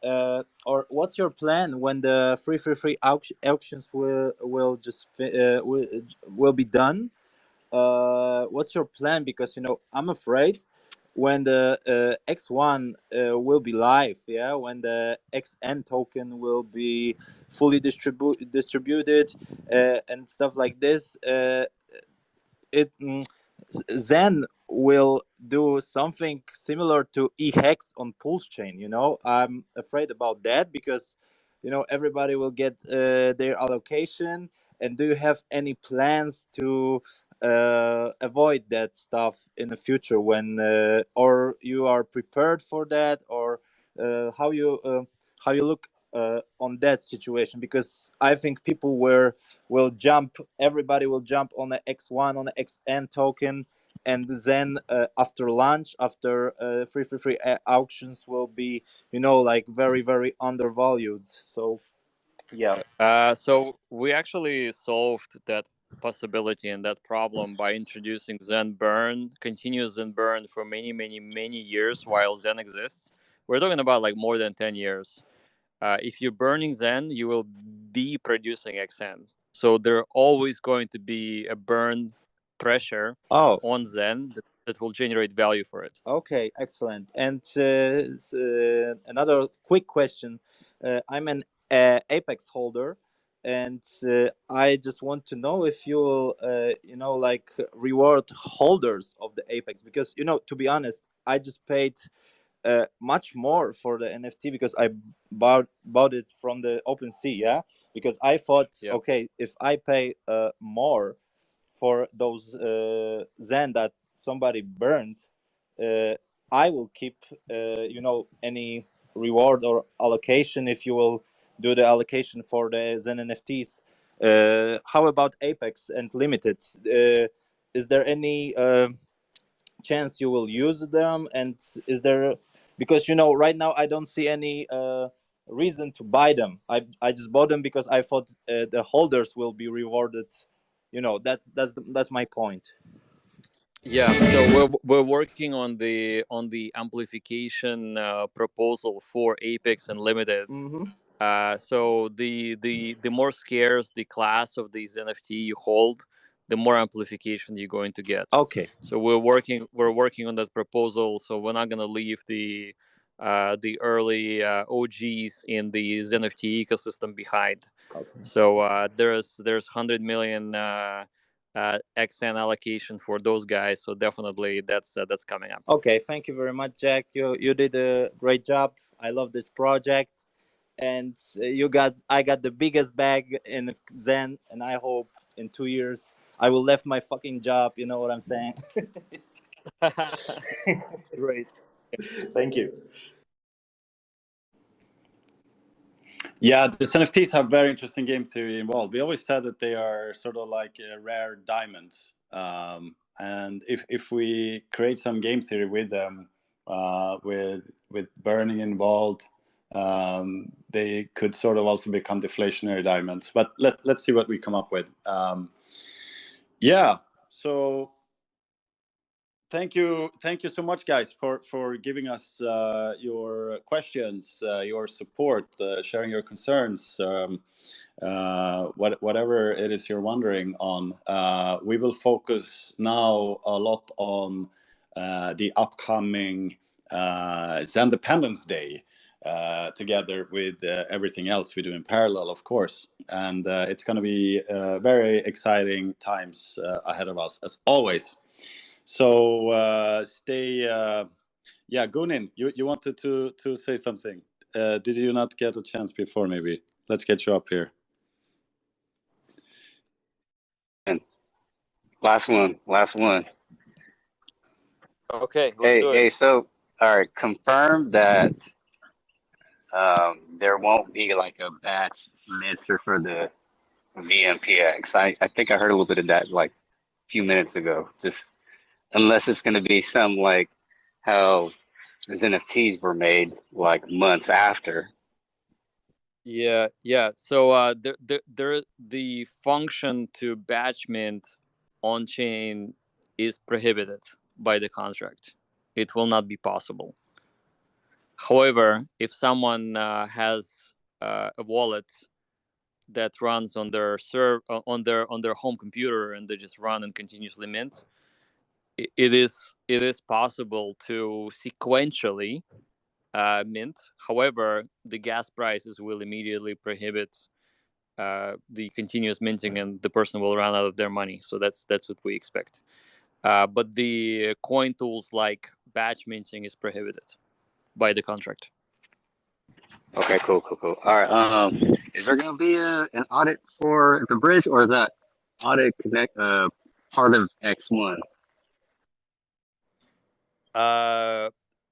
or what's your plan when the free auctions will just will be done? What's your plan? Because I'm afraid when the X1 will be live, when the XN token will be fully distributed and stuff like this, Zen will do something similar to eHex on Pulse chain. I'm afraid about that because everybody will get their allocation. And do you have any plans to avoid that stuff in the future when or you are prepared for that, or how you look on that situation? Because I think people everybody will jump on the X1, on the XN token, and then after launch, after free auctions will be like very, very undervalued. So yeah. So we actually solved that possibility and that problem by introducing Zen Burn, continuous Zen Burn for many, many, many years while Zen exists. We're talking about like more than 10 years. If you're burning Zen, you will be producing XN. So there always going to be a burn pressure on Zen that will generate value for it. Okay, excellent. And another quick question. I'm an Apex holder, and I just want to know if you will, like reward holders of the Apex, because to be honest, I just paid much more for the NFT because I bought it from the OpenSea, because I thought, okay, if I pay more for those Zen that somebody burned, I will keep any reward or allocation if you will do the allocation for the Zen NFTs. How about Apex and Limited? Is there any chance you will use them? And is there, because right now I don't see any reason to buy them. I just bought them because I thought the holders will be rewarded. That's my point. Yeah, so we're working on the amplification proposal for Apex and Limited. So the more scarce the class of these NFT you hold, the more amplification you're going to get. Okay. So we're working on that proposal. So we're not gonna leave the the early OGs in the ZenFT ecosystem behind. Okay. So there's 100 million XN allocation for those guys. So definitely that's coming up. Okay, thank you very much, Jack. You did a great job. I love this project, and I got the biggest bag in Zen, and I hope in 2 years I will left my fucking job. You know what I'm saying? Great. Thank you. Yeah, the NFTs have very interesting game theory involved. We always said that they are sort of like rare diamonds, and if we create some game theory with them, with burning involved, they could sort of also become deflationary diamonds. But let's see what we come up with. Yeah, so thank you so much, guys, for giving us your questions, your support, sharing your concerns, whatever it is you're wondering on. We will focus now a lot on the upcoming Zendependence Day, together with everything else we do in parallel, of course. And it's going to be very exciting times ahead of us, as always. So stay. Yeah, Gunin, you wanted to say something. Did you not get a chance before? Maybe let's get you up here. And last one. Okay, let's do it. Hey, so all right, confirm that there won't be like a batch mixer for the VMPX. I think I heard a little bit of that like a few minutes ago. Just unless it's going to be some like how NFTs were made like months after. Yeah. So the function to batch mint on chain is prohibited by the contract. It will not be possible. However, if someone has a wallet that runs on their on their home computer and they just run and continuously mint, it is possible to sequentially mint. However, the gas prices will immediately prohibit the continuous minting, and the person will run out of their money. So that's what we expect. But the coin tools like batch minting is prohibited by the contract. Okay, cool. All right. Is there going to be an audit for the bridge, or is that audit connect part of X1?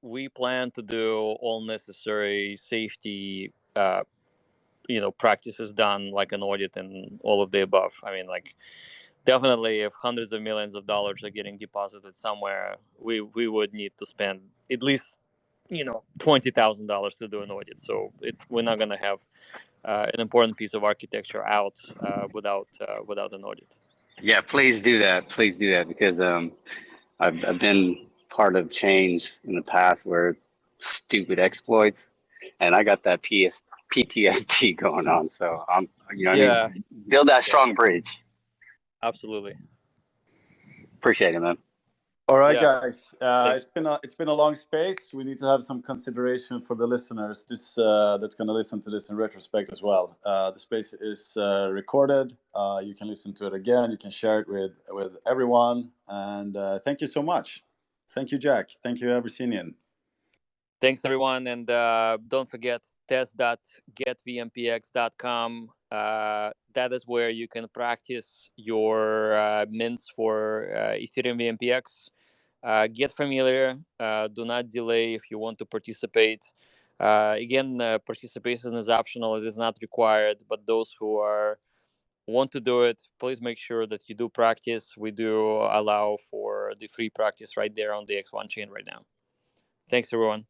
We plan to do all necessary safety, practices done, like an audit and all of the above. I mean, like, definitely, if hundreds of millions of dollars are getting deposited somewhere, we would need to spend at least $20,000 to do an audit. So we're not going to have an important piece of architecture out without an audit. Yeah, please do that. Because I've been part of chains in the past where it's stupid exploits, and I got that PTSD going on. So I mean, build that strong bridge. Absolutely. Appreciate it, man. All right, guys. It's been a long space. We need to have some consideration for the listeners. That's going to listen to this in retrospect as well. The space is recorded. You can listen to it again. You can share it with everyone. And thank you so much. Thank you, Jack. Thank you, Abyssinian. Thanks, everyone. And don't forget test.getvmpx.com. That is where you can practice your mints for Ethereum VMPX. Get familiar. Do not delay if you want to participate. Again, participation is optional. It is not required. But those who want to do it, please make sure that you do practice. We do allow for the free practice right there on the X1 chain right now. Thanks, everyone.